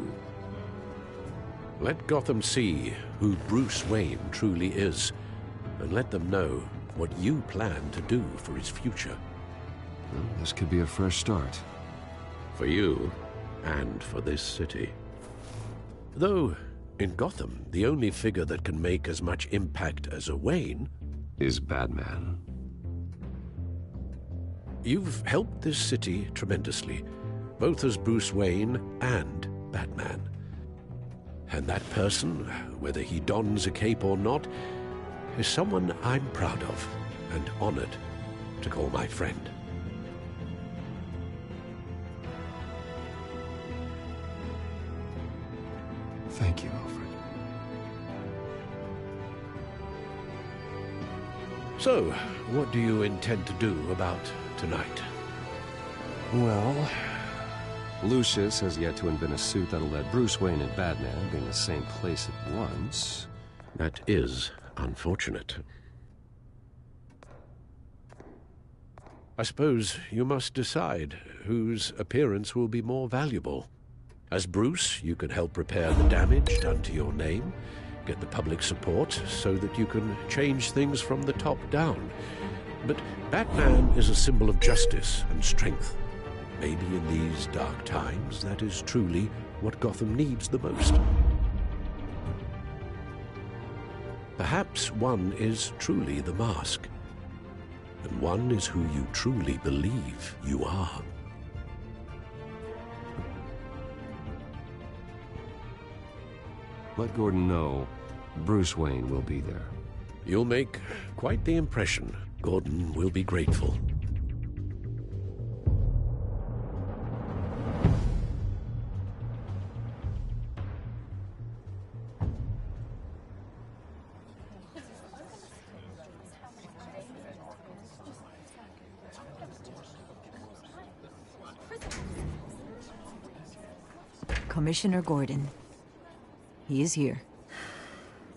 Let Gotham see who Bruce Wayne truly is, and let them know what you plan to do for his future. Well, this could be a fresh start. For you, and for this city. Though, in Gotham, the only figure that can make as much impact as a Wayne is Batman. You've helped this city tremendously, both as Bruce Wayne and Batman. And that person, whether he dons a cape or not, is someone I'm proud of and honored to call my friend. Thank you, Alfred. So, what do you intend to do about tonight? Well, Lucius has yet to invent a suit that'll let Bruce Wayne and Batman be in the same place at once. That is unfortunate. I suppose you must decide whose appearance will be more valuable. As Bruce, you can help repair the damage done to your name, get the public support so that you can change things from the top down. But Batman is a symbol of justice and strength. Maybe in these dark times, that is truly what Gotham needs the most. Perhaps one is truly the mask, and one is who you truly believe you are. Let Gordon know Bruce Wayne will be there. You'll make quite the impression. Gordon will be grateful. Commissioner Gordon. He is here.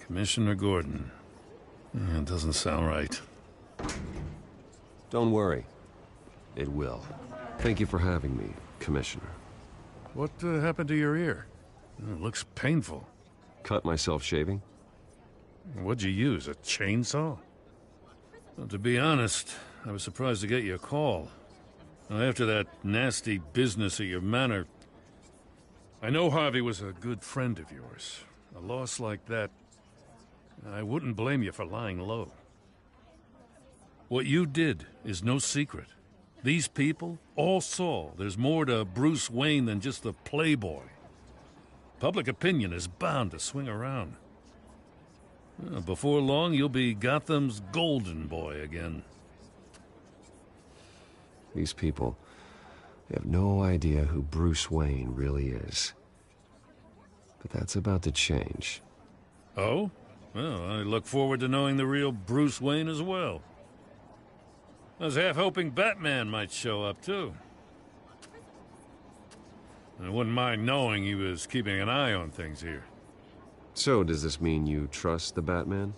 Commissioner Gordon. It doesn't sound right. Don't worry. It will. Thank you for having me, Commissioner. What happened to your ear? It looks painful. Cut myself shaving? What'd you use, a chainsaw? Well, to be honest, I was surprised to get your call. Now, after that nasty business at your manor, I know Harvey was a good friend of yours. A loss like that, I wouldn't blame you for lying low. What you did is no secret. These people all saw there's more to Bruce Wayne than just the playboy. Public opinion is bound to swing around. Before long, you'll be Gotham's golden boy again. These people, they have no idea who Bruce Wayne really is. But that's about to change. Oh? Well, I look forward to knowing the real Bruce Wayne as well. I was half hoping Batman might show up, too. I wouldn't mind knowing he was keeping an eye on things here. So, does this mean you trust the Batman?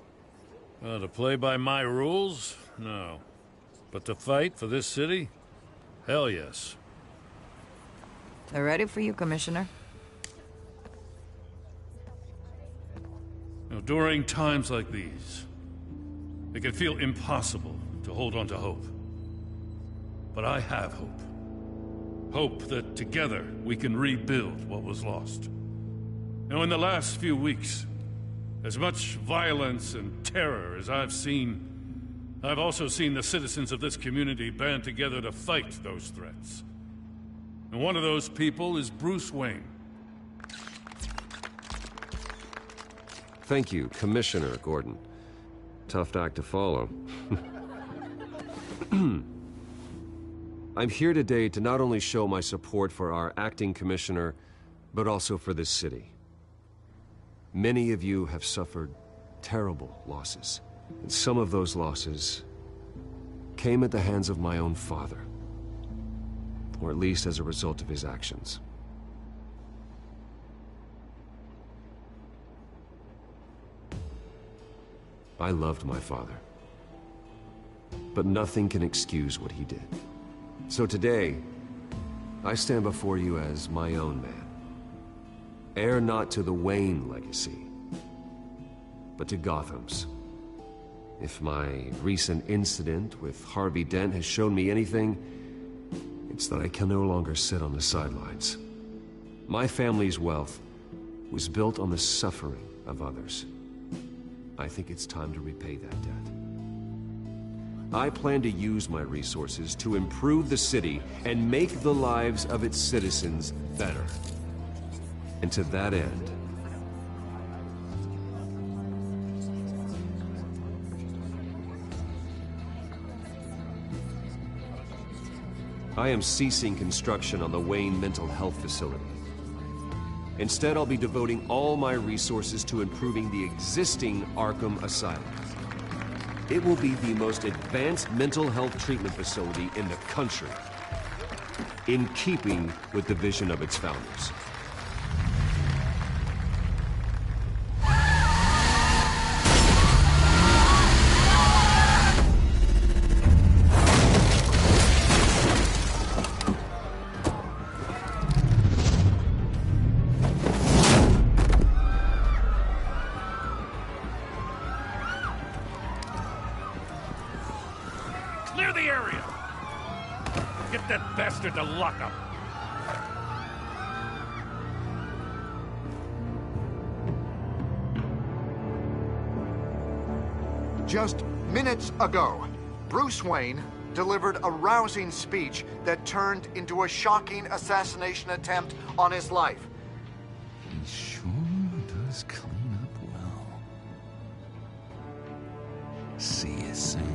To play by my rules? No. But to fight for this city? Hell yes. They're ready for you, Commissioner. During times like these, it can feel impossible to hold on to hope. But I have hope. Hope that together we can rebuild what was lost. Now, in the last few weeks, as much violence and terror as I've seen, I've also seen the citizens of this community band together to fight those threats. And one of those people is Bruce Wayne. Thank you, Commissioner Gordon. Tough act to follow. I'm here today to not only show my support for our acting commissioner, but also for this city. Many of you have suffered terrible losses, and some of those losses came at the hands of my own father, or at least as a result of his actions. I loved my father, but nothing can excuse what he did. So today, I stand before you as my own man. Heir not to the Wayne legacy, but to Gotham's. If my recent incident with Harvey Dent has shown me anything, it's that I can no longer sit on the sidelines. My family's wealth was built on the suffering of others. I think it's time to repay that debt. I plan to use my resources to improve the city and make the lives of its citizens better. And to that end, I am ceasing construction on the Wayne Mental Health Facility. Instead, I'll be devoting all my resources to improving the existing Arkham Asylum. It will be the most advanced mental health treatment facility in the country, in keeping with the vision of its founders. Clear the area! Get that bastard to lock up! Just minutes ago, Bruce Wayne delivered a rousing speech that turned into a shocking assassination attempt on his life. He sure does clean up well. See you soon.